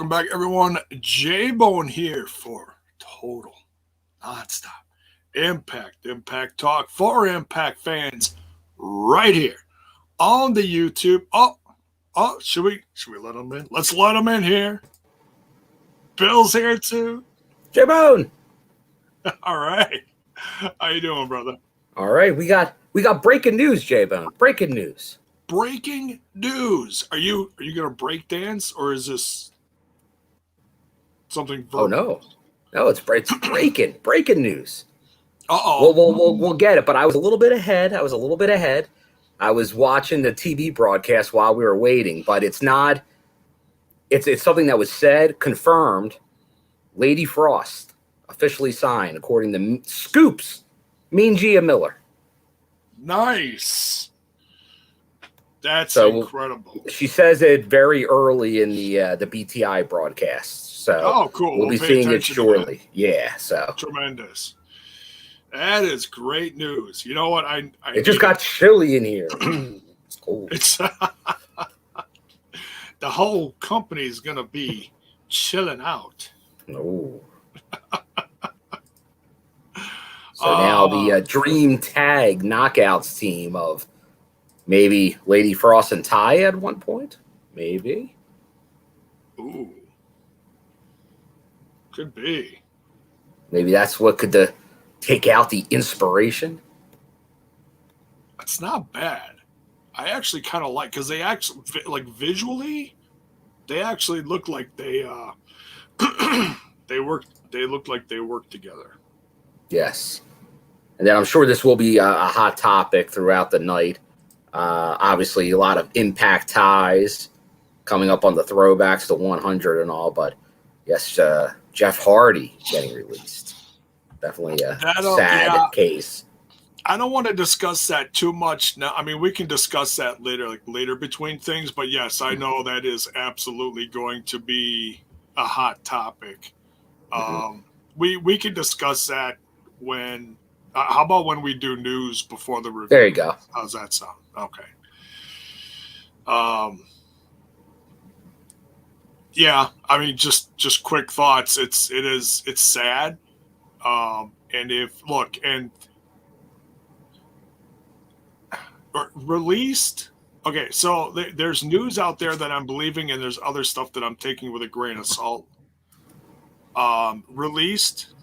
Welcome back, everyone. J-Bone here for Total Nonstop Impact Talk for Impact fans right here on the YouTube. Should we let them in? Let's let them in here. Bill's here too. J-Bone. All right. How you doing, brother? All right, we got breaking news, J-Bone. Breaking news. Breaking news. Are you gonna break dance or is this something verbal? Oh no, it's breaking news. We'll get it. But I was a little bit ahead. I was watching the TV broadcast while we were waiting, but it's not. It's something that was said, confirmed. Lady Frost officially signed, according to Scoops. Mean Gia Miller. Nice. That's incredible. She says it very early in the BTI broadcast. So cool. We'll be seeing it shortly. Yeah, so tremendous. That is great news. You know what? It just got chilly in here. It's cold. It's the whole company is gonna be chilling out. Oh. So now the Dream Tag Knockouts team of maybe Lady Frost and Ty at one point? Maybe. Ooh. Could be. Maybe that's what could take out the inspiration. It's not bad. I actually kind of like, because they actually, like, visually, they actually look like they look like they work together. Yes. And then I'm sure this will be a hot topic throughout the night. Obviously, a lot of Impact ties coming up on the throwbacks to 100 and all. But yes, Jeff Hardy getting released. Definitely a sad case. I don't want to discuss that too much now. I mean, we can discuss that later between things. But yes, I know that is absolutely going to be a hot topic. We can discuss that when. How about when we do news before the review? There you go. How's that sound? Okay. Yeah, I mean, just quick thoughts. It's sad. Released. Okay, so there's news out there that I'm believing, and there's other stuff that I'm taking with a grain of salt. Released,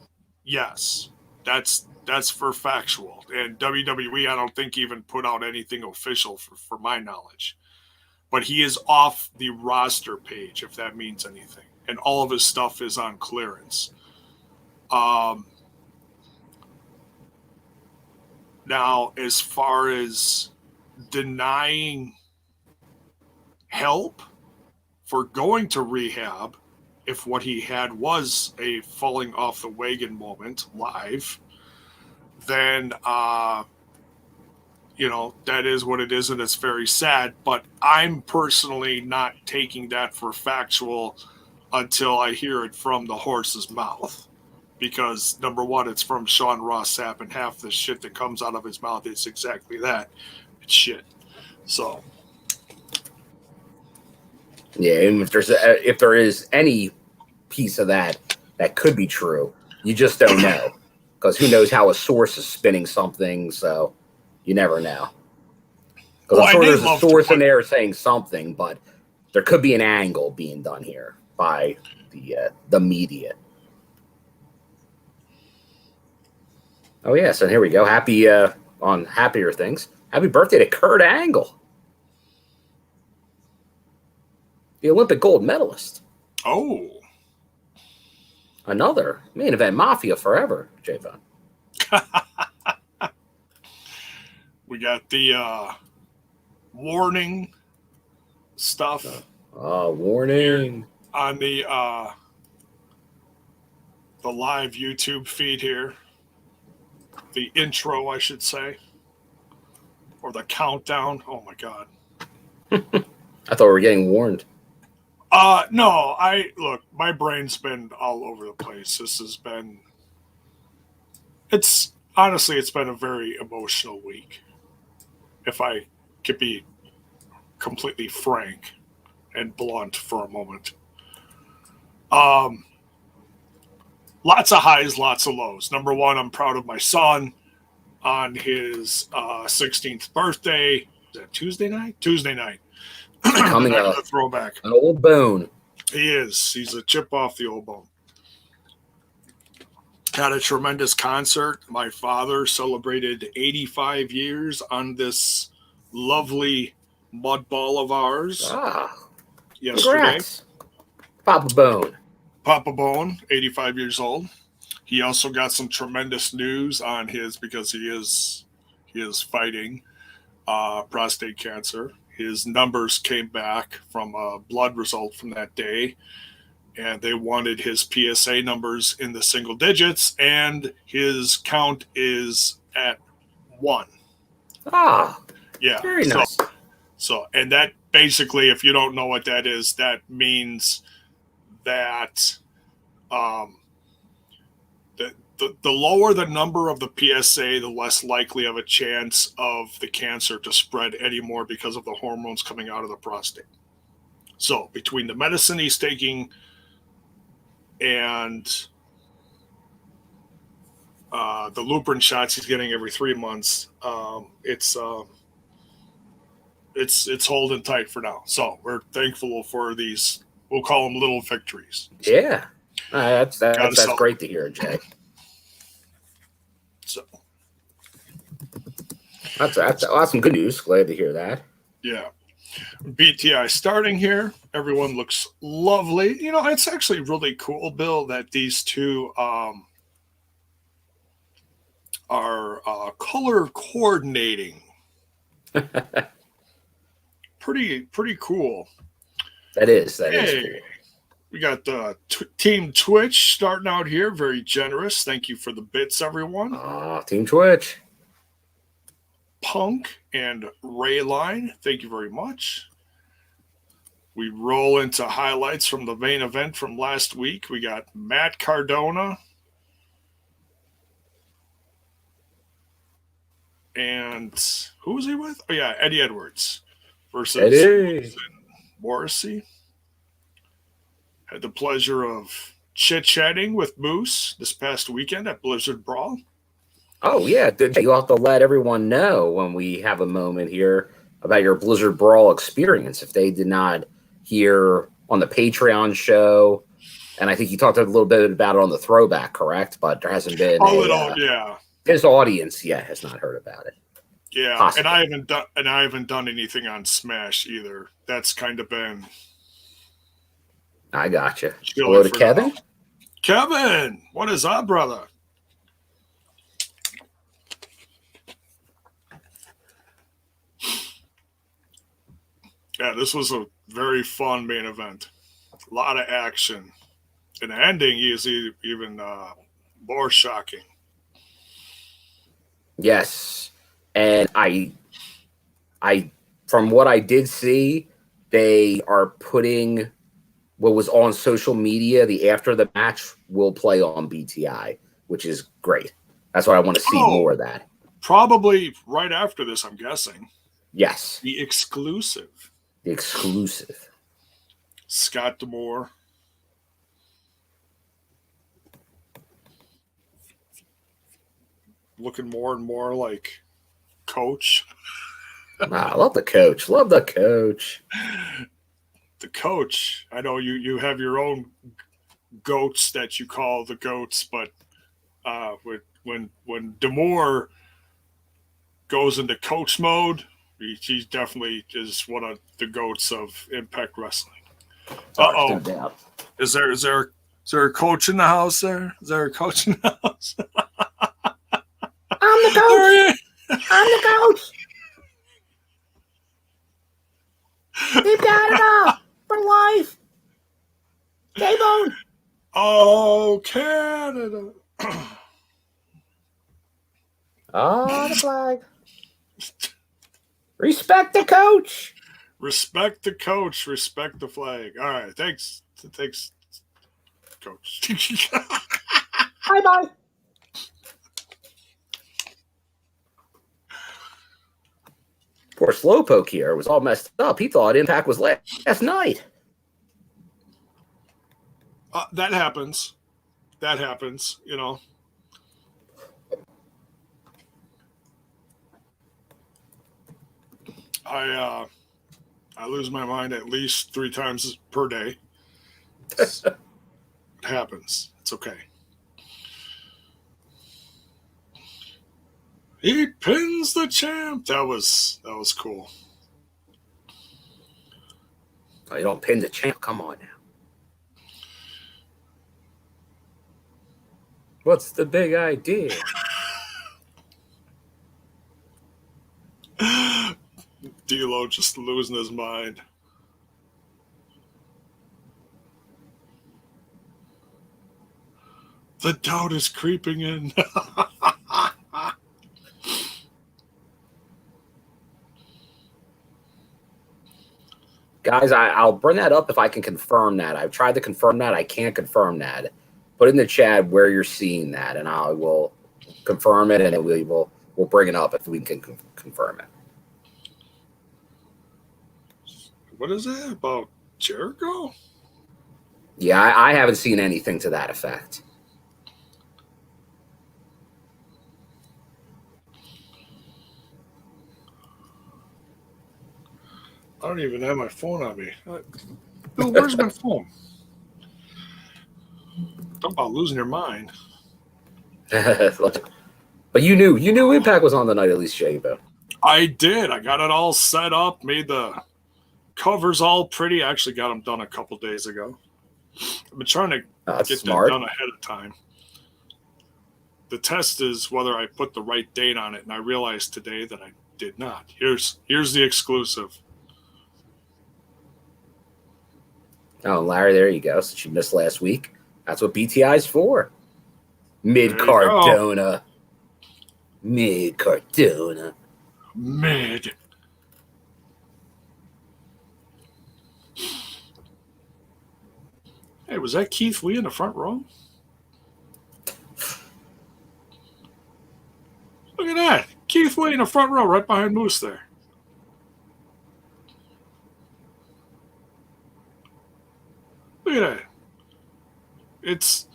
yes, that's for factual. And WWE, I don't think even put out anything official for my knowledge. But he is off the roster page, if that means anything. And all of his stuff is on clearance. Now, as far as denying help for going to rehab, if what he had was a falling off the wagon moment live, then that is what it is, and it's very sad. But I'm personally not taking that for factual until I hear it from the horse's mouth. Because, number one, it's from Sean Ross Sapp, and half the shit that comes out of his mouth is exactly that. It's shit. So. Yeah, and if there is any piece of that could be true, you just don't know. Because who knows how a source is spinning something, so you never know. Because I'm sure there's a source in there saying something, but there could be an angle being done here by the media. Oh, yeah, so here we go. Happy on happier things. Happy birthday to Kurt Angle, the Olympic gold medalist. Oh. Another main event mafia forever, J-Bone. We got the warning stuff. Warning. On the live YouTube feed here. The intro, I should say. Or the countdown. Oh, my God. I thought we were getting warned. No, look, my brain's been all over the place. It's been a very emotional week. If I could be completely frank and blunt for a moment. Lots of highs, lots of lows. Number one, I'm proud of my son on his 16th birthday. Is that Tuesday night? Tuesday night. Becoming a throwback. An old bone. He is. He's a chip off the old bone. Had a tremendous concert. My father celebrated 85 years on this lovely mud ball of ours. Yesterday. Congrats. Papa Bone. Papa Bone, 85 years old. He also got some tremendous news on his, because he is fighting prostate cancer. His numbers came back from a blood result from that day, and they wanted his PSA numbers in the single digits, and his count is at 1. Yeah. Very nice. So, and that basically, if you don't know what that is, that means that the lower the number of the PSA, the less likely of a chance of the cancer to spread anymore because of the hormones coming out of the prostate. So between the medicine he's taking and the Lupron shots he's getting every 3 months, it's holding tight for now. So we're thankful for these, we'll call them little victories. Yeah. That's great to hear, Jay. So that's awesome. Good news. Glad to hear that. Yeah. BTI starting here. Everyone looks lovely. You know, it's actually really cool, Bill, that these two are color coordinating. Pretty cool. That is cool. We got the Team Twitch starting out here. Very generous. Thank you for the bits, everyone. Team Twitch. Punk and Rayline, thank you very much. We roll into highlights from the main event from last week. We got Matt Cardona and who was he with? Oh yeah, Eddie Edwards versus Morrissey. Had the pleasure of chit-chatting with Moose this past weekend at Blizzard Brawl. Oh, yeah. You'll have to let everyone know when we have a moment here about your Blizzard Brawl experience. If they did not hear on the Patreon show, and I think you talked a little bit about it on the throwback, correct? But there hasn't been yeah. His audience yet has not heard about it. Yeah, possibly. And I haven't done anything on Smash either. That's kind of been. I gotcha. Hello to Kevin. Now. Kevin, what is up, brother? Yeah, this was a very fun main event. A lot of action. And the ending is even more shocking. Yes. And I from what I did see, they are putting what was on social media, the after the match will play on BTI, which is great. That's what I want to see more of that. Probably right after this, I'm guessing. Yes. The exclusive. Scott D'Amore. Looking more and more like Coach. I love the Coach. The Coach. I know you have your own goats that you call the goats, but when D'Amore goes into Coach mode, he definitely is one of the goats of Impact Wrestling. Is there a coach in the house there? Is there a coach in the house? I'm the coach. We've got it all for life. J-Bone. Oh, Canada. The flag. Respect the coach. Respect the coach. Respect the flag. All right. Thanks, Coach. Bye-bye. Poor Slowpoke here was all messed up. He thought Impact was last night. That happens. That happens, you know. I lose my mind at least 3 times per day. It happens. It's okay. He pins the champ. That was cool. Oh, you don't pin the champ. Come on now. What's the big idea? D'Lo just losing his mind. The doubt is creeping in. Guys, I'll bring that up if I can confirm that. I've tried to confirm that. I can't confirm that. Put in the chat where you're seeing that, and I will confirm it, and we'll bring it up if we can confirm it. What is that about Jericho? Yeah, I haven't seen anything to that effect. I don't even have my phone on me. Bill, where's my phone? Talk about losing your mind. But you knew Impact was on the night, at least, Jabo. I did. I got it all set up, made the covers all pretty. I actually got them done a couple days ago. I've been trying to get smart. that done ahead of time. The test is whether I put the right date on it, and I realized today that I did not. Here's the exclusive. Oh, Larry, there you go. Since you missed last week, that's what BTI's for. Mid Cardona. Mid Cardona. Mid. Hey, was that Keith Lee in the front row? Look at that. Keith Lee in the front row right behind Moose there. Look at that. It's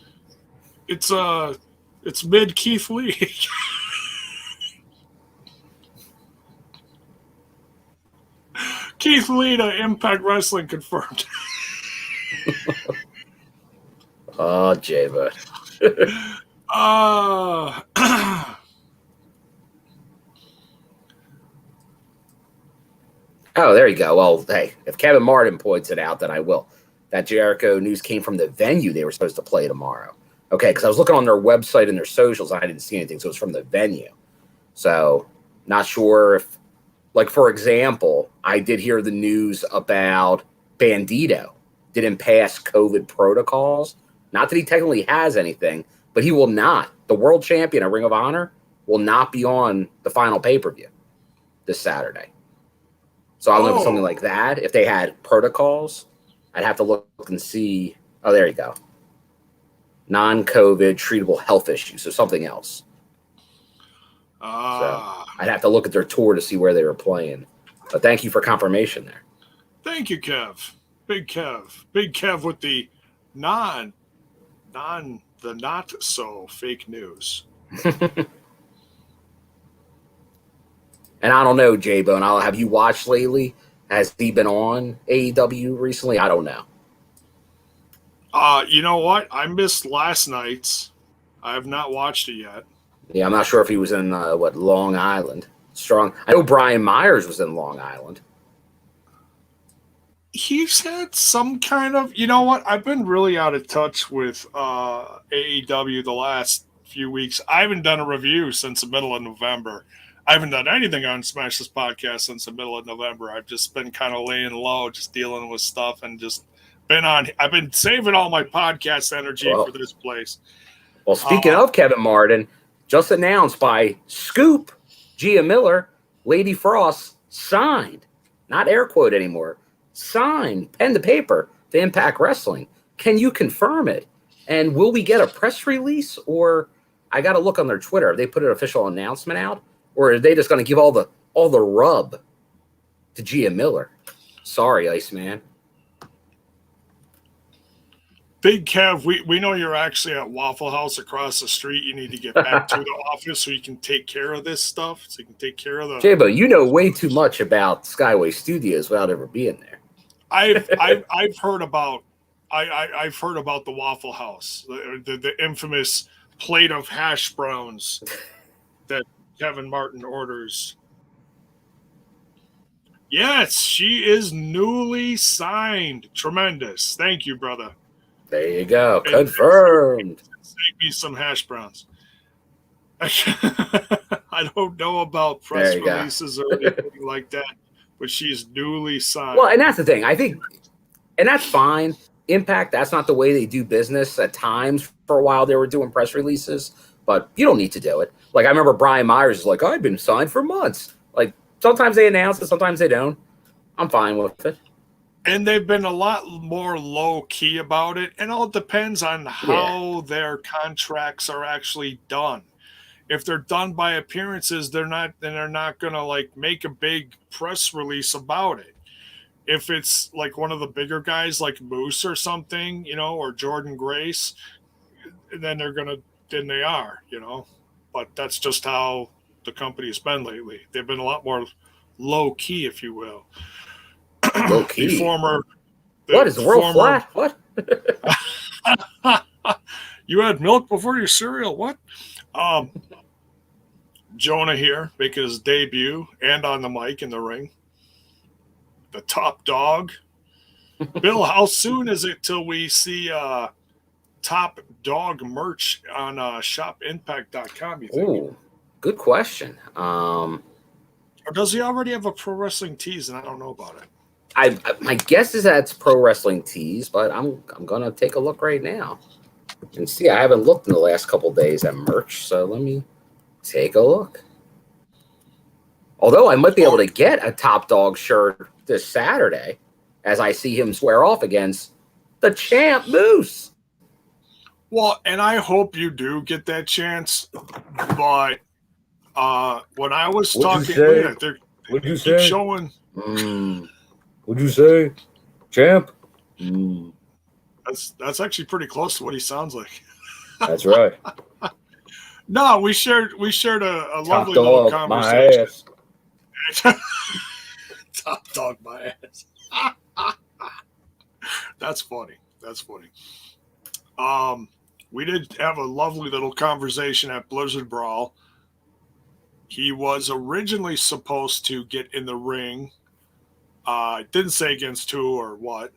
mid Keith Lee. Keith Lee to Impact Wrestling confirmed. Oh, Jabo. Oh, there you go. Well, hey, if Kevin Martin points it out, then I will. That Jericho news came from the venue they were supposed to play tomorrow. Okay, because I was looking on their website and their socials, and I didn't see anything, so it's from the venue. So, not sure if, like, for example, I did hear the news about Bandito didn't pass COVID protocols. Not that he technically has anything, but he will not. The world champion of Ring of Honor will not be on the final pay-per-view this Saturday. So I don't know if something like that, if they had protocols, I'd have to look and see. Oh, there you go. Non-COVID treatable health issues, so something else. So I'd have to look at their tour to see where they were playing. But thank you for confirmation there. Thank you, Kev. Big Kev. Big Kev with the not so fake news. And I don't know, J-Bone. Have you watched lately? Has he been on AEW recently? I don't know. You know what? I missed last night's. I have not watched it yet. Yeah, I'm not sure if he was in, Long Island. Strong. I know Brian Myers was in Long Island. He's had some kind of, you know what? I've been really out of touch with AEW the last few weeks. I haven't done a review since the middle of November. I haven't done anything on Smash This Podcast since the middle of November. I've just been kind of laying low, just dealing with stuff, and just I've been saving all my podcast energy for this place. Well, speaking of Kevin Martin, just announced by Scoop, Gia Miller, Lady Frost signed, not air quote anymore, signed, pen to paper to Impact Wrestling. Can you confirm it? And will we get a press release, or I got to look on their Twitter. Have they put an official announcement out, or are they just going to give all the rub to Gia Miller? Sorry, Iceman. Big Kev, we know you're actually at Waffle House across the street. You need to get back to the office so you can take care of this stuff. So you can take care of the. Jabo, you know way too much about Skyway Studios without ever being there. I've heard about I've heard about the Waffle House, the infamous plate of hash browns that Kevin Martin orders. Yes, she is newly signed. Tremendous. Thank you, brother. There you go. Confirmed. Save me some hash browns. I don't know about press releases or anything like that, but she's newly signed. Well, and that's the thing. I think, and that's fine. Impact, that's not the way they do business. At times, for a while, they were doing press releases, but you don't need to do it. Like, I remember Brian Myers was like, I've been signed for months. Like, sometimes they announce it, sometimes they don't. I'm fine with it. And they've been a lot more low-key about it, and all depends on how their contracts are actually done. If they're done by appearances, they're not going to, like, make a big press release about it. If it's, like, one of the bigger guys, like Moose or something, you know, or Jordan Grace, then they are, you know. But that's just how the company's been lately. They've been a lot more low-key, if you will. Low key. What is the world flat? What? You had milk before your cereal? What? Jonah here making his debut and on the mic in the ring. The top dog. Bill, how soon is it till we see top dog merch on shopimpact.com, you think? Ooh, good question. Or does he already have a pro wrestling tease and I don't know about it? My guess is that it's Pro Wrestling Tees, but I'm gonna take a look right now and see. I haven't looked in the last couple of days at merch, so let me take a look. Although I might be able to get a Top Dog shirt this Saturday, as I see him square off against the champ Moose. Well, and I hope you do get that chance, but when I was talking, What'd you keep say? showing. What'd you say, champ? That's actually pretty close to what he sounds like. That's right. No, we shared a lovely dog, little conversation. My ass. Top dog, my ass. That's funny. We did have a lovely little conversation at Blizzard Brawl. He was originally supposed to get in the ring. Didn't say against who or what.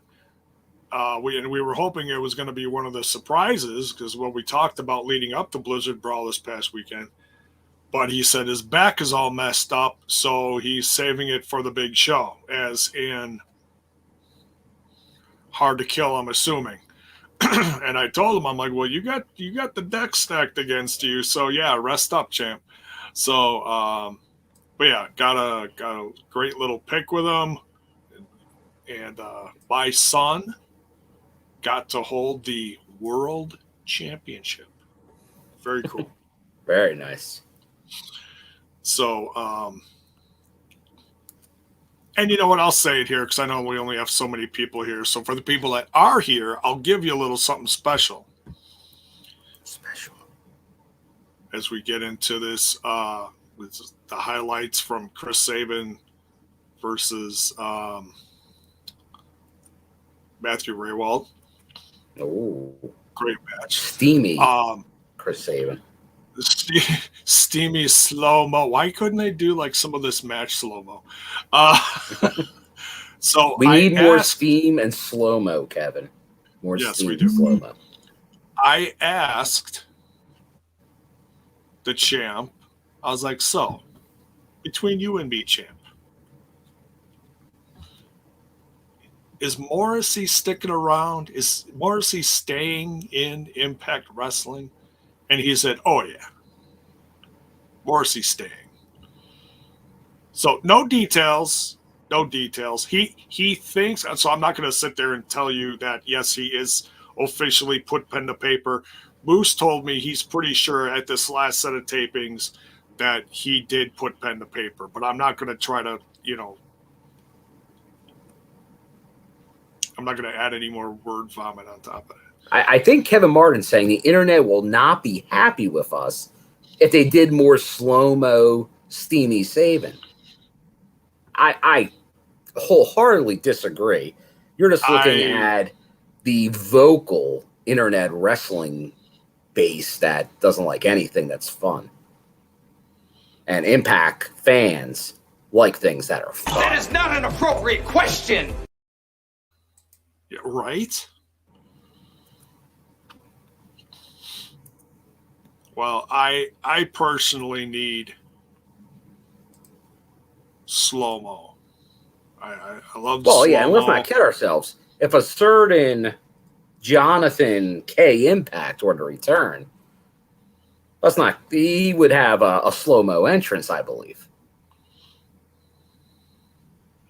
We were hoping it was going to be one of the surprises because what we talked about leading up to Blizzard Brawl this past weekend. But he said his back is all messed up, so he's saving it for the big show, as in hard to kill, I'm assuming. And I told him, I'm like, well, you got the deck stacked against you, so yeah, rest up, champ. So, but yeah, got a great little pick with him. And my son got to hold the world championship. Very cool. Very nice. So, and you know what? I'll say it here because I know we only have so many people here. So for the people that are here, I'll give you a little something special. As we get into this, with the highlights from Chris Sabin versus Matthew Raywald. Oh, great match. Steamy. Chris Sabin. Steamy slow-mo. Why couldn't they do like some of this match slow-mo? So we need more steam and slow-mo, Kevin. More steam and slow-mo. I asked the champ, I was like, so between you and me, champ, is Morrissey sticking around? Is Morrissey staying in Impact Wrestling? And he said, oh, yeah. Morrissey staying. So no details. He thinks, so I'm not going to sit there and tell you that, yes, he is officially put pen to paper. Moose told me he's pretty sure at this last set of tapings that he did put pen to paper. But I'm not going to try to, I'm not going to add any more word vomit on top of it. I think Kevin Martin's saying the internet will not be happy with us if they did more slow-mo, steamy saving. I wholeheartedly disagree. You're just looking at the vocal internet wrestling base that doesn't like anything that's fun. And Impact fans like things that are fun. That is not an appropriate question. Yeah, right? Well, I personally need slow-mo. I love the slow-mo. Well, yeah, and let's not kid ourselves. If a certain Jonathan K. Impact were to return, he would have a slow-mo entrance, I believe.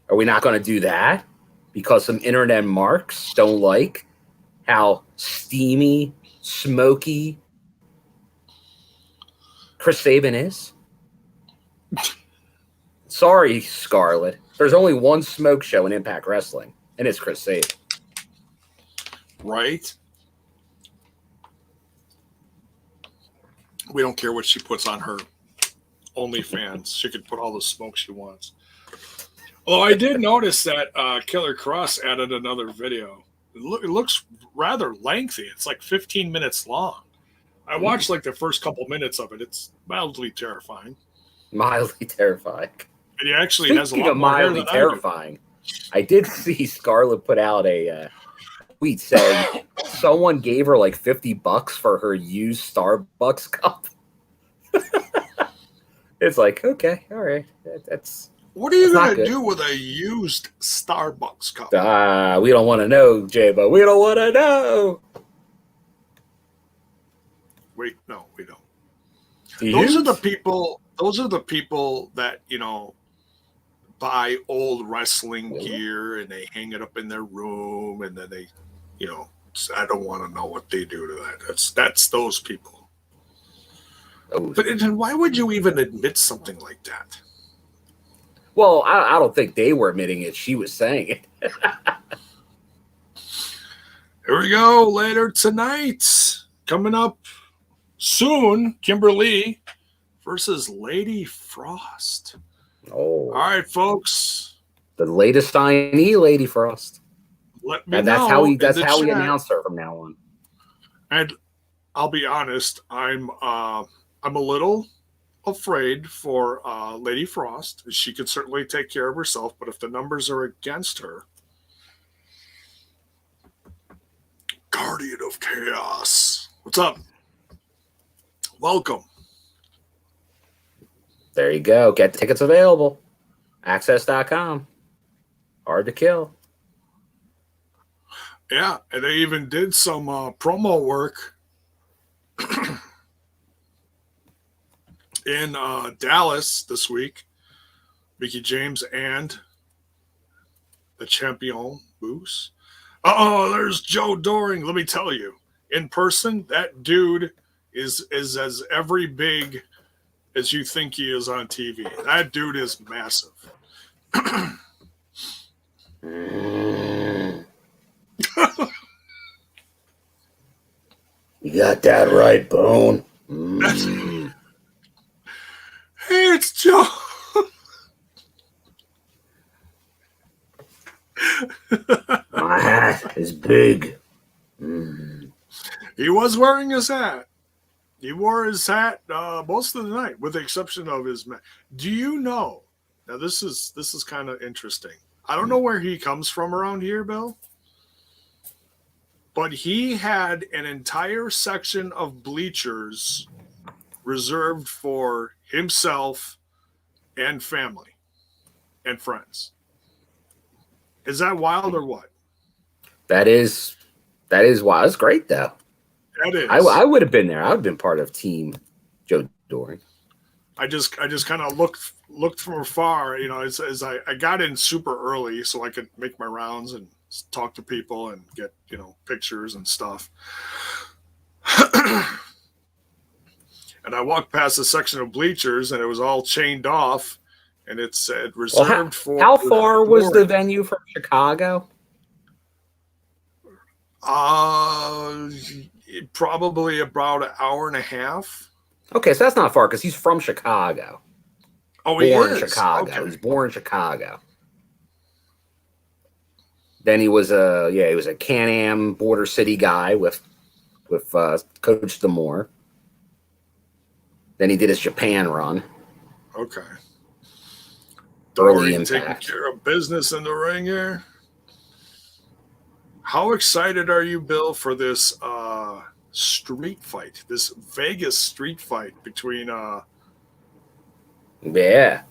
Are we not going to do that? Because some internet marks don't like how steamy, smoky Chris Sabin is? Sorry, Scarlett. There's only one smoke show in Impact Wrestling, and it's Chris Sabin. Right? We don't care what she puts on her OnlyFans. She could put all the smoke she wants. Although I did notice that Killer Cross added another video. It looks rather lengthy. It's like 15 minutes long. I watched like the first couple minutes of it. It's mildly terrifying. Mildly terrifying. And he actually has a lot more hair than terrifying. I did see Scarlett put out a tweet saying someone gave her like $50 for her used Starbucks cup. It's like, okay, all right. That's what are you going to do with a used Starbucks cup? We don't want to know, J-Bo. We don't want to know. Wait, no, we don't. Those are the people that, buy old wrestling gear and they hang it up in their room and then they, I don't want to know what they do to that. That's those people. But then why would you even admit something like that? Well, I don't think they were admitting it. She was saying it. Here we go. Later tonight. Coming up soon, Kimberly versus Lady Frost. Oh. All right, folks. The latest signee, Lady Frost. Let me know. That's how we announce her from now on. And I'll be honest, I'm a little afraid for Lady Frost. She could certainly take care of herself, but if the numbers are against her, Guardian of Chaos. What's up? Welcome. There you go. Get tickets available. Access.com. Hard to kill. Yeah, and they even did some promo work in Dallas this week. Mickey James and the champion Moose. There's Joe Doring. Let me tell you, in person, that dude is as every big as you think he is on TV. That dude is massive. You got that right, Bone. Hey, it's Joe. My hat is big. He was wearing his hat. He wore his hat most of the night, with the exception of his. Do you know? Now this is kind of interesting. I don't know where he comes from around here, Bill, but he had an entire section of bleachers reserved for himself and family and friends. Is that wild or what? That is wild. It's great though. That is. I would have been there. I would have been part of Team Joe Doring. I just kind of looked from afar, as I got in super early so I could make my rounds and talk to people and get, pictures and stuff. And I walked past a section of bleachers and it was all chained off and it said reserved for. How far was the venue from Chicago? Probably about an hour and a half. Okay, so that's not far because he's from Chicago. Oh, he Born in is. Chicago. Okay. He's born in Chicago. Then he was a Can-Am Border City guy with Coach Demore. Then he did his Japan run. Okay. Early Taking Impact. care of business in the ring here. How excited are you, Bill, for this street fight? This Vegas street fight between Yeah.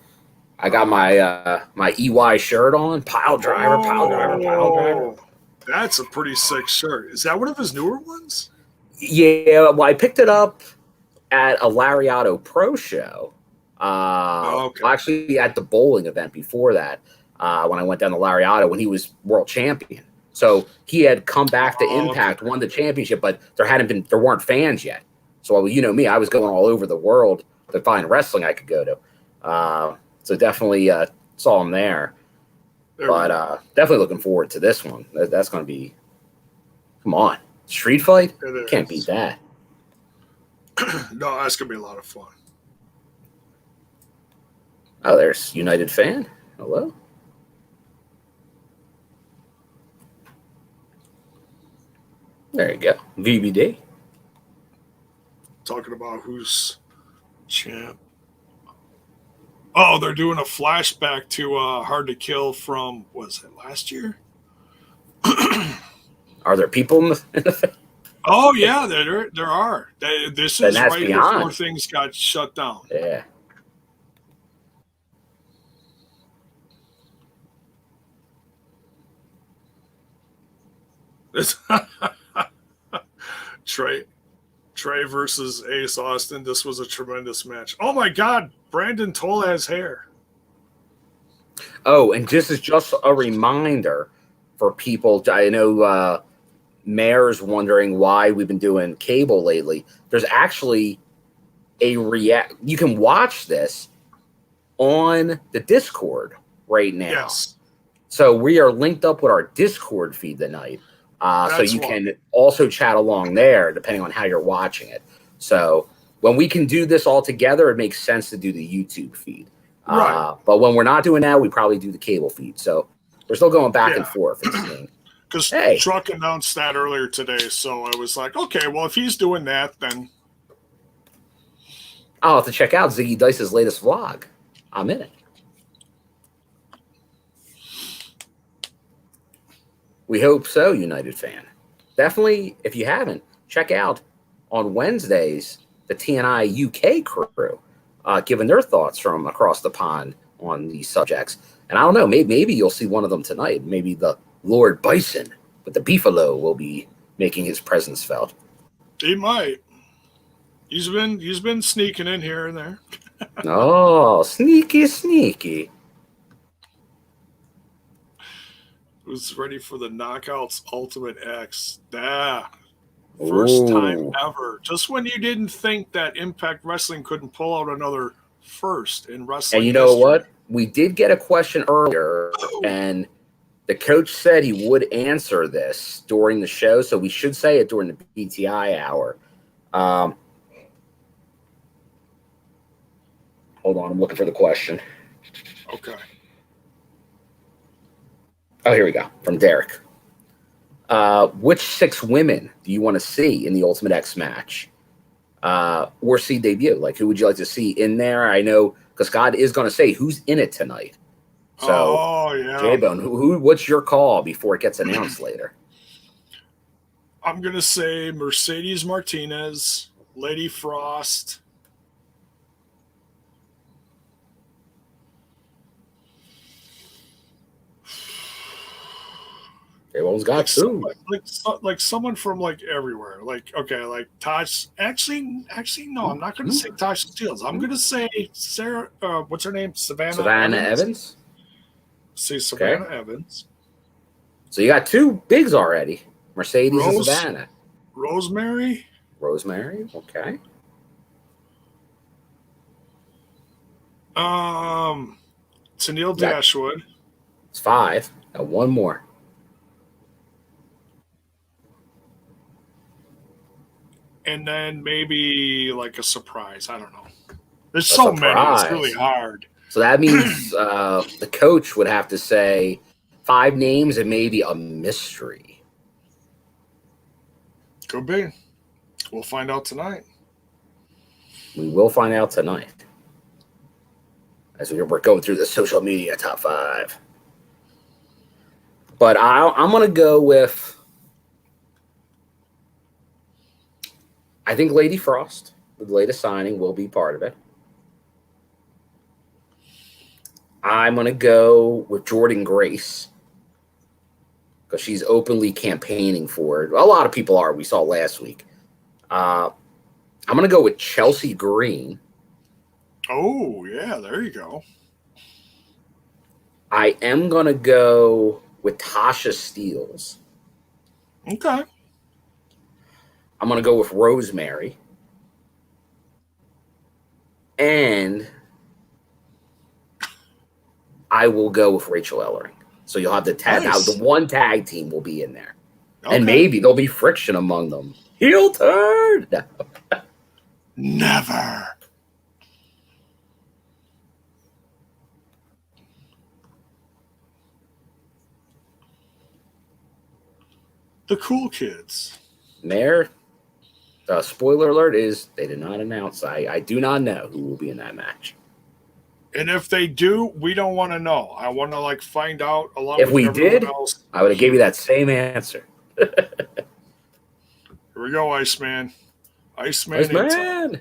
I got my EY shirt on. Pile driver, pile driver, pile driver. That's a pretty sick shirt. Is that one of his newer ones? Yeah, well, I picked it up at a Lariato Pro show. Okay. Actually, at the bowling event before that, when I went down to Lariato when he was world champion. So he had come back to Impact, won the championship, but there weren't fans yet. So you know me, I was going all over the world to find wrestling I could go to. So definitely saw him there. But definitely looking forward to this one. That's going to be, come on, street fight? Can't beat that. No, that's going to be a lot of fun. Oh, there's United Fan. Hello. There you go. VBD. Talking about who's champ. Oh, they're doing a flashback to Hard to Kill from, was it last year? Are there people in the Oh, yeah, there are. This is right beyond. before things got shut down. Yeah. Trey versus Ace Austin. This was a tremendous match. Oh my God, Brandon Toll has hair. Oh, and this is just a reminder for people. I know Mayor's wondering why we've been doing cable lately. There's actually you can watch this on the Discord right now. Yes. So we are linked up with our Discord feed tonight. So you can also chat along there, depending on how you're watching it. So when we can do this all together, it makes sense to do the YouTube feed. Right. But when we're not doing that, we probably do the cable feed. So we're still going back and forth. Because Truck announced that earlier today. So I was like, okay, well, if he's doing that, then I'll have to check out Ziggy Dice's latest vlog. I'm in it. We hope so, United Fan. Definitely, if you haven't, check out on Wednesdays the TNI UK crew giving their thoughts from across the pond on these subjects. And I don't know, maybe you'll see one of them tonight. Maybe the Lord Bison with the Beefalo will be making his presence felt. He might. He's been sneaking in here and there. Oh, sneaky. Who's ready for the Knockouts Ultimate X? First time ever. Just when you didn't think that Impact Wrestling couldn't pull out another first in wrestling. And you know what? We did get a question earlier, and the coach said he would answer this during the show, so we should say it during the BTI hour. Hold on, I'm looking for the question. Okay. Oh, here we go. From Derek. Which 6 women do you want to see in the Ultimate X match? Or see debut? Like, who would you like to see in there? I know, because Scott is going to say who's in it tonight. So, J-Bone, what's your call before it gets announced later? I'm going to say Mercedes Martinez, Lady Frost. Everyone's got two. Like someone from like everywhere. Like, okay, like Tosh. Actually, no, I'm not going to say Tasha Steeles. I'm going to say Sarah. What's her name? Savannah Evans. Say Savannah Evans. So you got 2 bigs already. Mercedes and Savannah. Rosemary. Okay. Tennille Dashwood. It's 5. Got 1 more. and then maybe like a surprise. I don't know. There's so many. It's really hard. So that means the coach would have to say 5 names and maybe a mystery. Could be. We'll find out tonight. We will find out tonight. As we're going through the social media top 5. But I'm going to go with, I think Lady Frost, the latest signing, will be part of it. I'm going to go with Jordan Grace because she's openly campaigning for it. A lot of people are. We saw last week. I'm going to go with Chelsea Green. Oh, yeah, there you go. I am going to go with Tasha Steeles. Okay. I'm going to go with Rosemary. And I will go with Rachel Ellering. So you'll have the tag. Nice. The one tag team will be in there. Okay. And maybe there'll be friction among them. Heel turn. No. Never. The cool kids. There. Spoiler alert is they did not announce. I do not know who will be in that match. And if they do, we don't want to know. I want to find out along if with we everyone did, else. I would have gave you that same answer. Here we go, Iceman. Iceman.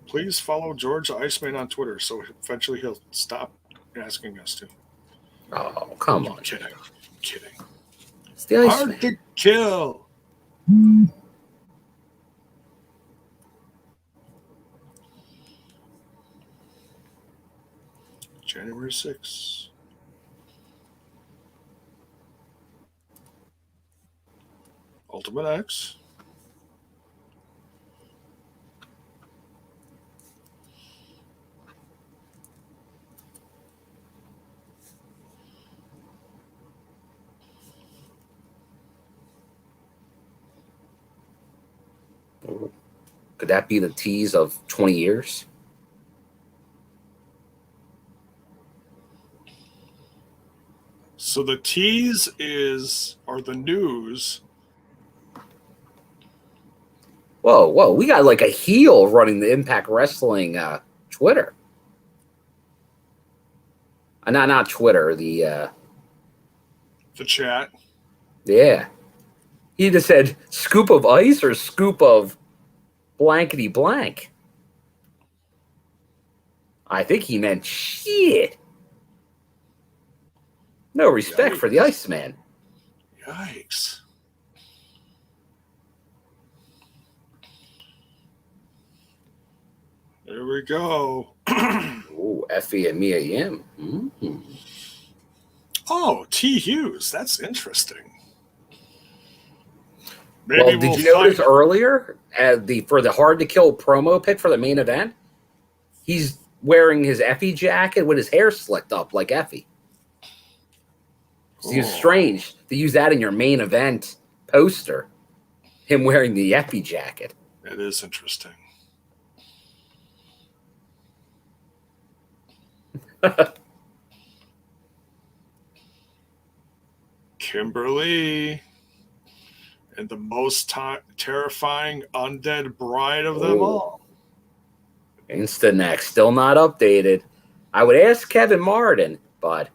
Please follow George Iceman on Twitter so eventually he'll stop asking us to. Oh, come on. I'm kidding. It's the Iceman. Hard to kill. January 6th. Ultimate X. Could that be the tease of 20 years? So the tease or the news. Whoa. We got like a heel running the Impact Wrestling Twitter. Not Twitter, the chat. Yeah. He just said scoop of ice or scoop of blankety blank. I think he meant shit. No respect for the Iceman. Yikes. There we go. Oh, Effie and Mia Yim. Mm-hmm. Oh, T. Hughes. That's interesting. Maybe did you notice earlier for the Hard to Kill promo pic for the main event? He's wearing his Effie jacket with his hair slicked up like Effie. It's strange to use that in your main event poster. Him wearing the Effie jacket. It is interesting. Kimberly and the most terrifying undead bride of them all. Instanext, still not updated. I would ask Kevin Martin, but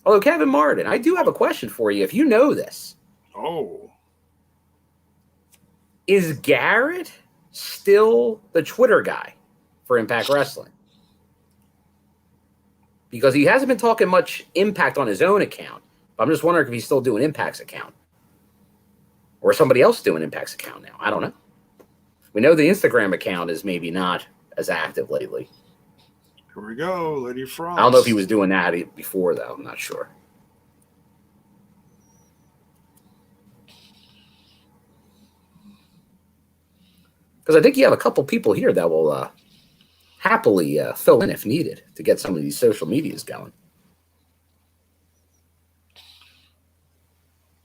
although Kevin Martin, I do have a question for you. If you know this, is Garrett still the Twitter guy for Impact Wrestling? Because he hasn't been talking much Impact on his own account. But I'm just wondering if he's still doing Impact's account. Or somebody else doing Impact's account now. I don't know. We know the Instagram account is maybe not as active lately. Here we go, Lady Frost. I don't know if he was doing that before, though. I'm not sure. Because I think you have a couple people here that will happily fill in if needed to get some of these social medias going.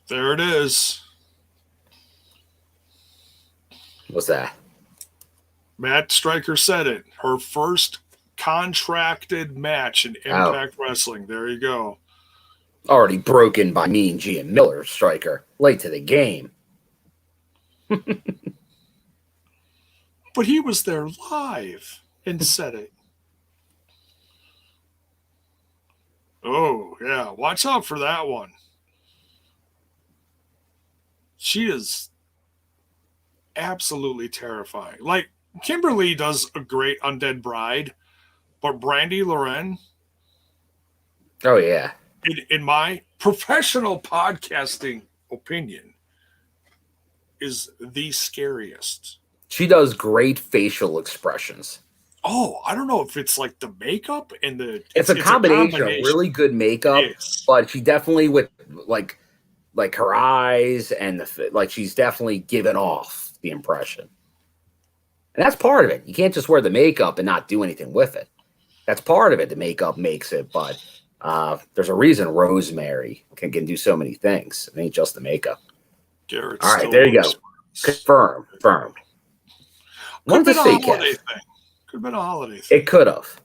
There it is. What's that? Matt Stryker said it. Her first contracted match in Impact Wrestling. There you go. Already broken by Mean G and Miller, Stryker. Late to the game. But he was there live and said it. Oh, yeah. Watch out for that one. She is absolutely terrifying. Like, Kimberly does a great Undead Bride, but Brandy Loren. Oh, yeah. In my professional podcasting opinion, is the scariest. She does great facial expressions. Oh, I don't know if it's like the makeup and the... It's a combination of really good makeup, but she definitely with like her eyes and like she's definitely given off the impression. And that's part of it. You can't just wear the makeup and not do anything with it. That's part of it. The makeup makes it, but there's a reason Rosemary can do so many things. It ain't just the makeup. Garrett all right, there you go. Confirmed. Could have been a holiday thing. Could have been a holiday thing. It could have.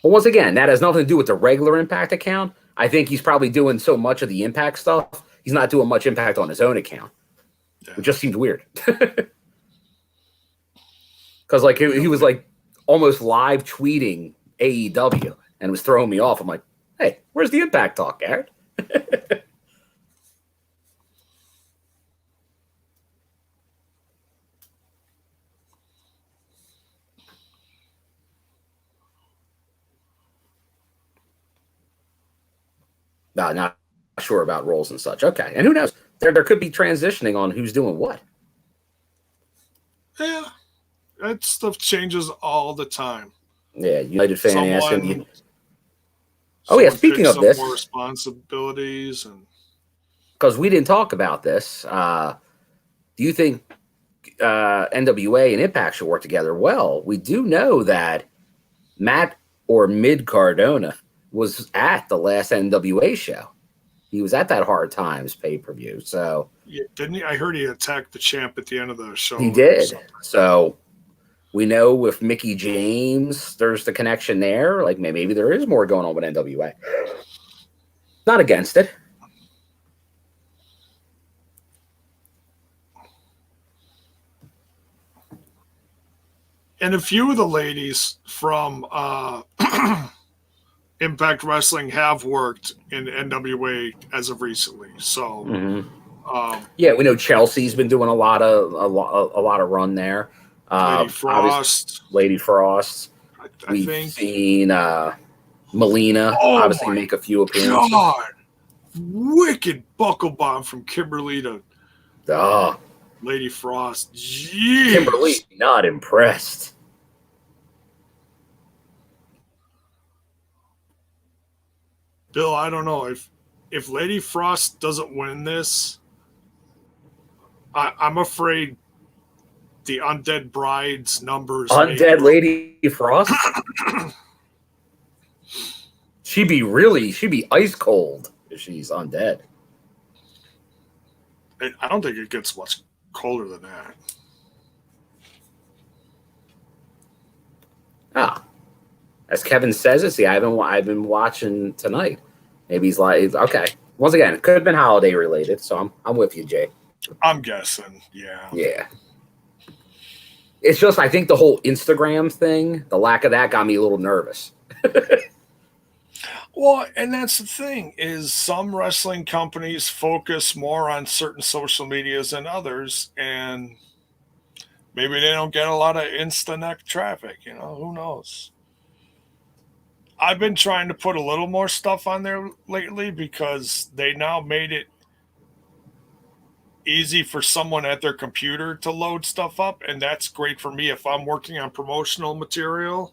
But once again, that has nothing to do with the regular Impact account. I think he's probably doing so much of the Impact stuff. He's not doing much Impact on his own account. Yeah. It just seemed weird. Because like he was like almost live tweeting AEW and it was throwing me off. I'm like, hey, where's the Impact talk, Garrett? No, not sure about roles and such. Okay. And who knows? There could be transitioning on who's doing what. Yeah. That stuff changes all the time. Yeah, United fan asking you. Oh, yeah, speaking of this. More responsibilities. And because we didn't talk about this. Do you think NWA and Impact should work together? Well, we do know that Matt or Mid Cardona was at the last NWA show. He was at that Hard Times pay-per-view. So yeah, didn't he? I heard he attacked the champ at the end of the show. He did. So we know with Mickey James, there's the connection there. Like maybe there is more going on with NWA. Not against it. And a few of the ladies from Impact Wrestling have worked in NWA as of recently. So, yeah, we know Chelsea's been doing a lot of run there. Lady Frost. We've seen Melina obviously make a few appearances. God, wicked buckle bomb from Kimberly to Lady Frost. Jeez. Kimberly, not impressed. Bill, I don't know if Lady Frost doesn't win this. I'm afraid the Undead Bride's numbers. Undead Lady Frost. she'd be ice cold if she's undead. I don't think it gets much colder than that. As Kevin says it, see, I've been watching tonight. Maybe he's like, okay. Once again, it could have been holiday related, so I'm with you, Jay. I'm guessing, yeah. Yeah. It's just, I think the whole Instagram thing, the lack of that got me a little nervous. Well, and that's the thing, is some wrestling companies focus more on certain social medias than others, and maybe they don't get a lot of Instanet traffic, who knows? I've been trying to put a little more stuff on there lately because they now made it easy for someone at their computer to load stuff up, and that's great for me if I'm working on promotional material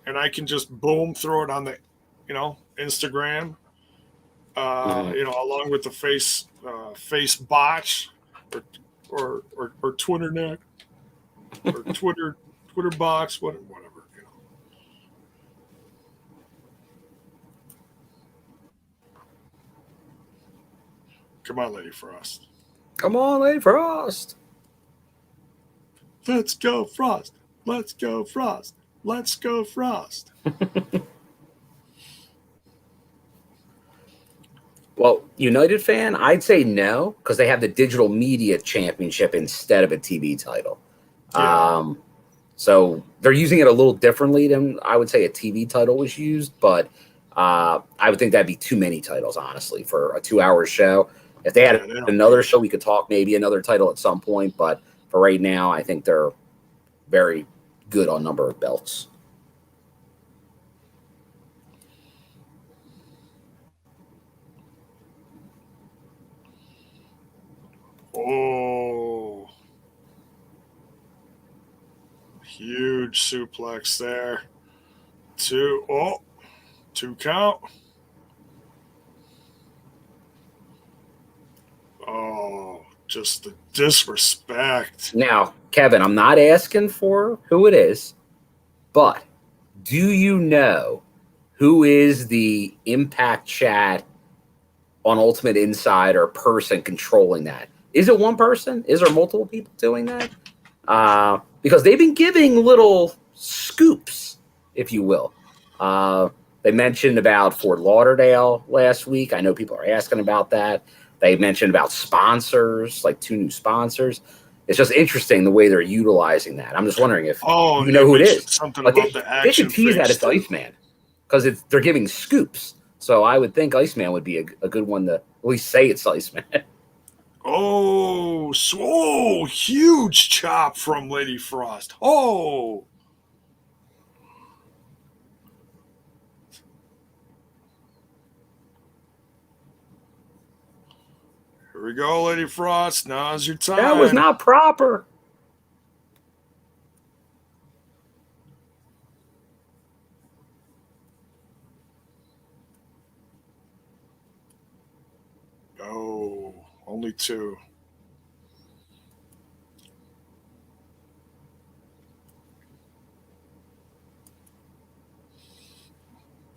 and I can just boom throw it on the Instagram along with the face botch or Twitter net or Twitter box, whatever. Come on, Lady Frost. Come on, Lady Frost. Let's go, Frost. Let's go, Frost. Let's go, Frost. Well, United fan, I'd say no, because they have the digital media championship instead of a TV title. Yeah. So they're using it a little differently than I would say a TV title was used, but I would think that'd be too many titles, honestly, for a 2-hour show. If they had another show, we could talk maybe another title at some point, but for right now, I think they're very good on number of belts. Oh, huge suplex there. 2 count. Oh, just the disrespect. Now, Kevin, I'm not asking for who it is, but do you know who is the Impact chat on Ultimate Insider person controlling that? Is it one person? Is there multiple people doing that? Because they've been giving little scoops, if you will. They mentioned about Fort Lauderdale last week. I know people are asking about that. They mentioned about sponsors, like 2 new sponsors. It's just interesting the way they're utilizing that. I'm just wondering if you know who it is. Something about the action. They should tease that it's Iceman because they're giving scoops. So I would think Iceman would be a good one to at least say it's Iceman. Oh, huge chop from Lady Frost. Oh. Here we go, Lady Frost. Now's your time. That was not proper. Oh, only 2.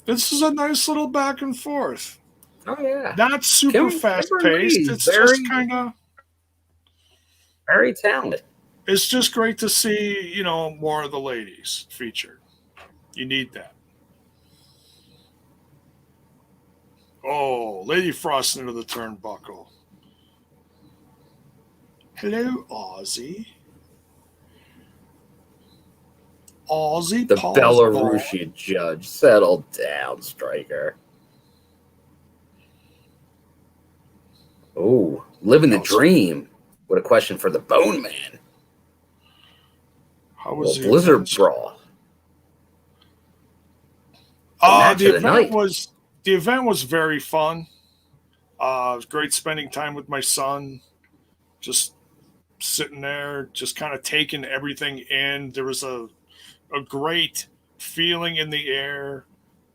This is a nice little back and forth. Oh, yeah. Not super fast-paced. It's just kind of... Very talented. It's just great to see, more of the ladies featured. You need that. Oh, Lady Frost into the turnbuckle. Hello, Aussie. Aussie. The Belarusian judge. Settle down, Striker. Oh, living the dream. What a question for the Bone Man. How was the Blizzard Brawl? The event was very fun. It was great spending time with my son. Just sitting there, just kind of taking everything in. There was a great feeling in the air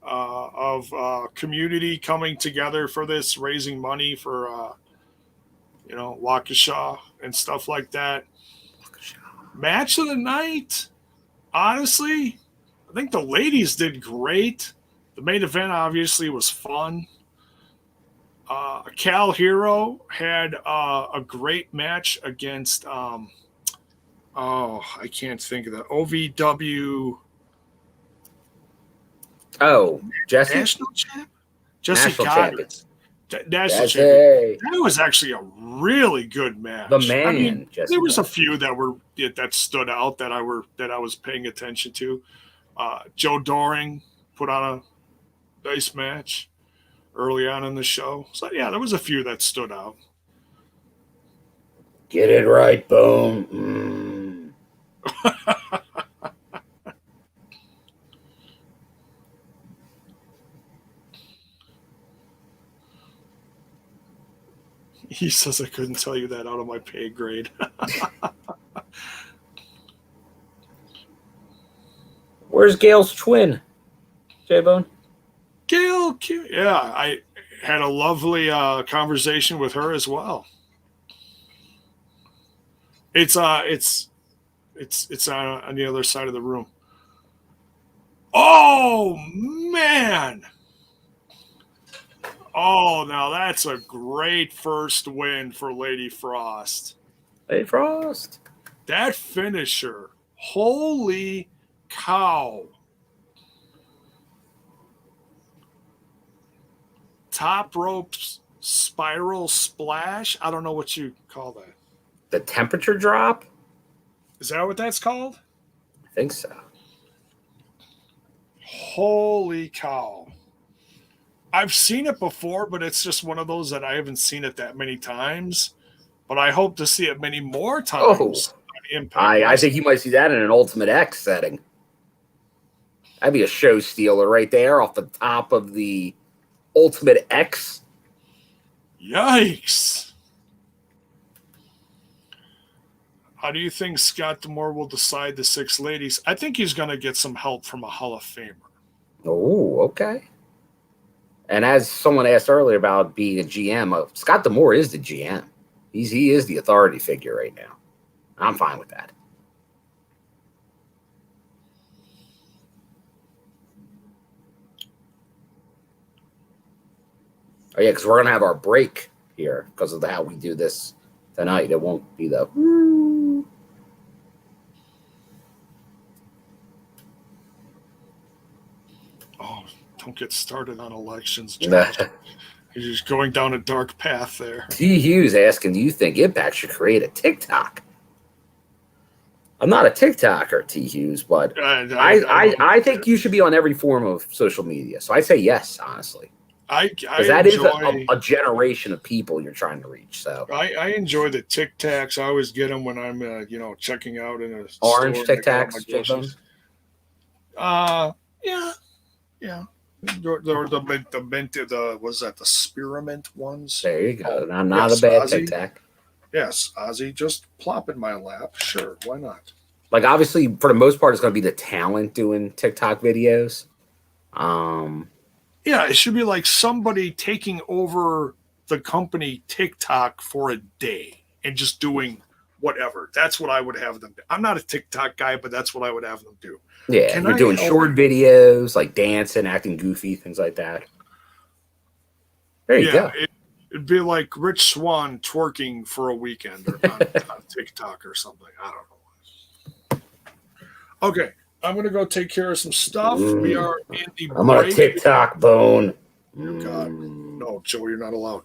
of community coming together for this, raising money for Waukesha and stuff like that. Match of the night, honestly, I think the ladies did great. The main event obviously was fun. Cal Hero had a great match against I can't think of that. OVW. Oh, Jesse? National champ? Jesse National Goddard. champion. National champion. That was actually a really good match. The man. There was a few that stood out that I was paying attention to. Joe Doring put on a nice match early on in the show. So yeah, there was a few that stood out. Get it right, boom. He says I couldn't tell you that out of my pay grade. Where's Gail's twin, J-Bone? Gail, yeah, I had a lovely conversation with her as well. It's on the other side of the room. Oh man! Oh, now that's a great first win for Lady Frost. Lady Frost. That finisher. Holy cow. Top ropes spiral splash. I don't know what you call that. The temperature drop? Is that what that's called? I think so. Holy cow. I've seen it before, but it's just one of those that I haven't seen it that many times. But I hope to see it many more times. I think you might see that in an Ultimate X setting. That'd be a show stealer right there off the top of the Ultimate X. Yikes. How do you think Scott D'Amore will decide the 6 ladies? I think he's going to get some help from a Hall of Famer. Oh, okay. And as someone asked earlier about being a GM, Scott D'Amore is the GM. He is the authority figure right now. I'm fine with that. Oh, yeah, because we're going to have our break here because of how we do this tonight. It won't be the... Oh, don't get started on elections, Josh. You're just going down a dark path there. T. Hughes asking, do you think Impact should create a TikTok? I'm not a TikToker, T. Hughes, but I think you should be on every form of social media. So I say yes, honestly. Because that is a generation of people you're trying to reach. So I enjoy the Tic Tacs. I always get them when I'm checking out in a orange store Tic Tacs. Yeah. The mint, was that the spearmint ones? There you go. Not a bad Tic Tac. Yes, Ozzy, just plop in my lap. Sure, why not? Like, obviously, for the most part, it's going to be the talent doing TikTok videos. Yeah, it should be like somebody taking over the company TikTok for a day and just doing whatever. That's what I would have them do. I'm not a TikTok guy, but that's what I would have them do. Yeah, you're doing short videos, like dancing, acting goofy, things like that. There you go. It'd be like Rich Swann twerking for a weekend or on TikTok or something. I don't know. Okay, I'm going to go take care of some stuff. We are in the I'm on a TikTok bone. God. No, Joe, you're not allowed.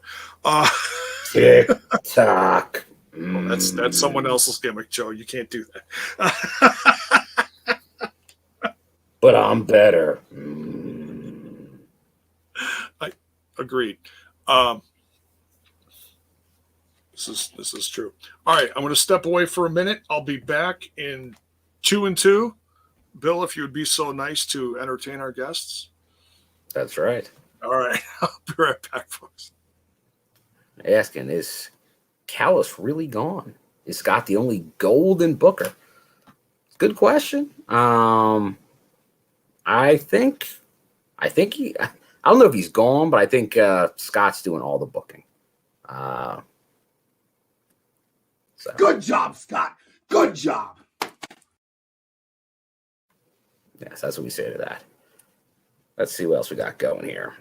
TikTok. Oh, that's someone else's gimmick, Joe. You can't do that. But I'm better. I agreed. This is true. All right, I'm going to step away for a minute. I'll be back in 2 and 2. Bill, if you would be so nice to entertain our guests. That's right. All right, I'll be right back, folks. Asking, is Callis really gone? Is Scott the only golden booker? Good question. I think he. I don't know if he's gone, but I think Scott's doing all the booking. Good job, Scott. Good job. Yes, that's what we say to that. Let's see what else we got going here.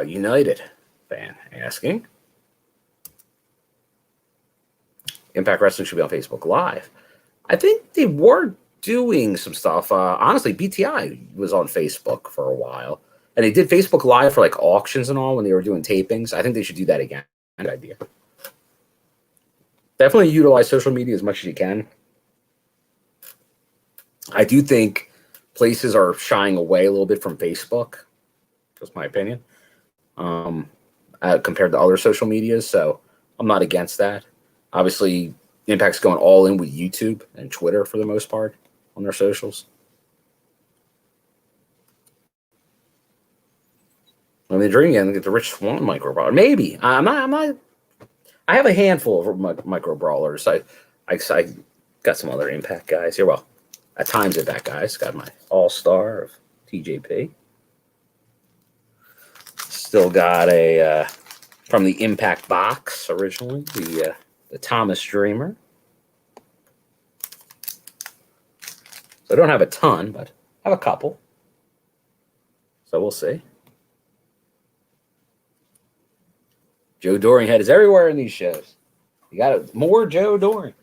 United fan asking. Impact Wrestling should be on Facebook Live. I think they were doing some stuff. Honestly, BTI was on Facebook for a while. And they did Facebook Live for like auctions and all when they were doing tapings. I think they should do that again. Good idea. Definitely utilize social media as much as you can. I do think places are shying away a little bit from Facebook. That's my opinion. Compared to other social medias. So I'm not against that. Obviously, Impact's going all in with YouTube and Twitter for the most part on their socials. I mean, dream again, get the Rich Swann micro brawler. Maybe I'm not. I have a handful of micro brawlers. I got some other Impact guys here. Well, at times Impact guys. Got my all-star of TJP. Still got a from the Impact box originally the Thomas Dreamer. So I don't have a ton, but I have a couple. So we'll see. Joe Doring head is everywhere in these shows. You got more Joe Doring.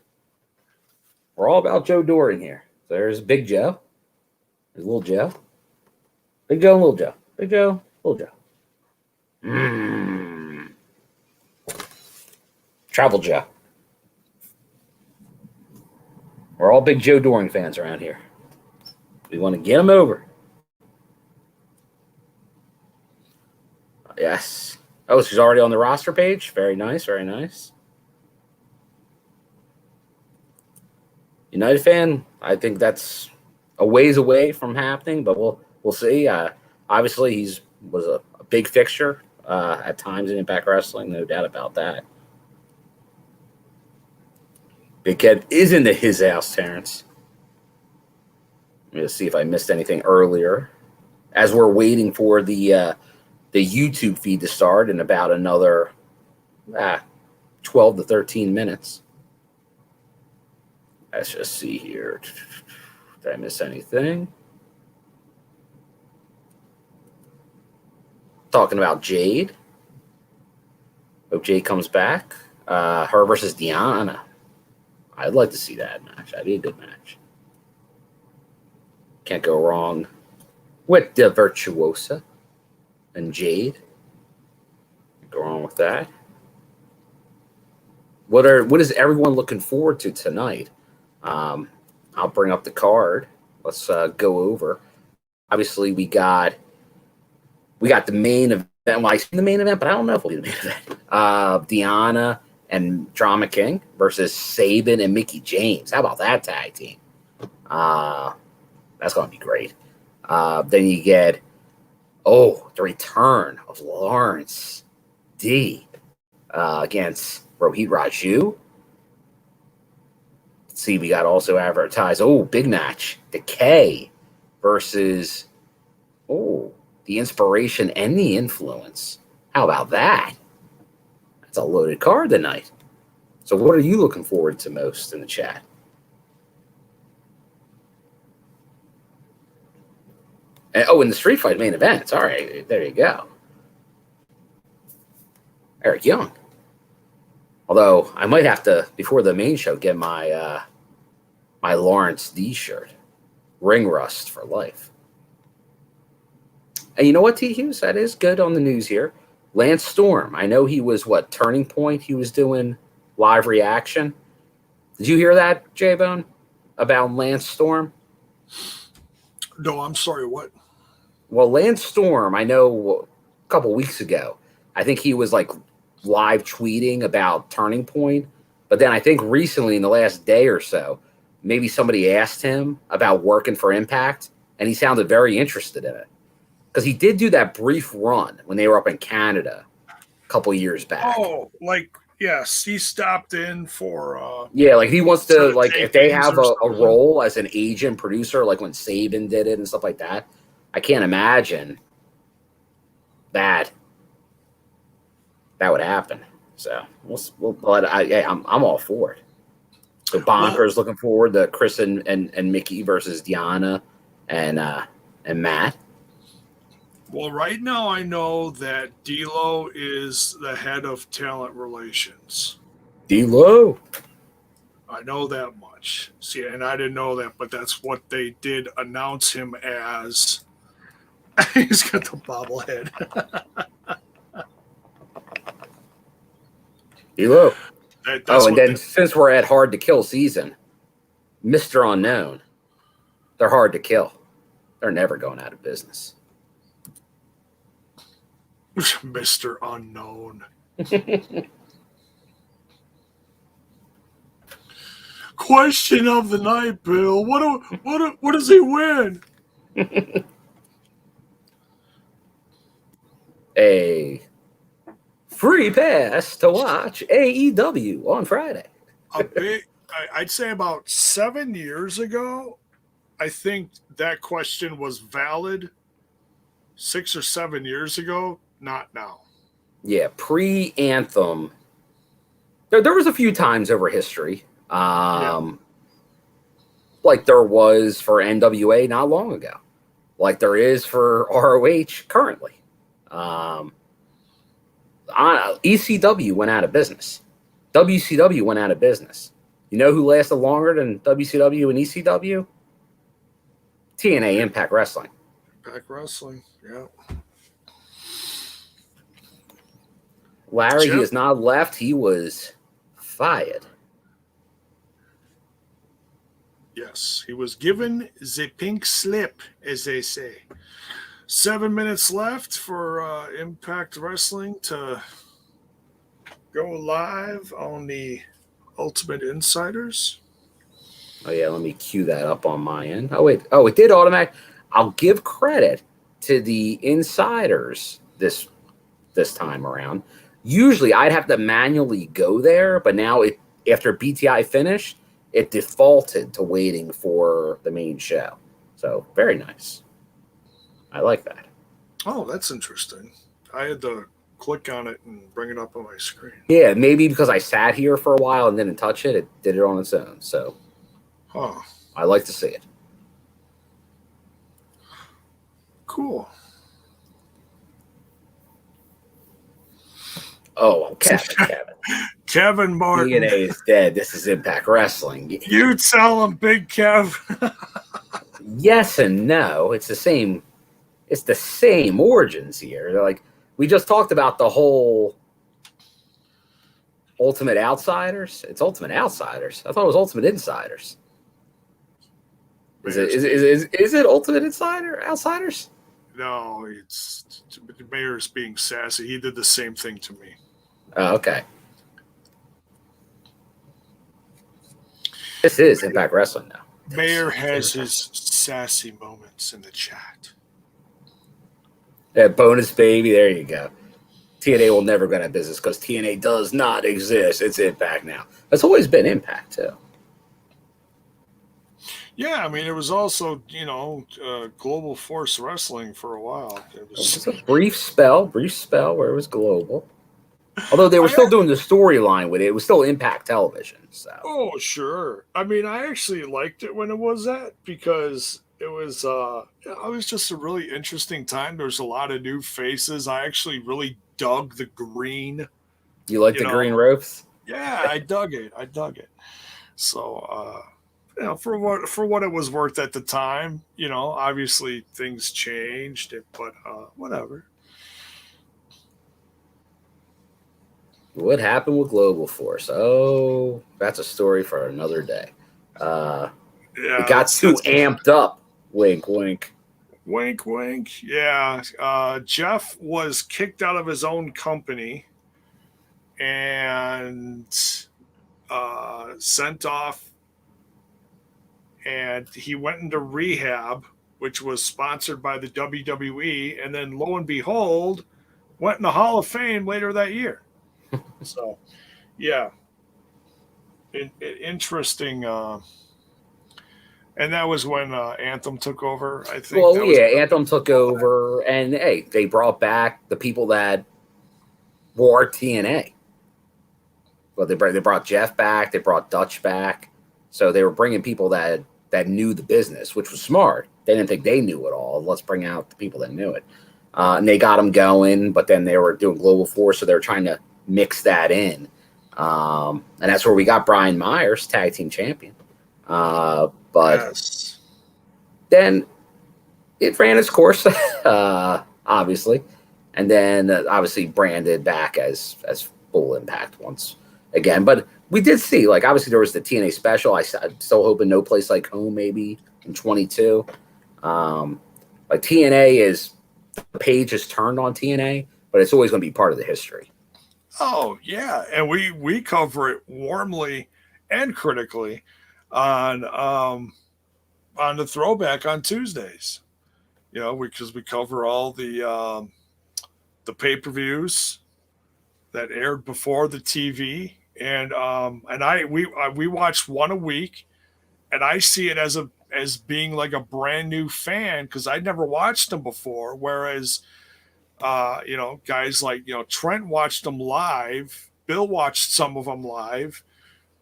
We're all about Joe Doring here. So there's Big Joe. There's Little Joe. Big Joe and Little Joe. Big Joe, Little Joe. Travel Joe. We're all big Joe Doring fans around here. We want to get him over. Yes. Oh, she's already on the roster page. Very nice, very nice. United fan, I think that's a ways away from happening, but we'll see. Obviously, he was a big fixture at times in Impact Wrestling, no doubt about that. Big Ed is into his house, Terrence. Let me just see if I missed anything earlier. As we're waiting for the YouTube feed to start in about another 12 to 13 minutes. Let's just see here. Did I miss anything? Talking about Jade. Hope Jade comes back. Her versus Deanna. I'd like to see that match. That'd be a good match. Can't go wrong with the Virtuosa and Jade. Can't go wrong with that. What is everyone looking forward to tonight? I'll bring up the card. Let's go over. Obviously, we got the main event. Well, I see the main event, but I don't know if it'll be the main event. Deanna and Drama King versus Sabin and Mickey James. How about that tag team? That's going to be great. Then you get, the return of Lawrence D against Rohit Raju. Let's see, we got also advertised. Big match. Decay versus, the Inspiration and the Influence. How about that? That's a loaded card tonight. So what are you looking forward to most in the chat? And, in the Street Fight main events. All right, there you go. Eric Young. Although I might have to, before the main show, get my my Lawrence D shirt. Ring rust for life. And you know what, T. Hughes? That is good on the news here. Lance Storm. I know he was, Turning Point? He was doing live reaction. Did you hear that, J-Bone, about Lance Storm? No, I'm sorry, what? Well, Lance Storm, I know a couple weeks ago, I think he was live tweeting about Turning Point. But then I think recently in the last day or so, maybe somebody asked him about working for Impact, and he sounded very interested in it. Because he did do that brief run when they were up in Canada a couple years back. Yes, he stopped in for... he wants to, if they have a role as an agent producer, like when Sabin did it and stuff like that, I can't imagine that would happen. So, I'm all for it. So, Bonker's looking forward to Chris and Mickey versus Deanna and Matt. Well, right now I know that D-Lo is the head of talent relations. D-Lo? I know that much. See, and I didn't know that, but that's what they did announce him as. He's got the bobblehead. D-Lo. And then since we're at Hard to Kill season, Mr. Unknown, they're hard to kill. They're never going out of business. Mr. Unknown. Question of the night, Bill. What does he win? A free pass to watch AEW on Friday. I'd say about 7 years ago, I think that question was valid. 6 or 7 years ago. Not now. Yeah, pre-Anthem. There was a few times over history. Like there was for NWA not long ago. Like there is for ROH currently. ECW went out of business. WCW went out of business. You know who lasted longer than WCW and ECW? TNA Impact Wrestling. Impact Wrestling, yeah. Larry, he has not left. He was fired. Yes, he was given the pink slip, as they say. 7 minutes left for Impact Wrestling to go live on the Ultimate Insiders. Oh, yeah, let me cue that up on my end. Oh, wait. Oh, it did automatic. I'll give credit to the Insiders this time around. Usually, I'd have to manually go there, but now after BTI finished, it defaulted to waiting for the main show. So, very nice. I like that. Oh, that's interesting. I had to click on it and bring it up on my screen. Yeah, maybe because I sat here for a while and didn't touch it, it did it on its own. So, I like to see it. Cool. Oh, Kevin. Kevin Martin. TNA is dead. This is Impact Wrestling. You tell him, Big Kev. Yes and no. It's the same. It's the same origins here. They're like, we just talked about the whole Ultimate Outsiders. It's Ultimate Outsiders. I thought it was Ultimate Insiders. Is it Ultimate Outsiders? No, it's the mayor's being sassy. He did the same thing to me. Oh, okay. This is Impact Wrestling now. Mayor has his sassy moments in the chat. Yeah, bonus baby. There you go. TNA will never go out of business because TNA does not exist. It's Impact now. That's always been Impact too. Yeah, I mean, it was also, Global Force Wrestling for a while. It was a brief spell where it was global. Although they were still doing the storyline with it. It was still Impact Television. So. Oh, sure. I mean, I actually liked it when it was that because it was just a really interesting time. There's a lot of new faces. I actually really dug the green. You like the green ropes? Yeah, I dug it. So, for what it was worth at the time, obviously things changed, but whatever. What happened with Global Force? Oh, that's a story for another day. It got too amped up. Wink, wink. Wink, wink. Yeah. Jeff was kicked out of his own company and sent off. And he went into rehab, which was sponsored by the WWE. And then, lo and behold, went in the Hall of Fame later that year. So, yeah. Interesting. And that was when Anthem took over, I think. Well, yeah, Anthem took over. And, hey, they brought back the people that wore TNA. Well, they brought Jeff back. They brought Dutch back. So they were bringing people that knew the business, which was smart. They didn't think they knew it all. Let's bring out the people that knew it. And they got them going, but then they were doing Global Force, so they were trying to mix that in. And that's where we got Brian Myers, tag team champion. But yes. Then it ran its course, obviously. And then obviously branded back as Full Impact once again. But we did see, obviously there was the TNA special. I'm still hoping No Place Like Home maybe in 22. TNA is, the page is turned on TNA, but it's always going to be part of the history. Oh, yeah. And we cover it warmly and critically on the Throwback on Tuesdays. Because we cover all the pay-per-views that aired before the TV. And we watch one a week, and I see it as being like a brand new fan because I'd never watched them before. Whereas, guys like Trent watched them live, Bill watched some of them live,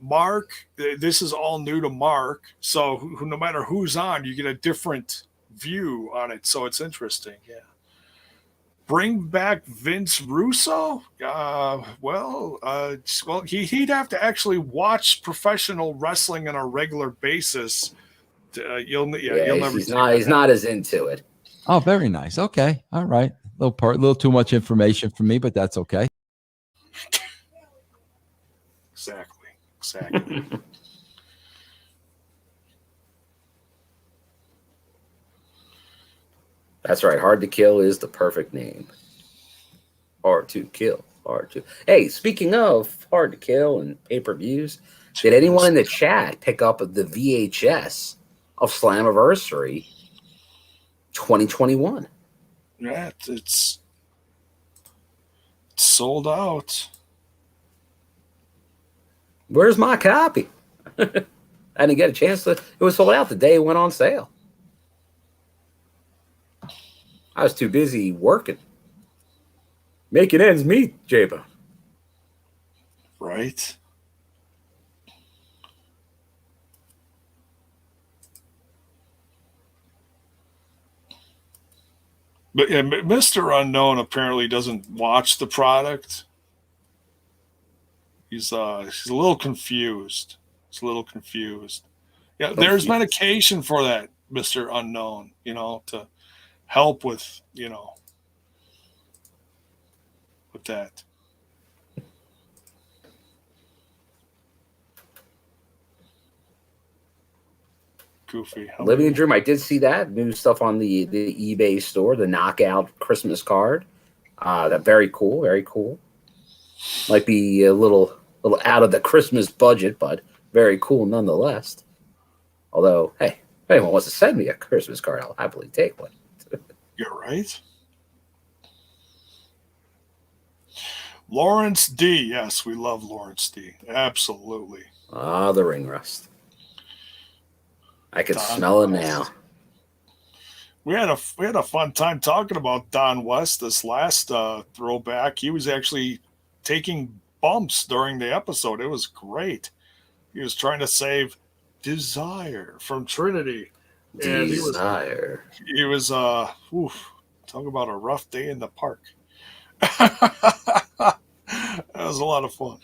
Mark. This is all new to Mark, so no matter who's on, you get a different view on it. So it's interesting, yeah. bring back Vince Russo? He'd have to actually watch professional wrestling on a regular basis. You'll never. He's not as into it. Oh, very nice. Okay, all right. A little too much information for me, but that's okay. Exactly. That's right. Hard to Kill is the perfect name. Hard to Kill. Hey, speaking of Hard to Kill and pay-per-views, did anyone in the chat pick up the VHS of Slammiversary 2021? Yeah, it's sold out. Where's my copy? I didn't get a chance to. It was sold out the day it went on sale. I was too busy working. Making ends meet, Jabo. Right. But yeah, Mr. Unknown apparently doesn't watch the product. He's a little confused. Yeah, there's medication for that, Mr. Unknown, to help with, with that. Goofy. Living the Dream. I did see that new stuff on the eBay store, the Knockout Christmas card. That very cool, very cool. Might be a little out of the Christmas budget, but very cool nonetheless. Although, hey, if anyone wants to send me a Christmas card, I'll happily take one. You're right. Lawrence D. Yes, we love Lawrence D. Absolutely. The ring rust. I can smell it now. We had a fun time talking about Don West this last throwback. He was actually taking bumps during the episode. It was great. He was trying to save Desire from Trinity. Desire. He was talk about a rough day in the park. That was a lot of fun.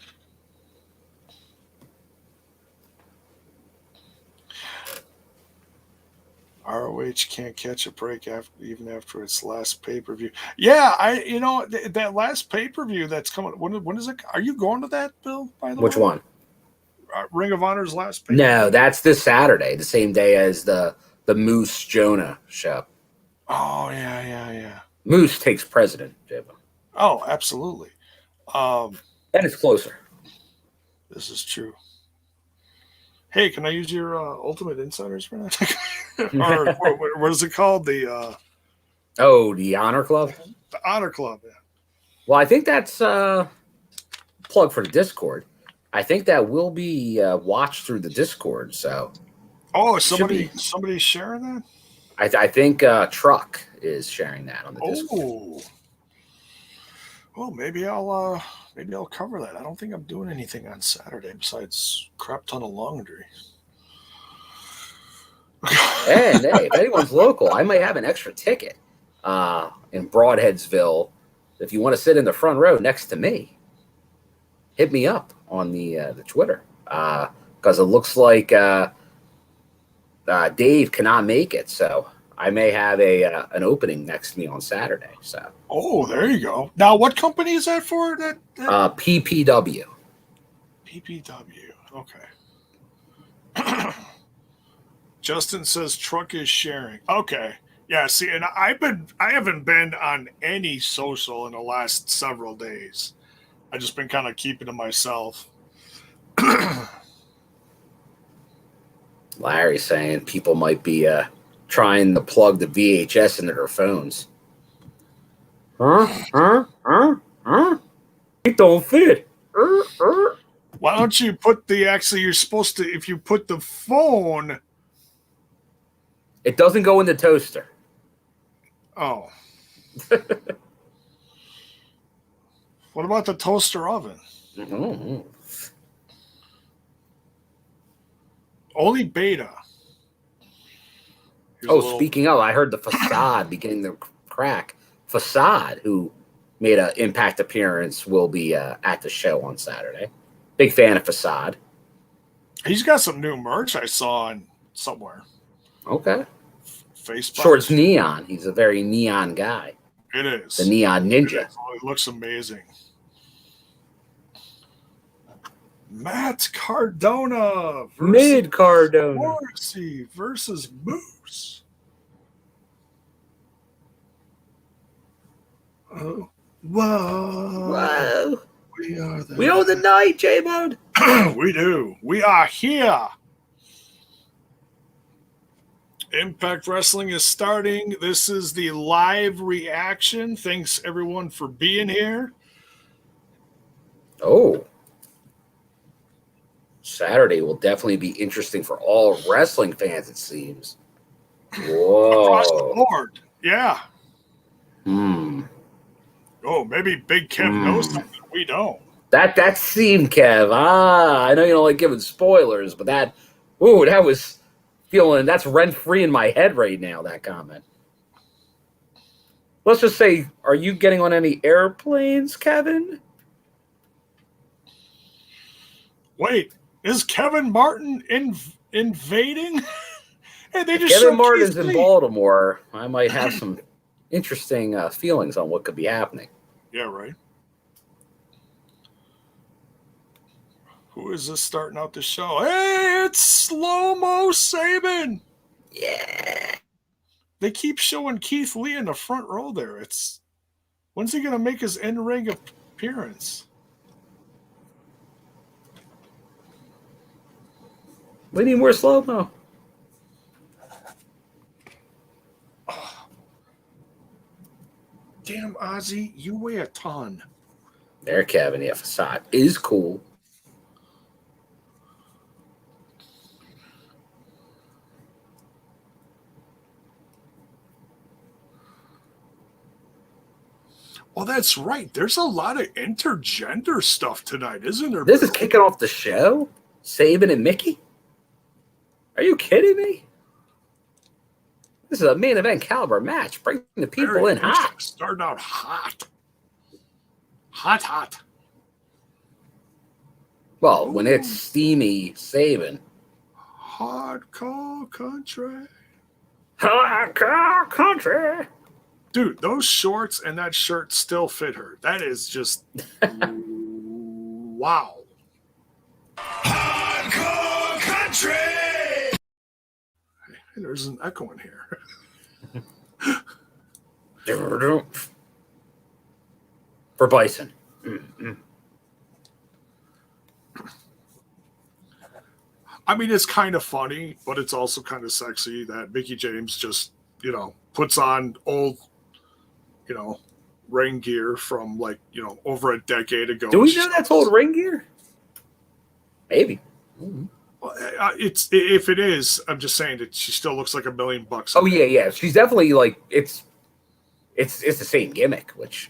ROH can't catch a break even after its last pay-per-view. Yeah, that last pay-per-view that's coming. When is it? Are you going to that, Bill? By the way, which one? Ring of Honor's last pay-per-view? No, that's this Saturday, the same day as the Moose Jonah show. Oh yeah. Moose takes president, Jabo. Oh, absolutely. And it's closer. This is true. Hey, can I use your Ultimate Insiders for that? Or what is it called? The Honor Club? The Honor Club, yeah. Well, I think that's plug for the Discord. I think that will be watched through the Discord. So, somebody's sharing that. I think Truck is sharing that on the Discord. Well, maybe I'll cover that. I don't think I'm doing anything on Saturday besides crap ton of laundry. And hey, if anyone's local, I might have an extra ticket in Broadheadsville. If you want to sit in the front row next to me, hit me up on the Twitter because it looks like Dave cannot make it, so I may have an opening next to me on Saturday. So. Oh, there you go. Now, what company is that for? That PPW. PPW. Okay. Justin says Truck is sharing. Okay. Yeah, see, and I haven't been on any social in the last several days. I've just been kind of keeping to myself. Larry's saying people might be trying to plug the VHS into their phones. Huh? It don't fit. Why don't you put you're supposed to, if you put the phone. It doesn't go in the toaster. Oh. What about the toaster oven? Mm-hmm. Only beta. Speaking of, I heard the facade beginning to crack Facade, who made an Impact appearance, will be at the show on Saturday. Big fan of Facade. He's got some new merch I saw on somewhere. Okay. Facebook. Sure, it's neon. He's a very neon guy. It is. The Neon Ninja. It looks amazing. Matt Cardona Mid Cardona. Morrissey versus Moose. Oh, whoa. We own the night, J-Bone. We do. We are here. Impact Wrestling is starting. This is the live reaction. Thanks, everyone, for being here. Oh. Saturday will definitely be interesting for all wrestling fans, it seems. Whoa. Across the board. Yeah. Hmm. Oh, maybe Big Kev knows something we don't. That seemed, Kev. I know you don't like giving spoilers, but that was feeling, that's rent-free in my head right now, that comment. Let's just say, are you getting on any airplanes, Kevin? Wait, is Kevin Martin invading? Hey, they just Kevin Martin's in Baltimore. I might have some interesting feelings on what could be happening. Yeah, right. Who is this starting out the show? Hey, it's Slow-Mo Sabin. Yeah. They keep showing Keith Lee in the front row there. When's he going to make his in-ring appearance? We need more slow-mo. Oh. Damn, Ozzy, you weigh a ton. There, Kevin. Yeah, Facade is cool. Well, that's right. There's a lot of intergender stuff tonight, isn't there? This is kicking off the show? Sabin and Mickey? Are you kidding me? This is a main event caliber match. Bring the people in hot. Starting out hot. Hot. Well, when it's steamy Sabin. Hardcore country. Hardcore country. Dude, those shorts and that shirt still fit her. That is just wow. Hardcore country. Hey, there's an echo in here. For Bison. Mm-hmm. I mean, it's kind of funny, but it's also kind of sexy that Mickie James just, puts on old, ring gear from over a decade ago. Do we know that's old ring gear? Maybe. Mm-hmm. Well, if it is, I'm just saying that she still looks like $1 million. Oh yeah. She's definitely it's the same gimmick, which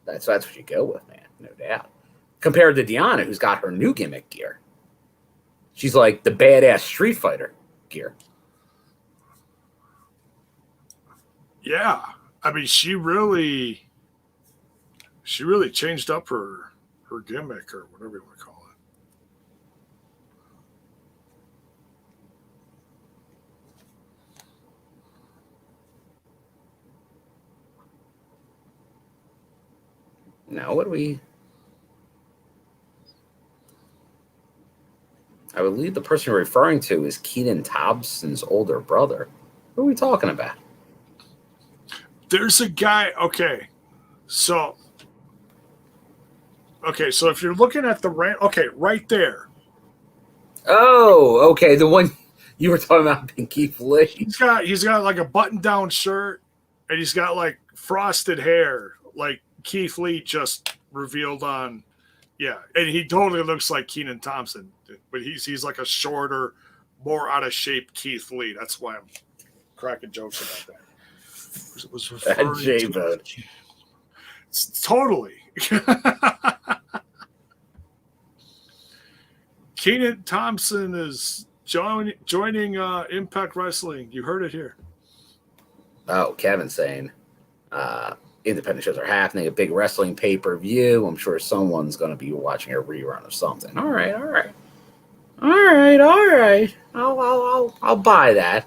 that's what you go with, man, no doubt. Compared to Deanna, who's got her new gimmick gear. She's like the badass Street Fighter gear. Yeah. I mean, she really changed up her gimmick, or whatever you want to call it. Now, what do we... I believe the person you're referring to is Kenan Thompson's older brother. Who are we talking about? There's a guy. Okay, so if you're looking at the right there. Oh, okay, the one you were talking about being Keith Lee. He's got like a button-down shirt, and he's got like frosted hair, like Keith Lee just revealed on. Yeah, and he totally looks like Kenan Thompson, but he's like a shorter, more out of shape Keith Lee. That's why I'm cracking jokes about that. It was referring to totally. Kenan Thompson is joining Impact Wrestling. You heard it here. Oh, Kevin's saying independent shows are happening, a big wrestling pay-per-view. I'm sure someone's going to be watching a rerun of something. All right. I'll buy that.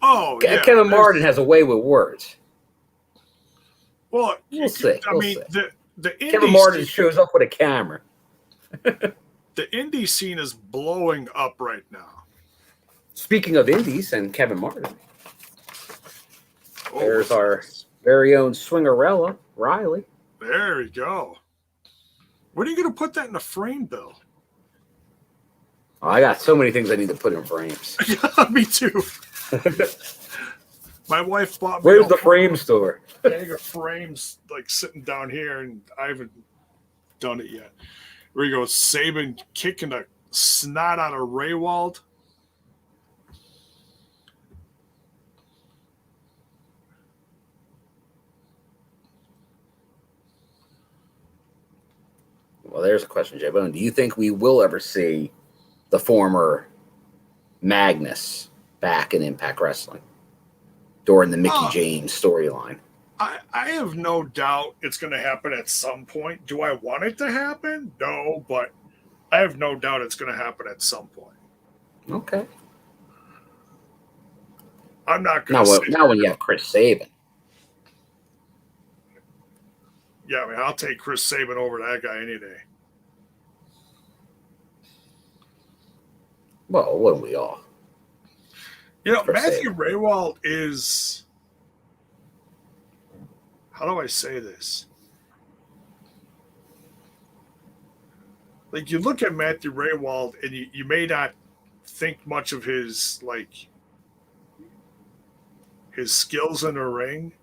Oh, yeah. Kevin Martin has a way with words. Well, we'll see. The Kevin Martin shows up with a camera. The indie scene is blowing up right now. Speaking of indies and Kevin Martin, there's our very own Swingerella, Riley. There we go. When are you going to put that in a frame, Bill? Oh, I got so many things I need to put in frames. Me too. My wife bought me. Where's the frame store? Bag of frames like sitting down here, and I haven't done it yet. Here we go. Saban kicking the snot out of Raywald. Well, there's a question, J Bone. Do you think we will ever see the former Magnus back in Impact Wrestling during the Mickey James storyline? I have no doubt it's going to happen at some point. Do I want it to happen? No, but I have no doubt it's going to happen at some point. Okay. I'm not going to. Now when you have Chris Sabin. Yeah, I mean, I'll take Chris Sabin over that guy any day. Well, wouldn't we all? You know, Matthew Raywald is. How do I say this? Like, you look at Matthew Raywald, and you may not think much of his skills in the ring.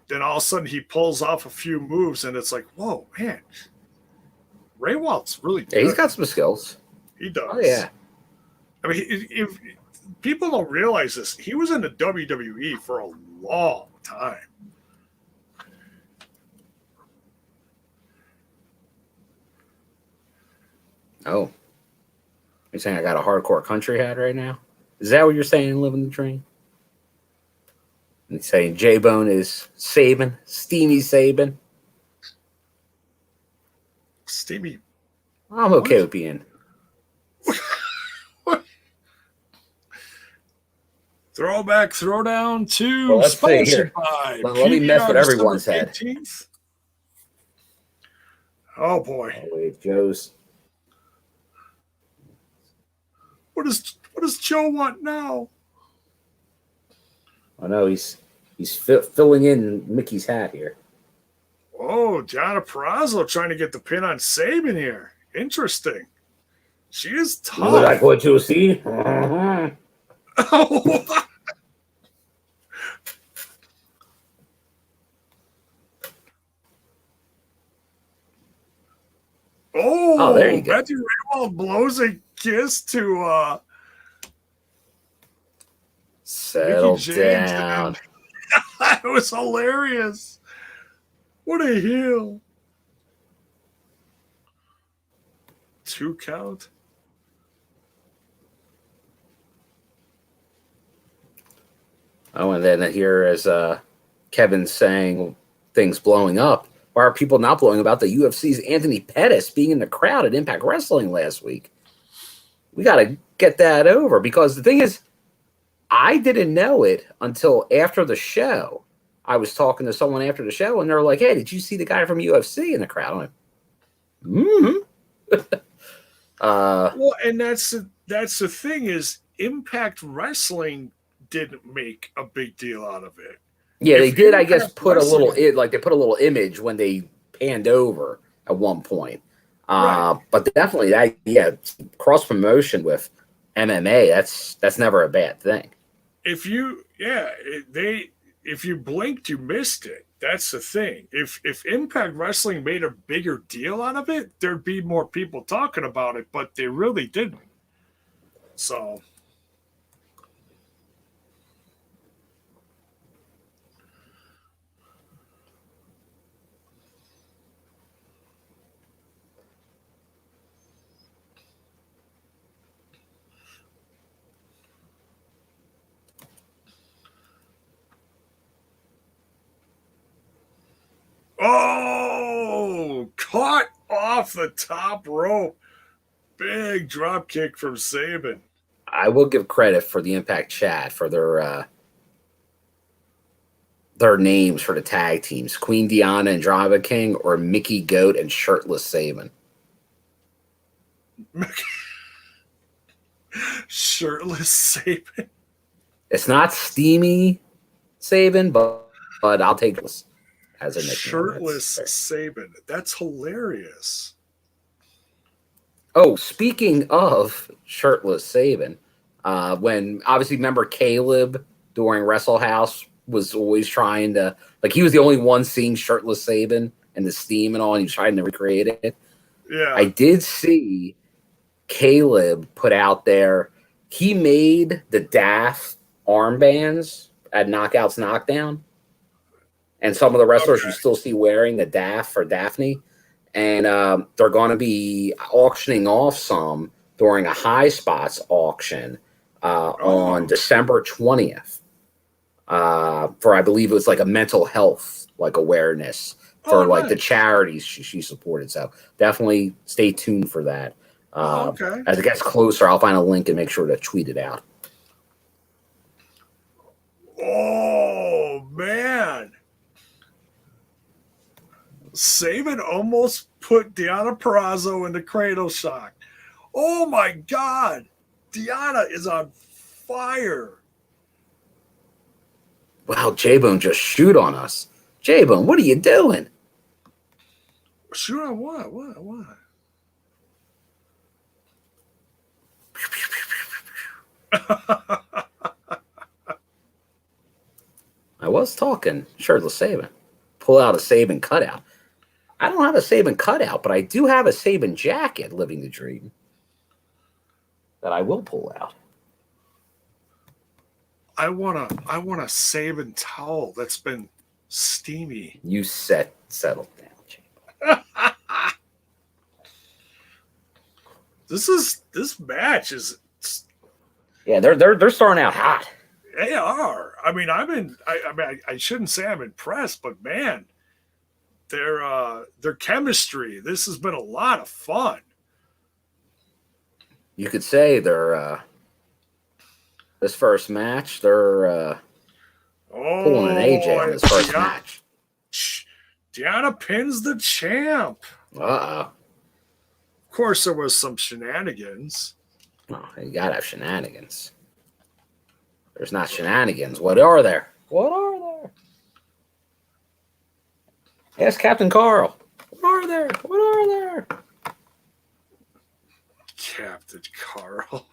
Then all of a sudden he pulls off a few moves, and it's like, whoa, man. Raywald's really good. Yeah, he's got some skills. He does. Oh, yeah. I mean, if people don't realize this, he was in the WWE for a long time. Oh. You're saying I got a hardcore country hat right now? Is that what you're saying, living the dream? And saying J-Bone is Sabin, Steamy Sabin. Steamy. I'm okay with being. Throwback, throwdown to well, let's see sponsored here. by Let me mess with everyone's head. 18th. Oh boy. Oh, wait, Joe's. What does Joe want now? I know he's filling in Mickey's hat here. Oh, Gianna Perazzo trying to get the pin on Sabin here. Interesting. She is tough. You like what you see? Uh-huh. Oh, there you go. Matthew Raywald blows a kiss to Settle down. That was hilarious. What a heel. 2 count. Oh, and then here as Kevin's saying things blowing up. Why are people not blowing about the UFC's Anthony Pettis being in the crowd at Impact Wrestling last week? We got to get that over because the thing is, I didn't know it until after the show. I was talking to someone after the show, and they're like, "Hey, did you see the guy from UFC in the crowd?" I'm like, Well, and that's the thing is, Impact Wrestling didn't make a big deal out of it. Yeah, they did. I guess Impact put Wrestling, they put a little image when they panned over at one point. Right. But definitely cross promotion with MMA. That's never a bad thing. If you blinked, you missed it. That's the thing. If Impact Wrestling made a bigger deal out of it, there'd be more people talking about it, but they really didn't. So off the top rope. Big drop kick from Saban. I will give credit for the Impact chat for their names for the tag teams: Queen Deanna and Drama King, or Mickey Goat and Shirtless Saban. Shirtless Saban. It's not Steamy Saban, but I'll take this as a nickname. Shirtless Saban. That's hilarious. Oh, speaking of Shirtless Saban, when obviously remember Caleb during Wrestle House was always trying to, like, he was the only one seeing Shirtless Saban and the steam and all, and he was trying to recreate it. Yeah. I did see Caleb put out there, he made the Daff armbands at Knockouts Knockdown. And some of the wrestlers you still see wearing the Daff for Daphne. And they're going to be auctioning off some during a High Spots auction on December 20th. For, I believe it was like a mental health like awareness for like the charities she supported. So definitely stay tuned for that. As it gets closer, I'll find a link and make sure to tweet it out. Oh, man. Saban almost put Deanna Purrazzo into cradle shock. Oh, my God. Deanna is on fire. Wow, J-Bone just shoot on us. J-Bone, what are you doing? Shoot on what? What? I was talking Shirtless Saban. Pull out a Saban cutout. I don't have a Saban cutout, but I do have a Saban jacket, living the dream, that I will pull out. I want a Saban towel that's been steamy. You settle down, J-Bone. This match is. Yeah, they're starting out hot. They are. I mean, I shouldn't say I'm impressed, but man, their chemistry. This has been a lot of fun. You could say they're this first match. They're pulling an AJ on this first match. Deanna pins the champ. Uh-oh. Of course, there was some shenanigans. Oh, you gotta have shenanigans. There's not shenanigans. What are there? What are there? Ask Captain Carl. What are there? What are there? Captain Carl.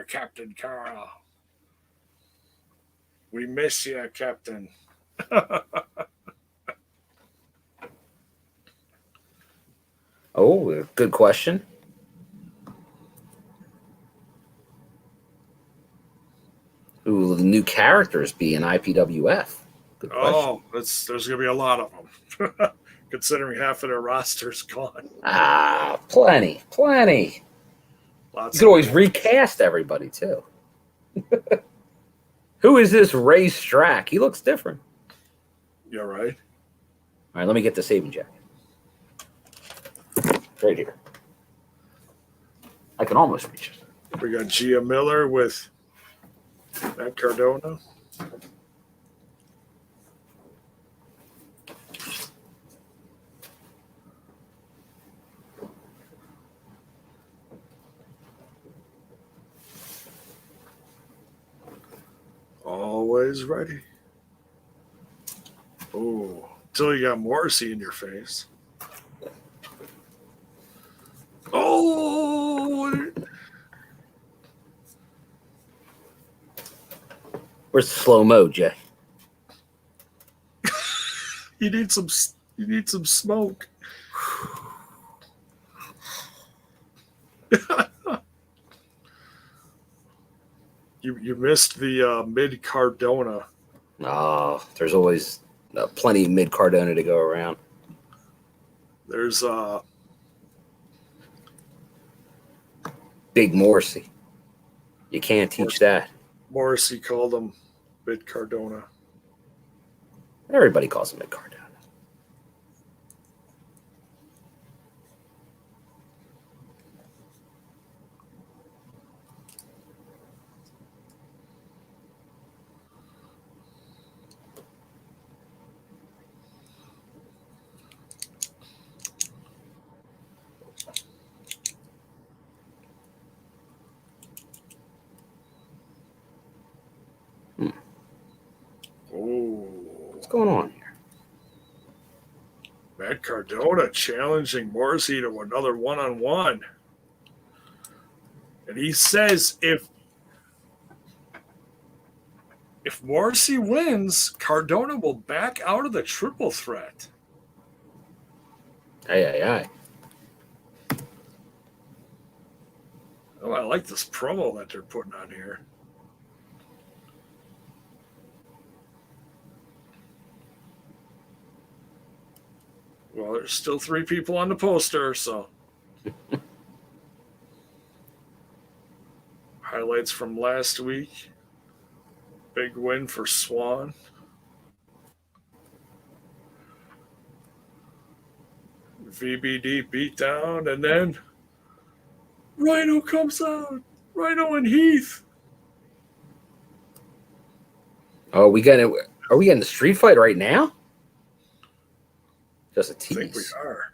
Captain Carl. We miss you, Captain. Oh, good question. Who will the new characters be in IPWF? Good question. Oh, there's going to be a lot of them, considering half of their roster's gone. Plenty. Lots. You could always recast everybody, too. Who is this Ray Strack? He looks different. Yeah, right. All right, let me get the Saban jacket. Right here. I can almost reach it. We got Gia Miller with Matt Cardona. Always ready. Oh, until you got Morrissey in your face. Oh! Where's the slow-mo, Jay? You need some smoke. You missed the mid Cardona. Oh, there's always plenty of mid Cardona to go around. There's Big Morsi. You can't teach that. Morrissey called him mid Cardona. Everybody calls him mid Cardona. going on here? Matt Cardona challenging Morsi to another one-on-one. And he says if Morsi wins, Cardona will back out of the triple threat. Aye. Oh, I like this promo that they're putting on here. Well, there's still 3 people on the poster, so. Highlights from last week. Big win for Swan. VBD beatdown, and then Rhino comes out. Rhino and Heath. Oh, are we getting the street fight right now? Just a tease. I think we are.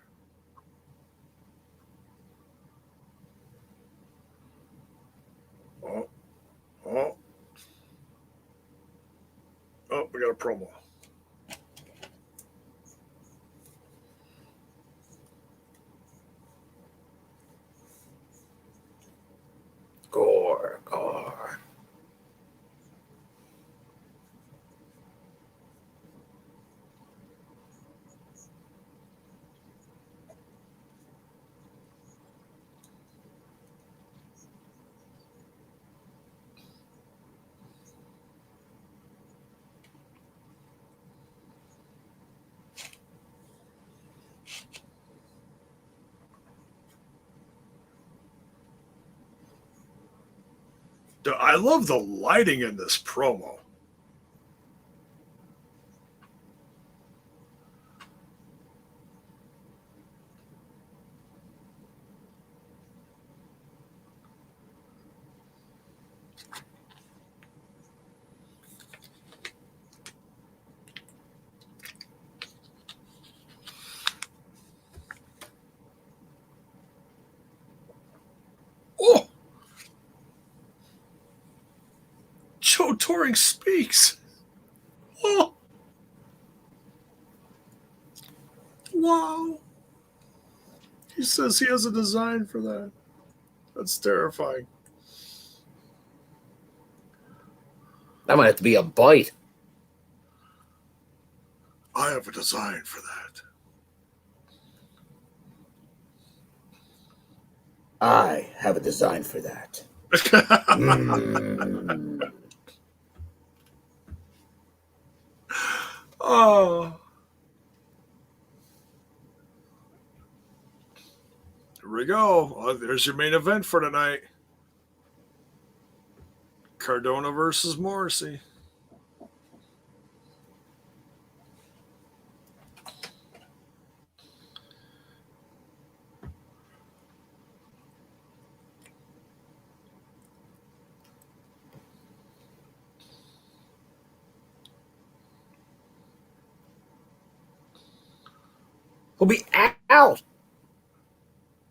Oh, we got a promo. Gore. I love the lighting in this promo. Oh! Joe Touring speaks. Oh! Wow. He says he has a design for that. That's terrifying. That might have to be a bite. I have a design for that. I have a design for that. Oh. Here we go. Oh, there's your main event for tonight. Cardona versus Morrissey. He'll be out.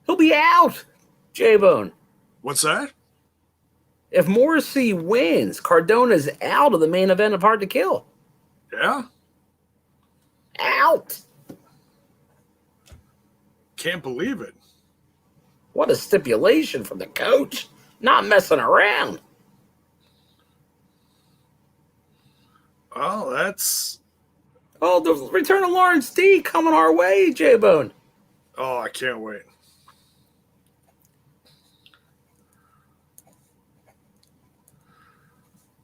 He'll be out, J-Bone. What's that? If Morsi wins, Cardona's out of the main event of Hard to Kill. Yeah? Out. Can't believe it. What a stipulation from the coach. Not messing around. Oh, that's... Oh, the return of Lawrence D coming our way, J-Bone. Oh, I can't wait.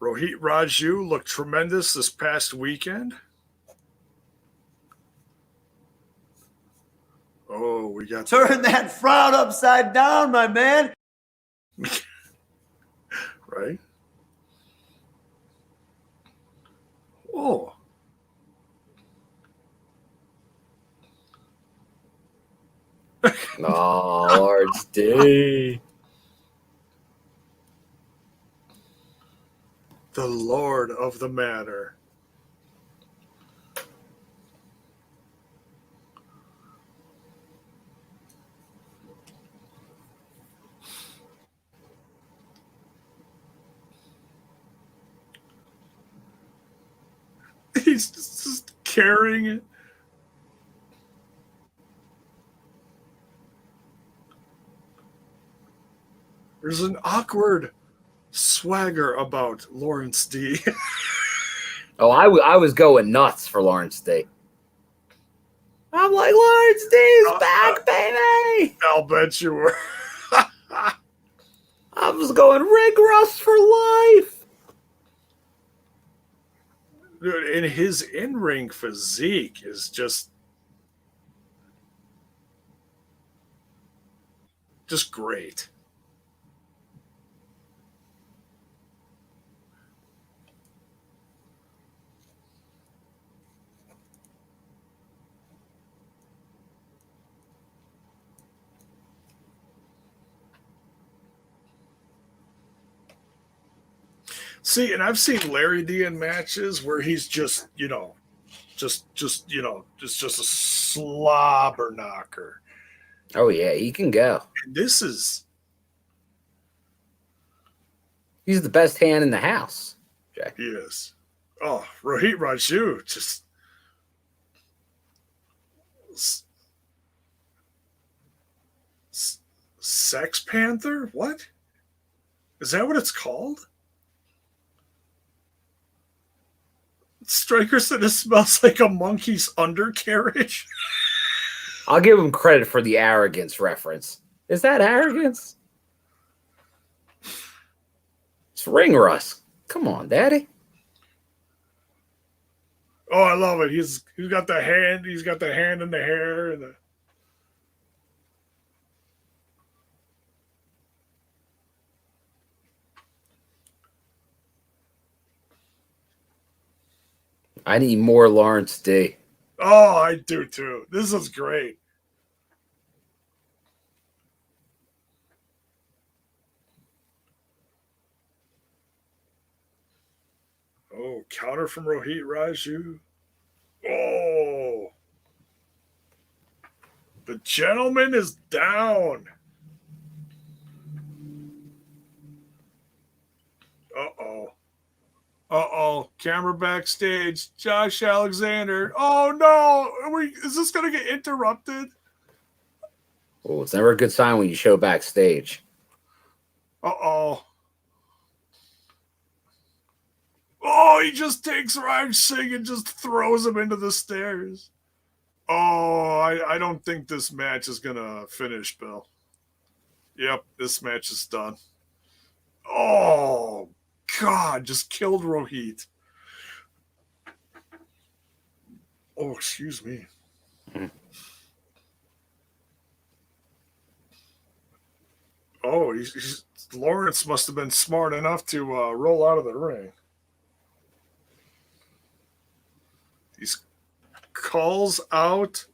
Rohit Raju looked tremendous this past weekend. Oh, we got... Turn that frown upside down, my man. Right? Whoa. Oh, Lawrence D. The Lord of the Manor. He's just carrying it. There's an awkward swagger about Lawrence D. Oh, I was going nuts for Lawrence D. I'm like, Lawrence D's back, baby. I'll bet you were. I was going rig rust for life. Dude, and his in-ring physique is just great. See, and I've seen Larry D in matches where he's just a slobber knocker. Oh yeah, he can go. And this is he's the best hand in the house, Jack. He is. Oh, Rohit Raju, just Sex Panther? What? Is that what it's called? Stryker said it smells like a monkey's undercarriage. I'll give him credit for the arrogance reference. Is that arrogance? It's ring rust. Come on, Daddy. Oh, I love it. He's got the hand. He's got the hand in the hair. And I need more Lawrence D. Oh, I do too. This is great. Oh, counter from Rohit Raju. Oh. The gentleman is down. Uh-oh. Uh-oh. Camera backstage. Josh Alexander. Oh, no. Is this going to get interrupted? Oh, it's never a good sign when you show backstage. Uh-oh. Oh, he just takes Raj Singh and just throws him into the stairs. Oh, I don't think this match is going to finish, Bill. Yep, this match is done. Oh, God, just killed Rohit. Oh, excuse me. Oh, Lawrence must have been smart enough to roll out of the ring. He calls out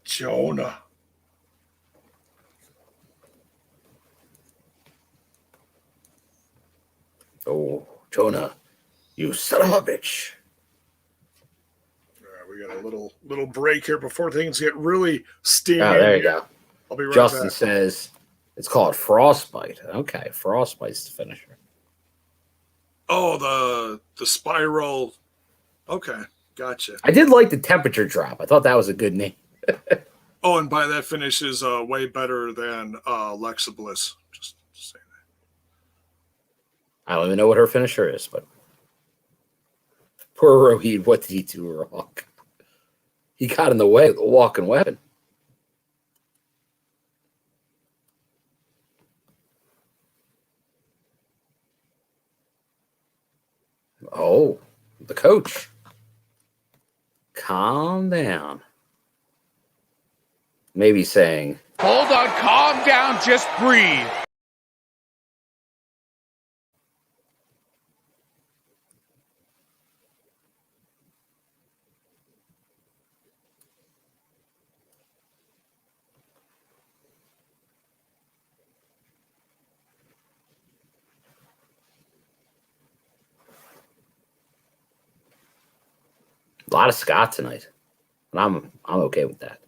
Jonah. Oh, Jonah, you son of a bitch. All right, we got a little break here before things get really steamy. Oh, there you go. I'll be right Justin back. says it's called Frostbite. Okay, Frostbite's the finisher. Oh, the spiral. Okay, gotcha. I did like the temperature drop. I thought that was a good name. Oh, and by that finish is way better than Alexa Bliss. Just saying that. I don't even know what her finisher is, but poor Rohit, what did he do wrong? He got in the way of the walking weapon. Oh, the coach. Calm down. Maybe saying, Hold on, calm down, just breathe. a lot of Scott tonight. And I'm okay with that.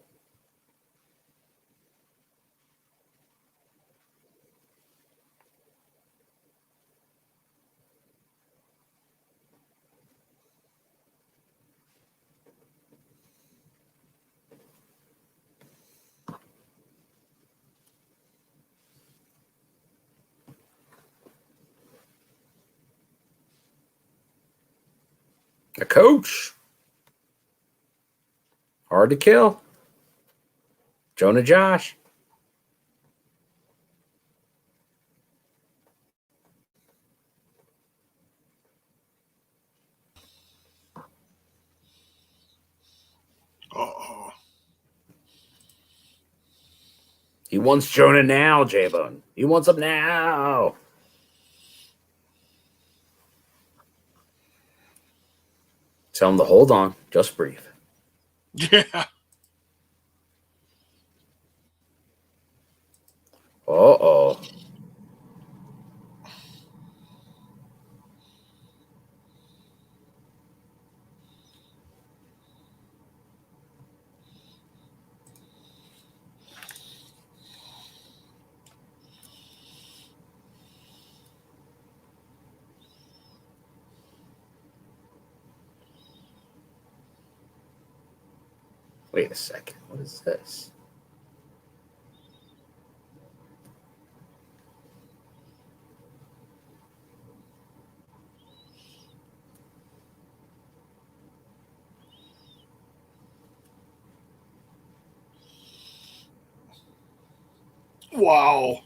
A coach. Hard to kill. Jonah Josh. Uh-oh. He wants Jonah now, J-Bone. He wants him now. Tell him to hold on. Just breathe. Yeah. Uh-oh. Wait a second. What is this? Wow.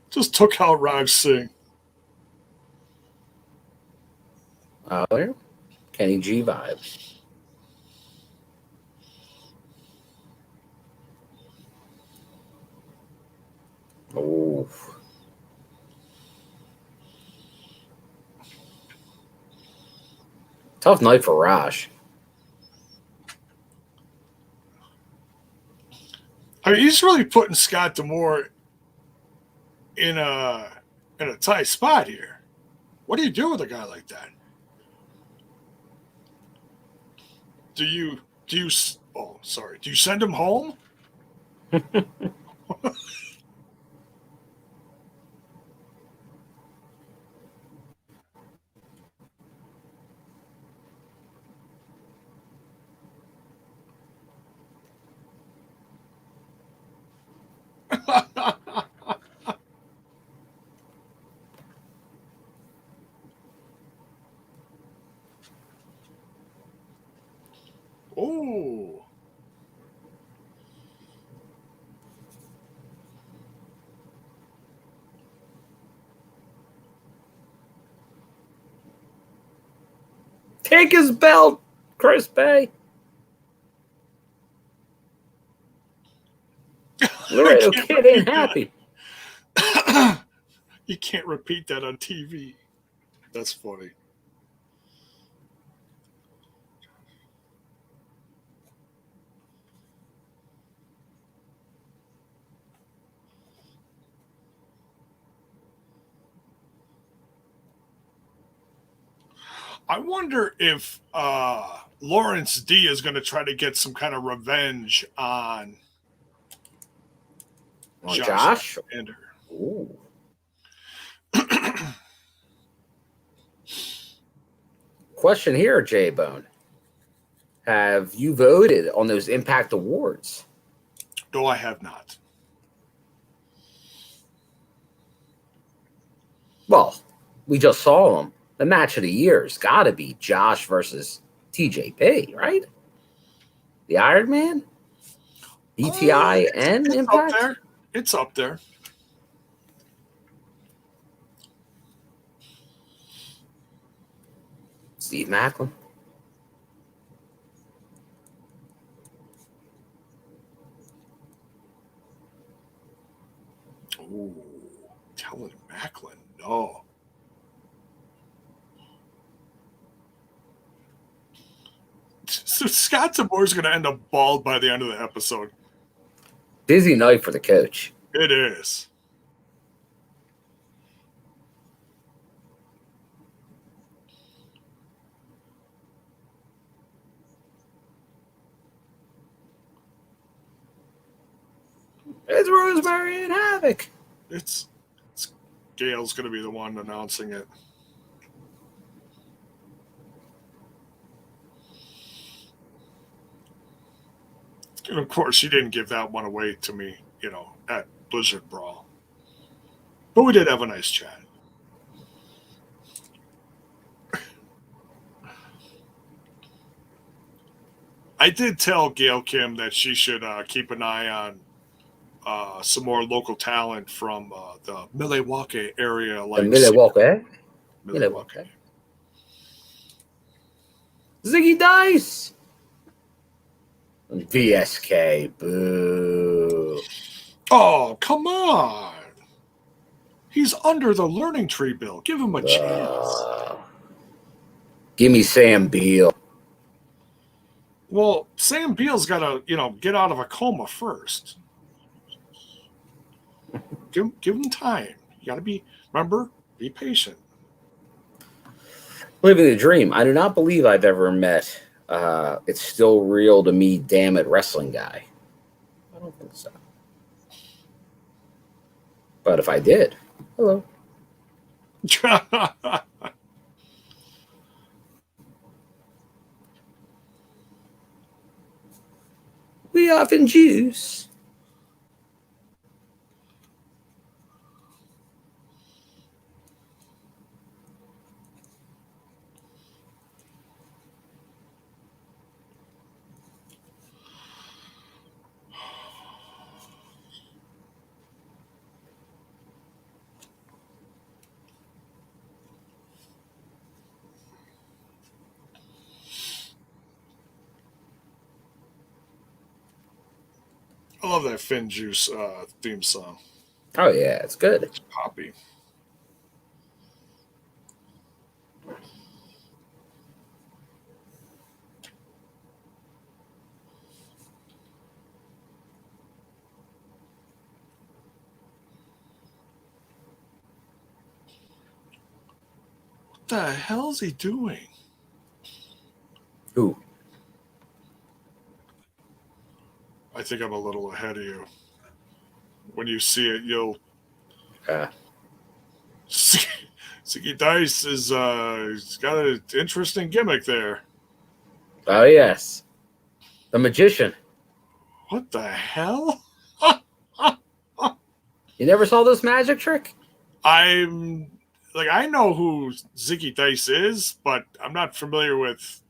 Just took out Raj Singh. There. Kenny G vibes. Oh. Tough night for Raj. I mean, he's really putting Scott D'Amore in a tight spot here. What do you do with a guy like that? Do you do you send him home? Oh. Take his belt, Chris Bay. Laredo Kid ain't happy. You can't repeat that on TV. That's funny. I wonder if Lawrence D is going to try to get some kind of revenge on Josh? Alexander. Ooh. Question here, J-Bone. Have you voted on those Impact Awards? No, I have not. Well, we just saw them. The match of the year has got to be Josh versus TJP, right? The Iron Man? BTI and it's Impact? Up there. It's up there. Steve Macklin. Ooh, telling Macklin, no. So Scott D'Amore's going to end up bald by the end of the episode. Busy night for the coach. It is. It's Rosemary and Havoc. It's Gail's going to be the one announcing it. And of course, she didn't give that one away to me, at Blizzard Brawl. But we did have a nice chat. I did tell Gail Kim that she should keep an eye on some more local talent from the Milwaukee area. Like Milwaukee. Milwaukee. Ziggy Dice. VSK. Boo. Oh, come on. He's under the learning tree, Bill. Give him a chance. Give me Sam Beal. Well, Sam Beal's got to, get out of a coma first. Give him time. You got to be patient. Living the dream. I do not believe I've ever met It's Still Real to Me, Damn It wrestling guy. I don't think so. But if I did, hello. We often juice. I love that Finn Juice theme song. Oh, yeah, it's good. It's poppy. What the hell is he doing? Who? I think I'm a little ahead of you. When you see it, you'll. Ziggy Dice is he's got an interesting gimmick there. Oh yes, the magician. What the hell? You never saw this magic trick? I know who Ziggy Dice is, but I'm not familiar with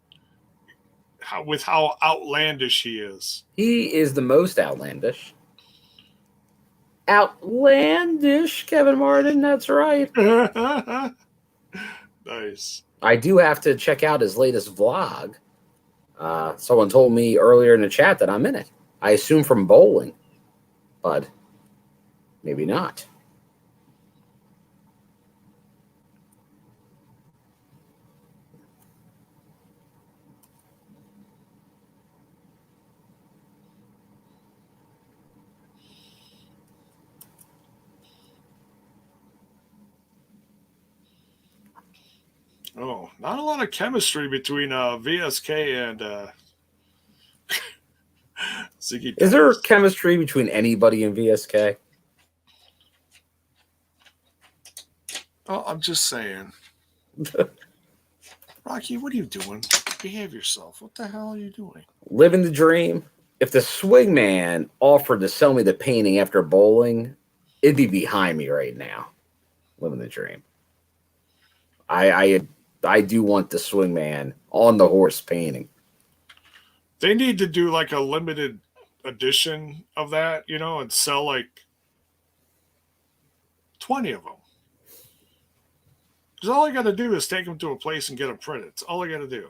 how outlandish he is. He is the most outlandish. Outlandish, Kevin Martin. That's right. Nice. I do have to check out his latest vlog. Someone told me earlier in the chat that I'm in it. I assume from bowling, but maybe not. Oh, not a lot of chemistry between VSK and Ziggy Dice. Is there chemistry between anybody in VSK? Oh, I'm just saying. Rocky, what are you doing? Behave yourself. What the hell are you doing? Living the dream. If the swingman offered to sell me the painting after bowling, it'd be behind me right now. Living the dream. I do want the swingman on the horse painting. They need to do like a limited edition of that, and sell like 20 of them. Because all I got to do is take them to a place and get them printed. It's all I got to do.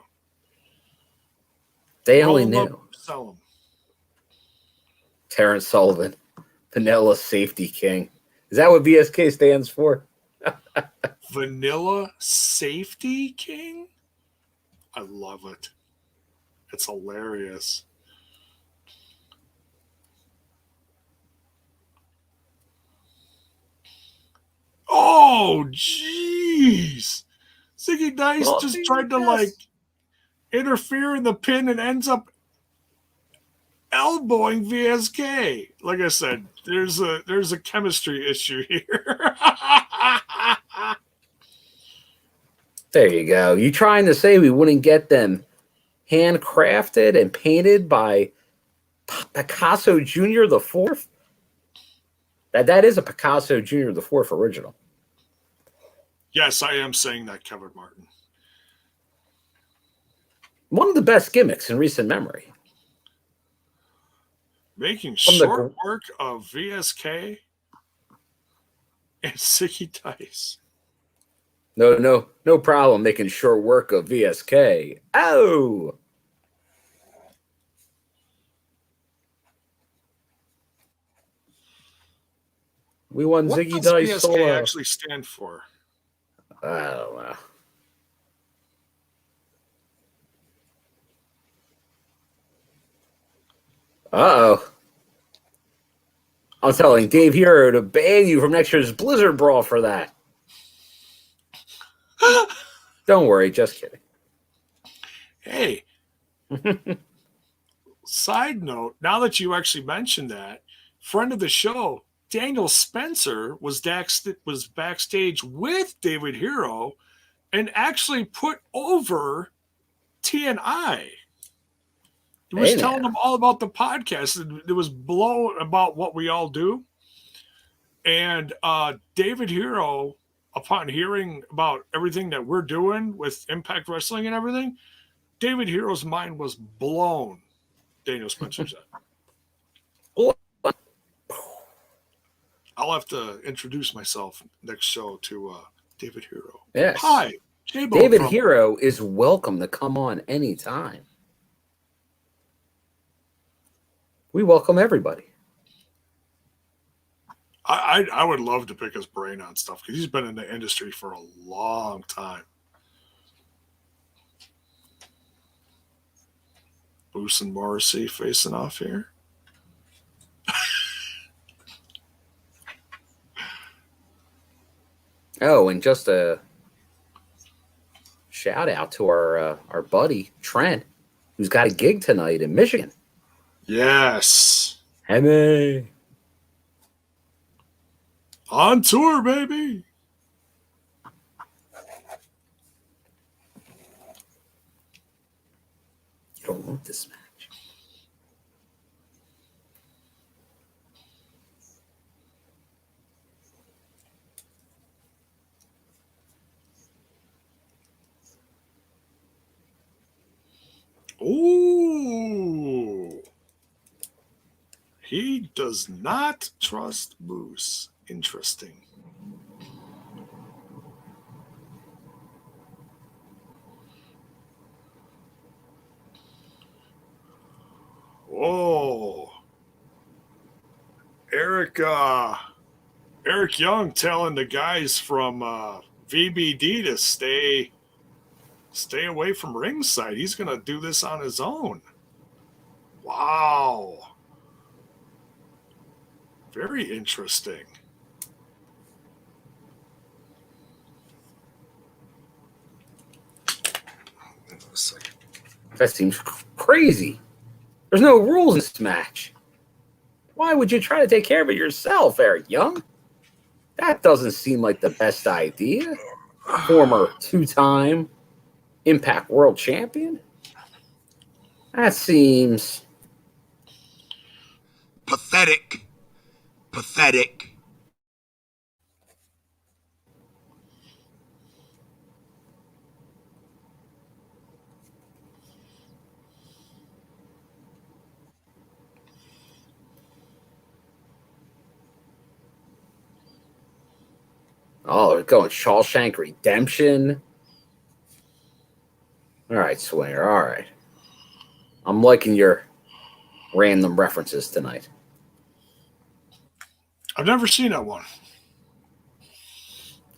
They only knew. Sell them. Terrence Sullivan, Vanilla Safety King. Is that what VSK stands for? Vanilla Safety King? I love it. It's hilarious. Oh, jeez. Ziggy Dice just tried to interfere in the pin and ends up elbowing VSK. Like I said, there's a chemistry issue here. There you go. You trying to say we wouldn't get them handcrafted and painted by Picasso Jr. the Fourth? That is a Picasso Jr. the Fourth original. Yes, I am saying that, Kevin Martin. One of the best gimmicks in recent memory. Making short work of VSK and Sicky Dice. No problem making short work of VSK. Oh! We won What Ziggy does Dice VSK solo. actually stand for? I don't know. Uh-oh. I'm telling Dave Hero to ban you from next year's Blizzard Brawl for that. Don't worry, just kidding. Hey. Side note, now that you actually mentioned that, friend of the show, Daniel Spencer was backstage with David Hero and actually put over TNI. He was telling them all about the podcast. It was blown about what we all do. And David Hero, upon hearing about everything that we're doing with Impact Wrestling and everything, David Hero's mind was blown. Daniel Spencer said. I'll have to introduce myself next show to David Hero. Yes. Hi, David Hero is welcome to come on anytime. We welcome everybody. I would love to pick his brain on stuff because he's been in the industry for a long time. Moose and Morrissey facing off here. Oh, and just a shout out to our buddy Trent, who's got a gig tonight in Michigan. Yes. HEMI. On tour, baby. You don't want this match. Ooh. He does not trust Moose. Interesting. Whoa. Eric Young telling the guys from VBD to stay away from ringside. He's going to do this on his own. Wow. Very interesting. That seems crazy. There's no rules in this match. Why would you try to take care of it yourself, Eric Young? That doesn't seem like the best idea. Former two-time Impact World Champion? That seems... pathetic. Pathetic. Oh, they're going Shawshank Redemption. All right, Swinger. All right. I'm liking your random references tonight. I've never seen that one.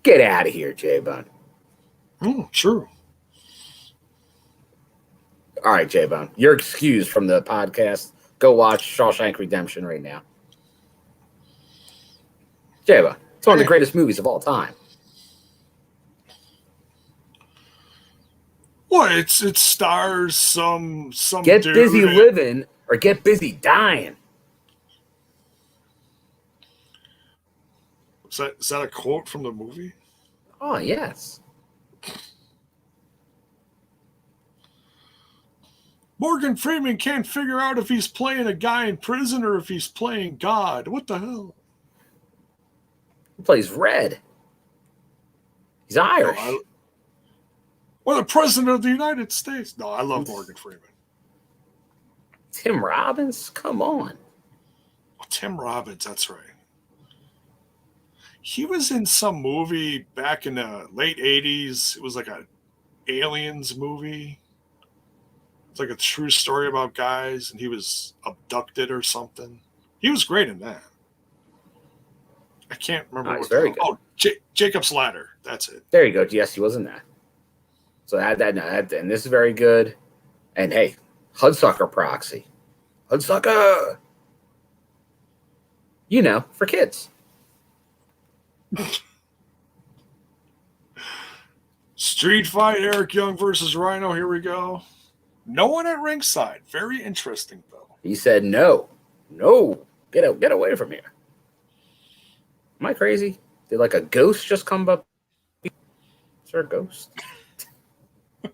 Get out of here, J-Bone. True. All right, J-Bone. You're excused from the podcast. Go watch Shawshank Redemption right now. J-Bone. It's one of the greatest movies of all time. Well, it stars some Get dude busy living or get busy dying. Is that a quote from the movie? Oh, yes. Morgan Freeman can't figure out if he's playing a guy in prison or if he's playing God. What the hell? He plays Red. He's Irish. Or the President of the United States. No, I love Morgan Freeman. Tim Robbins? Come on. Tim Robbins, that's right. He was in some movie back in the late 80s. It was like a aliens movie. It's like a true story about guys, and he was abducted or something. He was great in that. I can't remember. He's very good. Oh, Jacob's Ladder. That's it. There you go. Yes, he was in that. So add that, and this is very good. And hey, Hudsucker Proxy. Hudsucker! You know, for kids. Street fight, Eric Young versus Rhino. Here we go. No one at ringside. Very interesting, though. He said, no, get away from here. Am I crazy? Did like a ghost just come up? Is there a ghost? I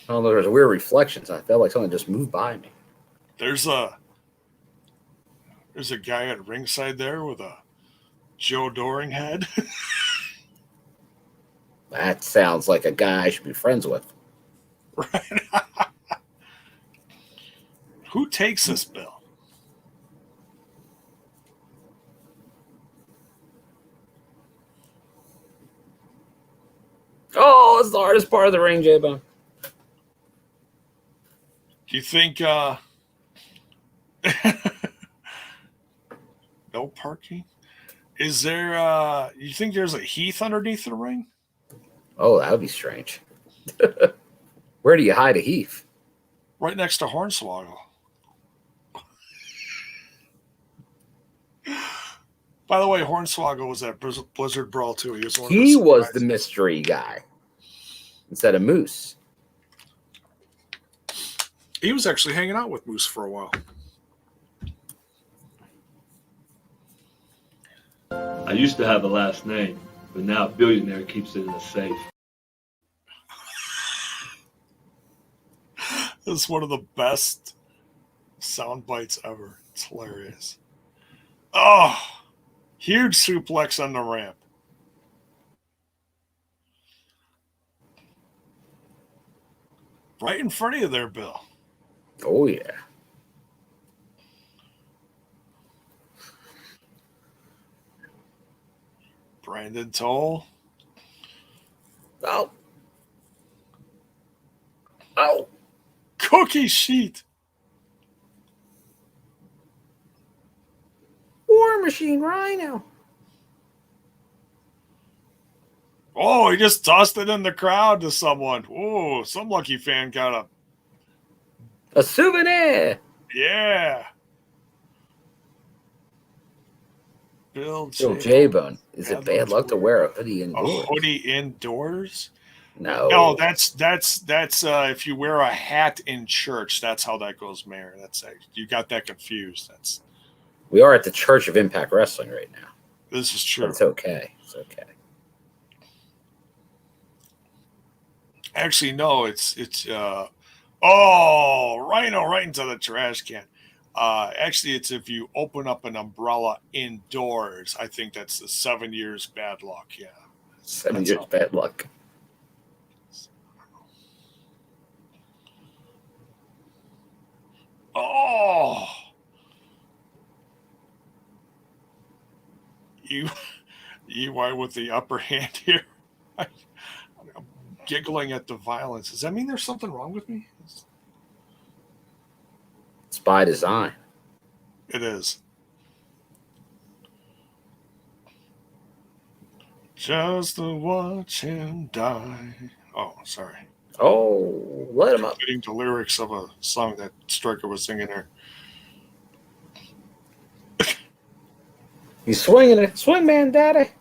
don't know. There's weird reflections. I felt like something just moved by me. There's a guy at ringside there with a Joe Doring head. That sounds like a guy I should be friends with. Right. Who takes this bill? Oh, it's the hardest part of the ring, J-Bone. Do you think no parking? Is there you think there's a heath underneath the ring? Oh, that would be strange. Where do you hide a heath? Right next to Hornswoggle. By the way, Hornswoggle was at Blizzard Brawl too. He was the mystery guy instead of Moose. He was actually hanging out with Moose for a while. I used to have a last name, but now a billionaire keeps it in a safe. This is one of the best sound bites ever. It's hilarious. Oh, huge suplex on the ramp. Right in front of you there, Bill. Oh, yeah. Brandon Toll. Oh. Oh. Cookie sheet. War Machine Rhino. Oh, he just tossed it in the crowd to someone. Oh, some lucky fan got a souvenir. Yeah. Bill J-Bone. Is it bad luck to wear a hoodie indoors? A hoodie indoors? No. That's if you wear a hat in church, that's how that goes, Mayor. You got that confused. We are at the Church of Impact Wrestling right now. This is true. But it's okay. It's okay. Actually, no, it's Rhino right into the trash can. Actually, it's if you open up an umbrella indoors. I think that's the 7 years bad luck. Yeah. 7 years bad luck. Oh. EY with the upper hand here. I'm giggling at the violence. Does that mean there's something wrong with me? It's by design. It is. Just to watch him die. Oh, sorry. Oh, let him up. Getting the lyrics of a song that Striker was singing there. He's swinging it. Swing, man, daddy.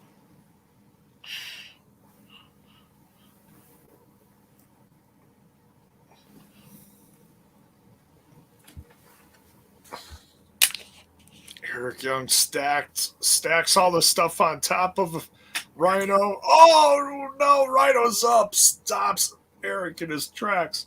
Eric Young stacks all the stuff on top of Rhino. Oh, no, Rhino's up. Stops Eric in his tracks.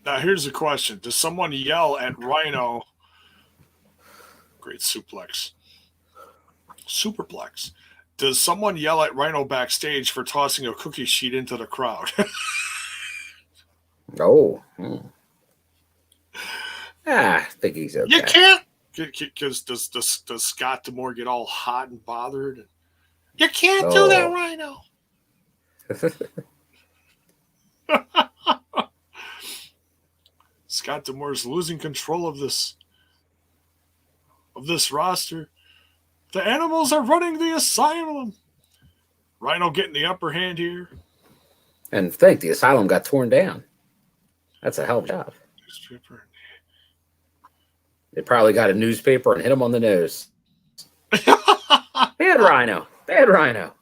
Now, here's the question. Does someone yell at Rhino? Great suplex. Superplex. Does someone yell at Rhino backstage for tossing a cookie sheet into the crowd? Oh. I think he's okay. You can't. Because does Scott D'Amore get all hot and bothered? You can't do that, Rhino. Scott D'Amore's losing control of this roster. The animals are running the asylum. Rhino getting the upper hand here. And think the asylum got torn down. That's a hell of a job. Newspaper. They probably got a newspaper and hit him on the nose. Bad Rhino. Bad Rhino.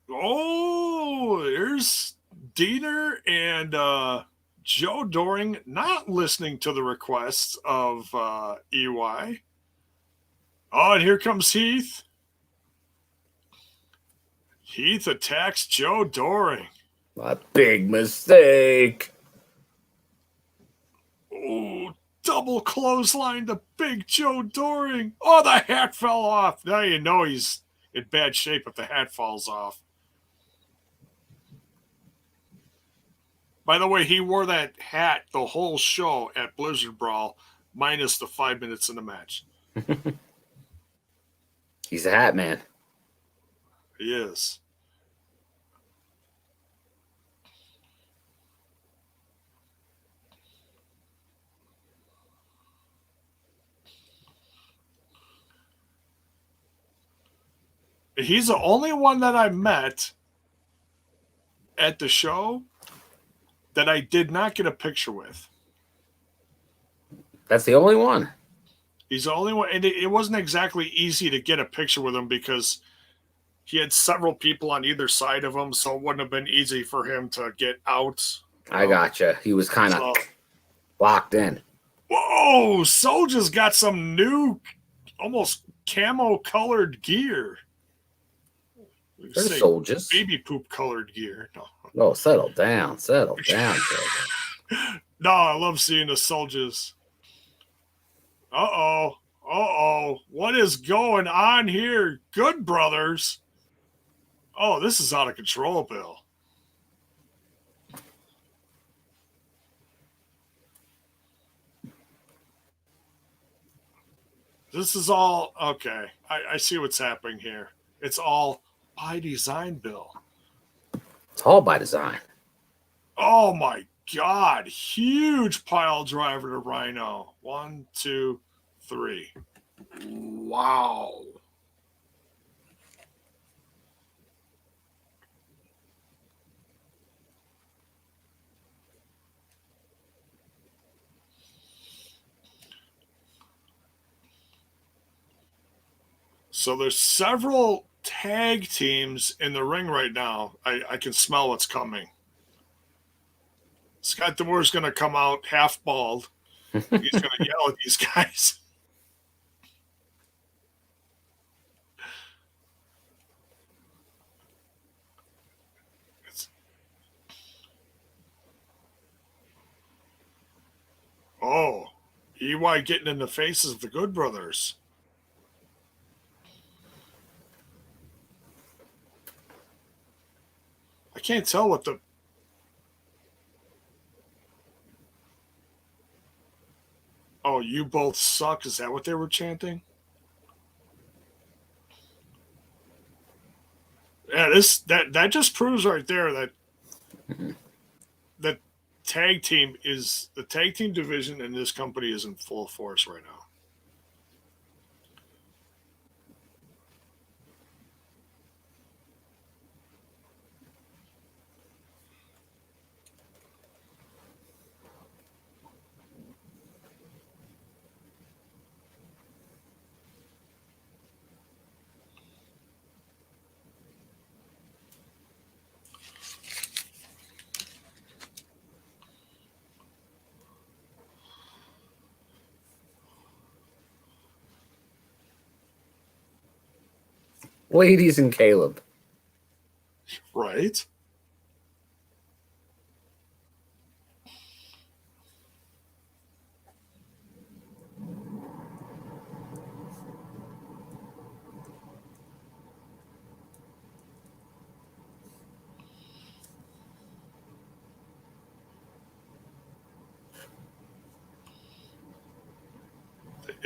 Oh, there's Diener and Joe Doring not listening to the requests of EY. Oh, and here comes Heath. Heath attacks Joe Doring. A big mistake. Oh, double clothesline to big Joe Doring. Oh, the hat fell off. Now you know he's in bad shape if the hat falls off. By the way, he wore that hat the whole show at Blizzard Brawl, minus the 5 minutes in the match. He's a hat man. He is. He's the only one that I met at the show that I did not get a picture with. That's the only one. He's the only one. And it wasn't exactly easy to get a picture with him because he had several people on either side of him, so it wouldn't have been easy for him to get out. I gotcha. He was kind of locked in. Whoa! Soldier's got some new, almost camo-colored gear. They're soldiers. Baby poop colored gear. No. Oh, settle down. Settle down, No, I love seeing the soldiers. Uh-oh. What is going on here? Good brothers. Oh, this is out of control, Bill. This is all okay. I see what's happening here. It's all by design, Bill. It's all by design. Oh my God. Huge pile driver to Rhino. 1, 2, 3. Wow. So there's several tag teams in the ring right now. I can smell what's coming. Scott D'Amore's going to come out half bald. He's going to yell at these guys. Oh, EY getting in the faces of the Good Brothers. I can't tell what the... Oh, you both suck. Is that what they were chanting? Yeah, that just proves right there that the tag team division in this company is in full force right now. Ladies and Caleb. Right?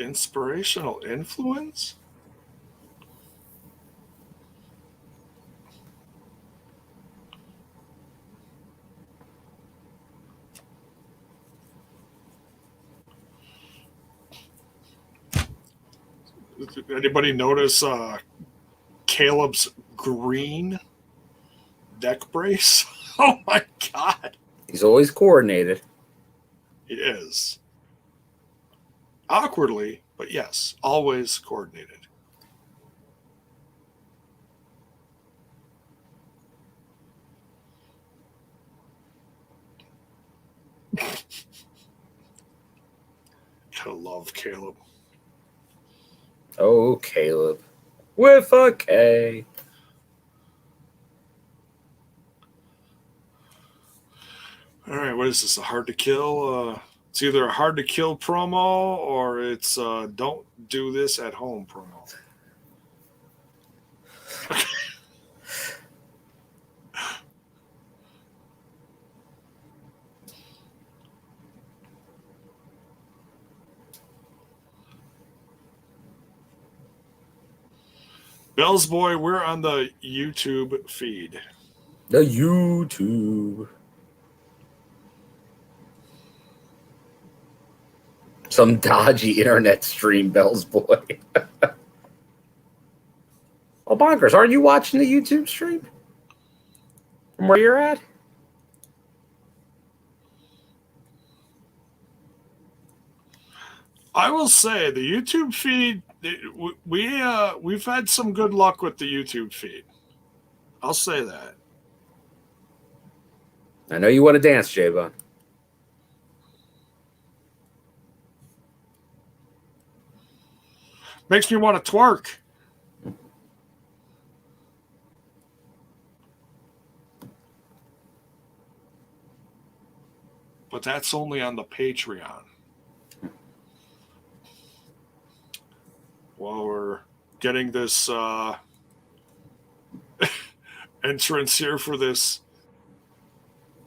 Inspirational influence? Anybody notice Caleb's green neck brace? Oh my God. He's always coordinated. He is. Awkwardly, but yes, always coordinated. Gotta love Caleb. Oh, Caleb. With a K. All right, what is this? A hard to kill? It's either a hard to kill promo or it's don't do this at home promo. Bell's Boy, we're on the YouTube feed. The YouTube. Some dodgy internet stream, Bell's Boy. Oh, bonkers. Aren't you watching the YouTube stream? From where you're at? I will say the YouTube feed, we've had some good luck with the YouTube feed. I'll say that. I know you want to dance, J-Bone. Makes me want to twerk. But that's only on the Patreon. While we're getting this entrance here for this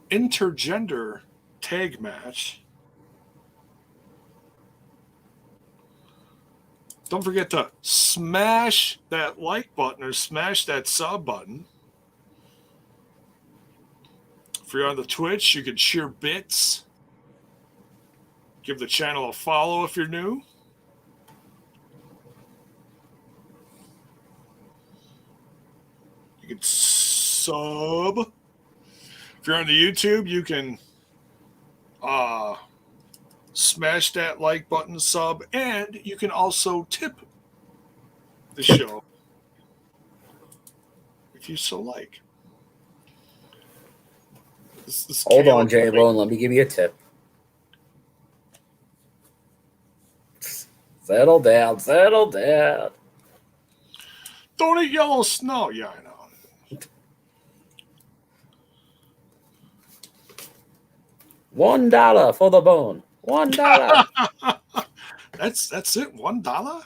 intergender tag match. Don't forget to smash that like button or smash that sub button. If you're on the Twitch, you can share bits. Give the channel a follow if you're new. You can sub. If you're on the YouTube, you can smash that like button, sub, and you can also tip the show if you so like. Hold on, J-Bone. Let me give you a tip. Settle down. Settle down. Don't eat yellow snow. Yeah, I know. $1 for the bone. $1. That's it. $1.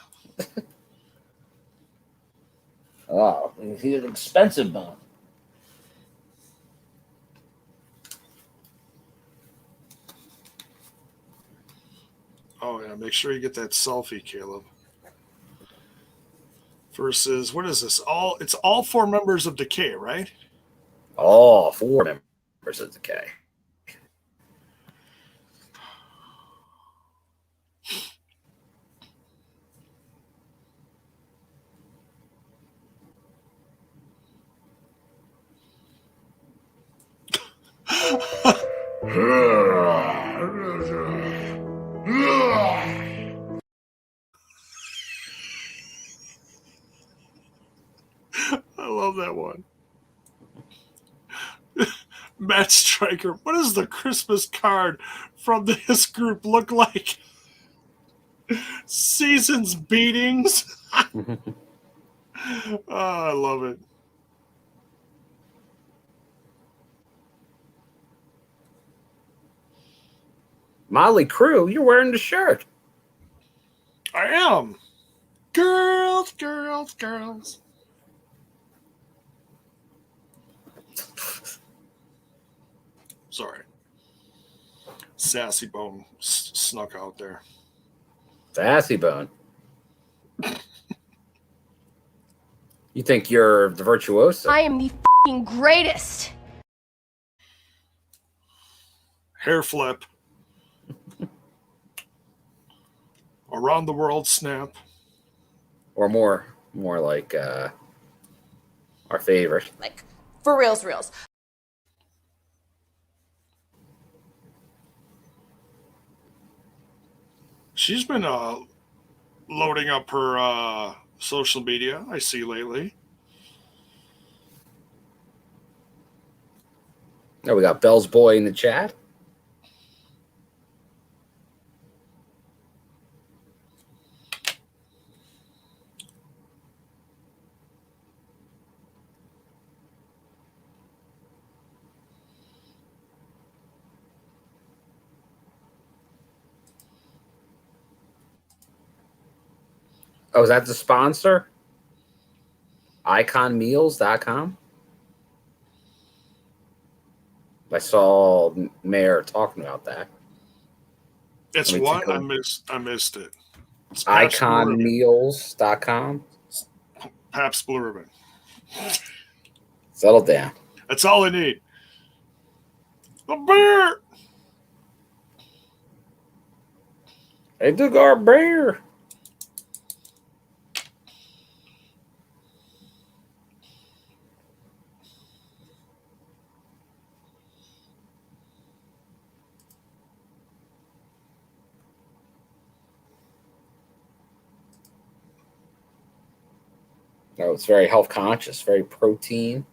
Oh, he's an expensive bone. Oh yeah, make sure you get that selfie, Caleb. Versus what is this? It's all 4 members of Decay, right? Oh, 4 members of Decay. I love that one. Matt Stryker, what does the Christmas card from this group look like? Season's beatings. Oh, I love it. Motley Crew, you're wearing the shirt. I am. Girls, girls, girls. Sorry. Sassy Bone snuck out there. Sassy bone. You think you're the virtuoso? I am the f***ing greatest. Hair flip. Around the world snap. Or more like our favorite. Like, for reals. She's been loading up her social media, I see lately. Oh, we got Bell's Boy in the chat. Oh, is that the sponsor? iconmeals.com? I saw Mayor talking about that. It's what? I missed it. It's iconmeals.com. Pabst Blue Ribbon. Settle down. That's all I need. A beer. They took our beer. No, it's very health conscious, very protein.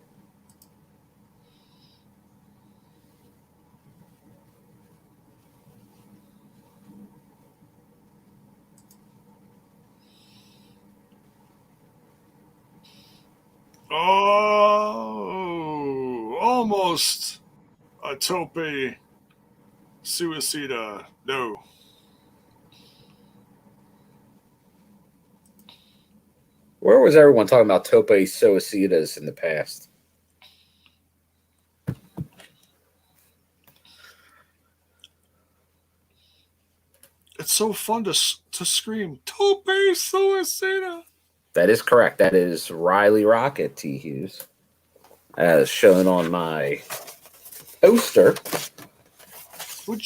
Oh, almost a tope suicida. No. Where was everyone talking about tope suicidas in the past? It's so fun to scream tope suicida. That is correct. That is Riley Rocket T. Hughes, as shown on my poster.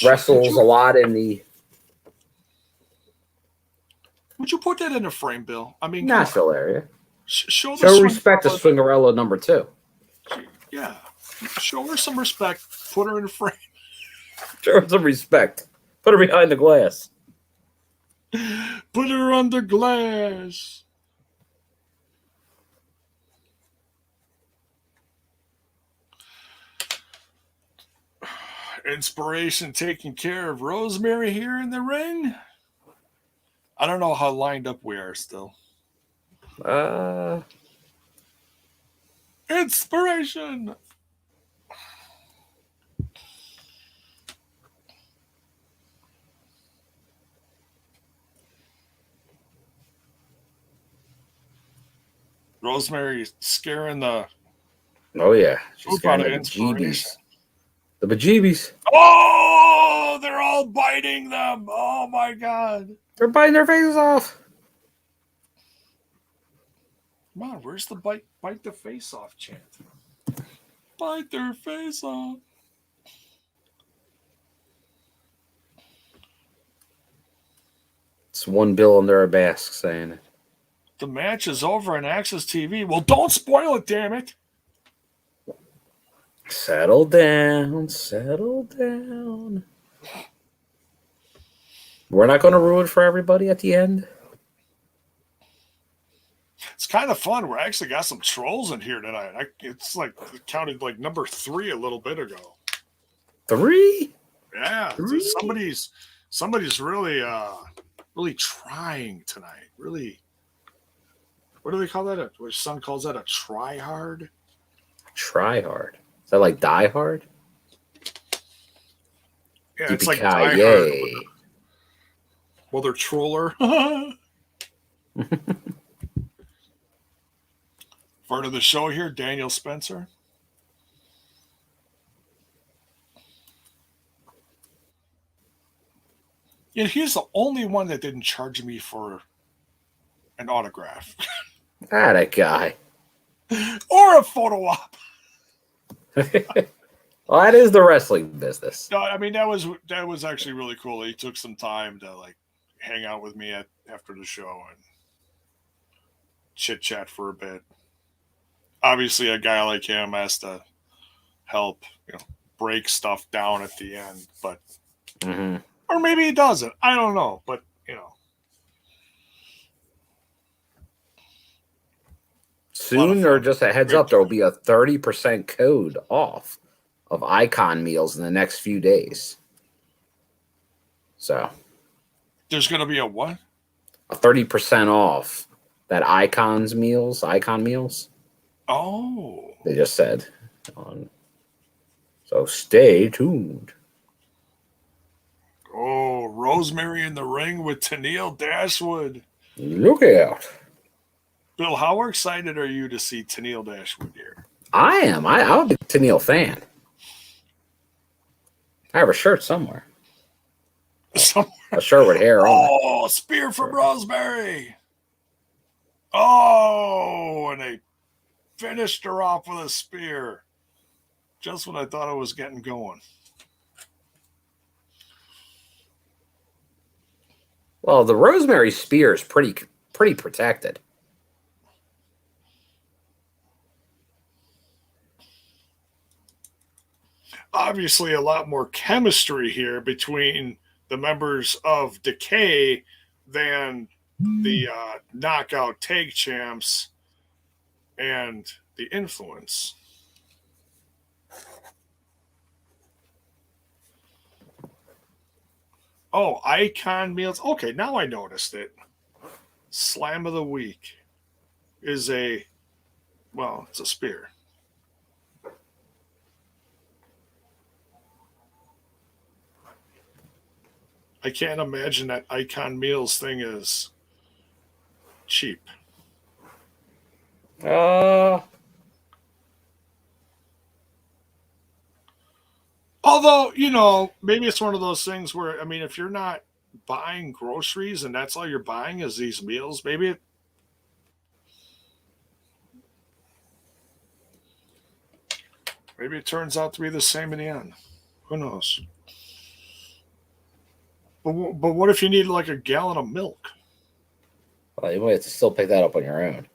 Wrestles a lot in the. Would you put that in a frame, Bill? I mean, Nashville area. Show respect to Swingerella number 2. Yeah. Show her some respect. Put her in a frame. Show her some respect. Put her behind the glass. Put her under glass. Inspiration taking care of Rosemary here in the ring. I don't know how lined up we are still. Inspiration. Rosemary scaring the. Oh yeah, she's scaring the bejeebies. The bejeebies. Oh, they're all biting them. Oh my God. They're biting their faces off. Come on, where's the bite the face off chant? Bite their face off. It's one Bill under a mask saying it. The match is over on Access TV. Well, don't spoil it, damn it. Settle down. Settle down. We're not going to ruin for everybody at the end. It's kind of fun. We actually got some trolls in here tonight. It's like it counted like number 3 a little bit ago. 3? Yeah. 3? Somebody's really really trying tonight. Really. What do they call that? What son calls that a try hard? Try hard. Is that like Die Hard? Yeah, it's like Die Hard. Well, they're troller. Part of the show here, Daniel Spencer. Yeah, he's the only one that didn't charge me for an autograph That guy. or a photo op. Well, that is the wrestling business. No, I mean that was actually really cool. He took some time to like hang out with me after the show and chit chat for a bit. Obviously, a guy like him has to help, break stuff down at the end, but or maybe he doesn't. I don't know, but soon, or just a heads up, there will be a 30% code off of Icon meals in the next few days. So there's going to be a what? A 30% off that Icon meals. Oh, they just said. So stay tuned. Oh, Rosemary in the ring with Tennille Dashwood. Look out. Bill, how excited are you to see Tennille Dashwood here? I am. I'm a big Tennille fan. I have a shirt somewhere. A shirt with hair on it. Oh, spear from Rosemary. Oh, and they finished her off with a spear. Just when I thought I was getting going. Well, the Rosemary spear is pretty protected. Obviously, a lot more chemistry here between the members of Decay than the knockout tag champs and the Influence. Oh, Icon meals. Okay, now I noticed it. Slam of the week is it's a spear. I can't imagine that Icon Meals thing is cheap. Although, maybe it's one of those things where, if you're not buying groceries and that's all you're buying is these meals, maybe it turns out to be the same in the end. Who knows? But what if you need like a gallon of milk? Well, you might have to still pick that up on your own.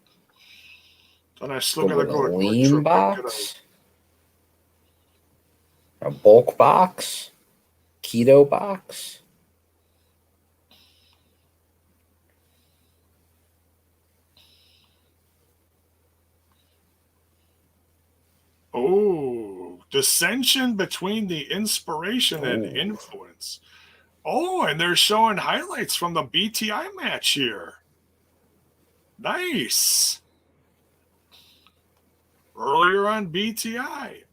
Then I still got to go to lean box, a bulk box, keto box. Oh, dissension between the inspiration and influence. Oh, and they're showing highlights from the BTI match here. Nice. Earlier on BTI.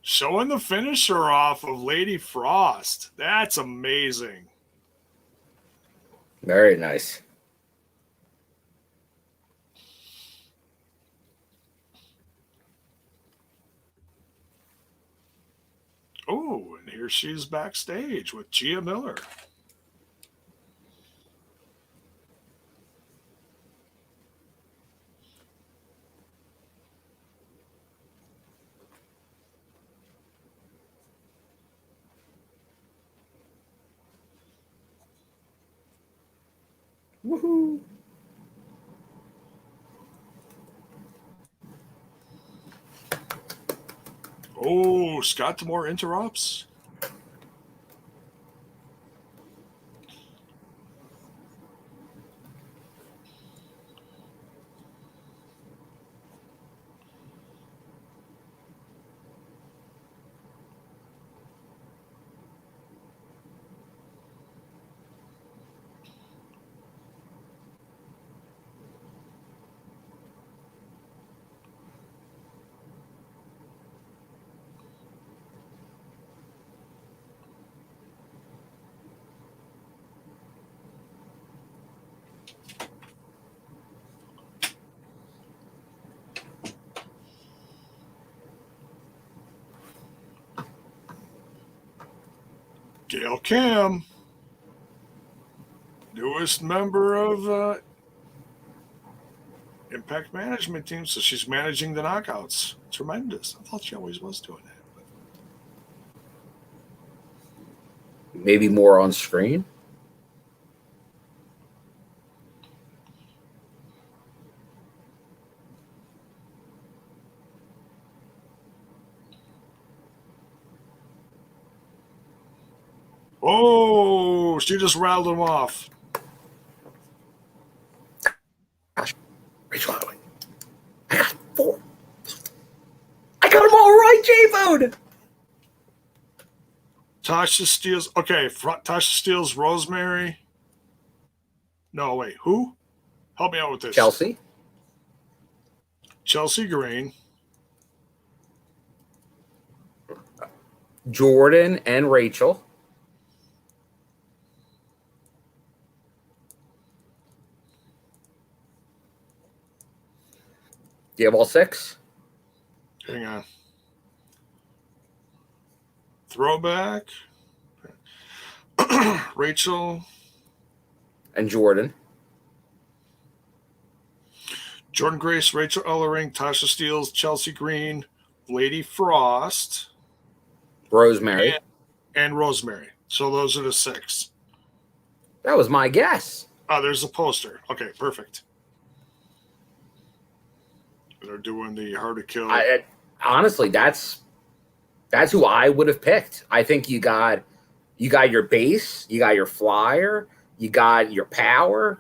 Showing the finisher off of Lady Frost. That's amazing. Very nice. Oh, and here she's backstage with Gia Miller. Woohoo! Oh, Scott D'Amore interrupts. Gail Kim, newest member of Impact Management Team, so she's managing the Knockouts. Tremendous. I thought she always was doing that. Maybe more on screen. Oh, she just rattled him off. Rachel, I got 4. I got them all right, J-Bone. Tasha Steele's okay. Tasha Steele's Rosemary. No, wait. Who? Help me out with this. Chelsea Green. Jordan and Rachel. Do you have all 6? Hang on. Throwback. Rachel. And Jordan. Jordan Grace, Rachel Ellering, Tasha Steele, Chelsea Green, Lady Frost. Rosemary. And Rosemary. So those are the 6. That was my guess. Oh, there's a poster. Okay, perfect. They're doing the Hard to Kill. Honestly, that's who I would have picked. I think you got your base, you got your flyer, you got your power,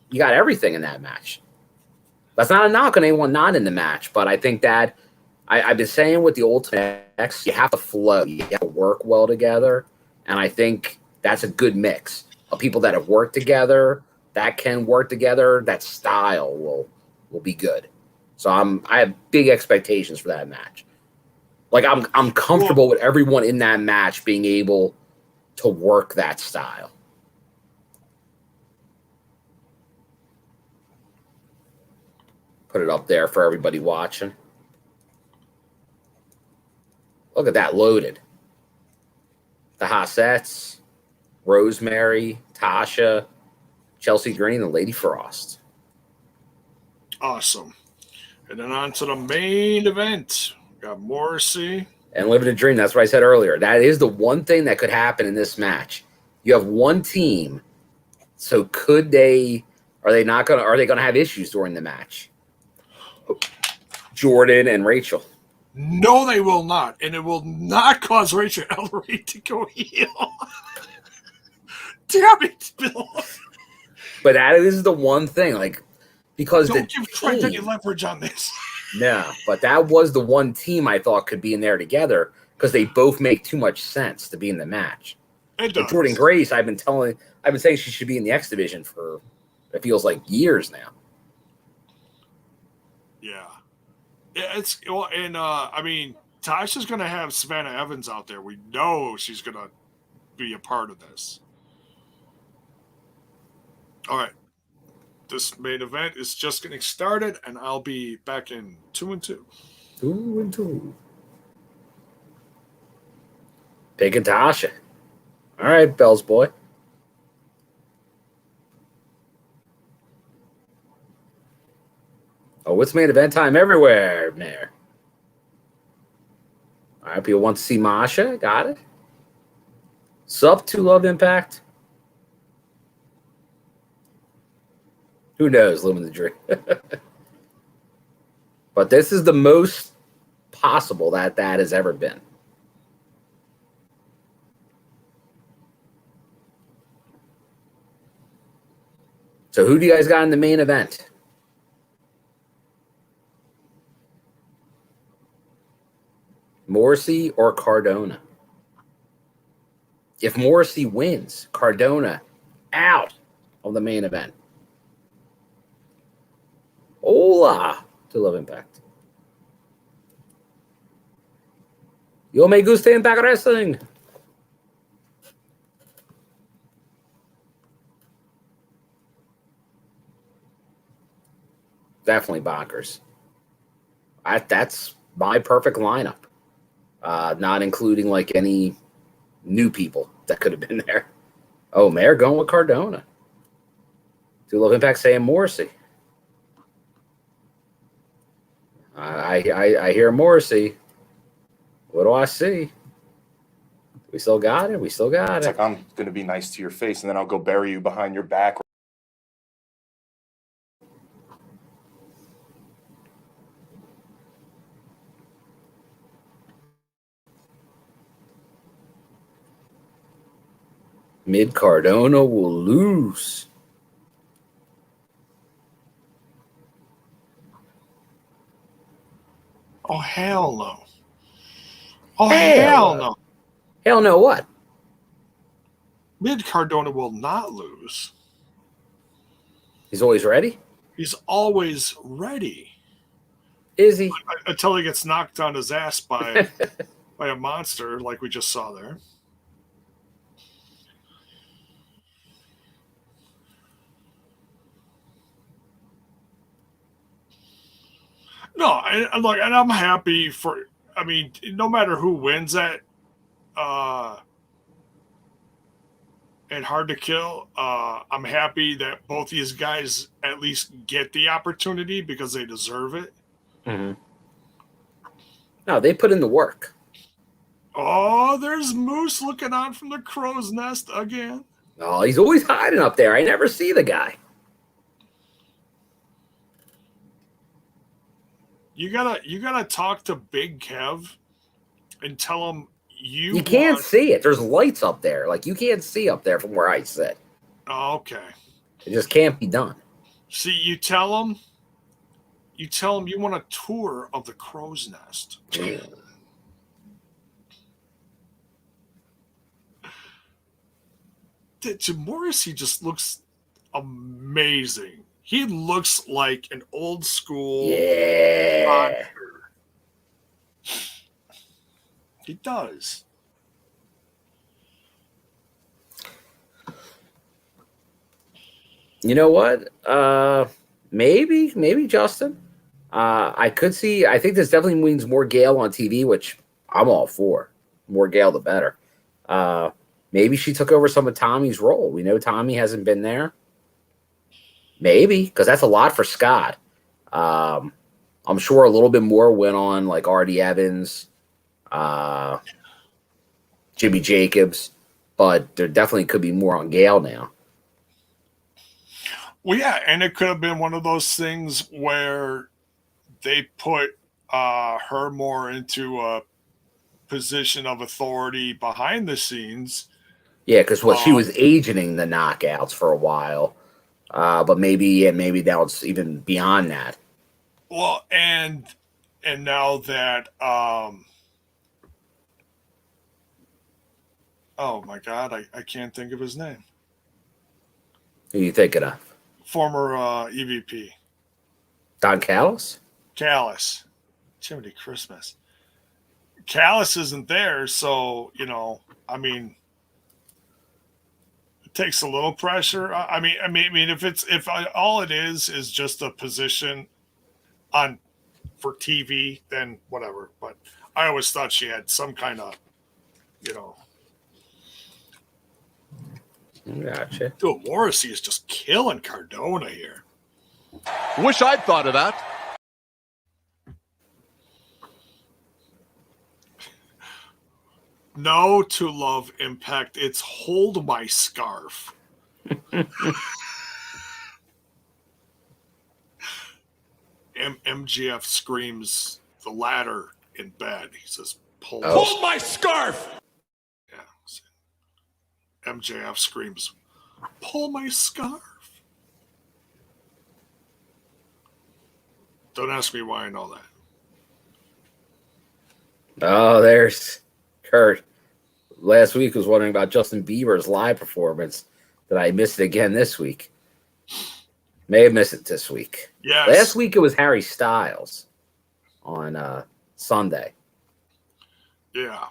you got everything in that match. That's not a knock on anyone not in the match, but I think that I've been saying with the Ultimate X, you have to flow, you have to work well together, and I think that's a good mix of people that have worked together, that can work together, that style will be good. So I have big expectations for that match. Like I'm comfortable with everyone in that match being able to work that style. Put it up there for everybody watching. Look at that loaded. The Hassettes, Rosemary, Tasha, Chelsea Green, and Lady Frost. Awesome. And then on to the main event. We got Morrissey. And Living a Dream. That's what I said earlier. That is the one thing that could happen in this match. You have one team. So are they gonna have issues during the match? Jordan and Rachel. No, they will not. And it will not cause Rachel Ellering to go heel. Damn it, Bill. But that is the one thing, like, because don't give Trey any leverage on this. No, but that was the one team I thought could be in there together because they both make too much sense to be in the match. It does. Jordan Grace, I've been saying she should be in the X division for it feels like years now. Yeah, it's well, and I mean, Tasha's going to have Savannah Evans out there. We know she's going to be a part of this. All right. This main event is just getting started, and I'll be back in 2 and 2. 2 and 2. Picking Tasha. All right, Bell's boy. Oh, it's main event time everywhere, Mayor. All right, people want to see Masha. Got it. Sub to Love Impact. Who knows, living the dream. But this is the most possible that has ever been. So who do you guys got in the main event? Morsi or Cardona? If Morsi wins, Cardona out of the main event. Hola to Love Impact. Yo me gusta Impact Wrestling. Definitely bonkers. That's my perfect lineup. Not including like any new people That could have been there. Oh, Mayor going with Cardona. Do Love Impact saying Morsi. I hear Morsi. What do I see? We still got it. We still got It's it. like, I'm going to be nice to your face, and then I'll go bury you behind your back. Mid Cardona will lose. Oh, hell no. Oh, hell no. Hell no what? Mid Cardona will not lose. He's always ready? He's always ready. Is he? Until he gets knocked on his ass by a monster like we just saw there. No, and I'm happy for. I mean, no matter who wins that, and Hard to Kill, I'm happy that both these guys at least get the opportunity because they deserve it. Mm-hmm. No, they put in the work. Oh, there's Moose looking on from the crow's nest again. Oh, he's always hiding up there. I never see the guy. You gotta talk to Big Kev and tell him you can't see it. There's lights up there. Like, you can't see up there from where I sit. Oh, okay. It just can't be done. See, you tell him you want a tour of the crow's nest. Morrissey just looks amazing. He looks like an old school rocker. He does. You know what? Maybe Justin. I could see. I think this definitely means more Gail on TV, which I'm all for. More Gail, the better. Maybe she took over some of Tommy's role. We know Tommy hasn't been there. Maybe, because that's a lot for Scott. I'm sure a little bit more went on, like Artie Evans, Jimmy Jacobs, but there definitely could be more on Gail now. Well, yeah, and it could have been one of those things where they put her more into a position of authority behind the scenes. Yeah, because she was agenting the knockouts for a while. But maybe now it's even beyond that. Well, and now that oh my God, I can't think of his name. Who are you thinking of? Former EVP. Don Callis? Callis. Jiminy Christmas. Callis isn't there, so I mean, it takes a little pressure. I mean, if all it is just a position for TV, then whatever. But I always thought she had some kind of, Gotcha. Dude, Morrissey is just killing Cardona here. Wish I'd thought of that. No to Love Impact. It's Hold My Scarf. MGF screams the ladder in bed. He says, pull my scarf. Yeah. MJF screams, pull my scarf. Don't ask me why I know that. Oh, there's Kurt. Last week was wondering about Justin Bieber's live performance. Did I miss it again this week? May have missed it this week. Yes. Last week it was Harry Styles on Sunday. Yeah.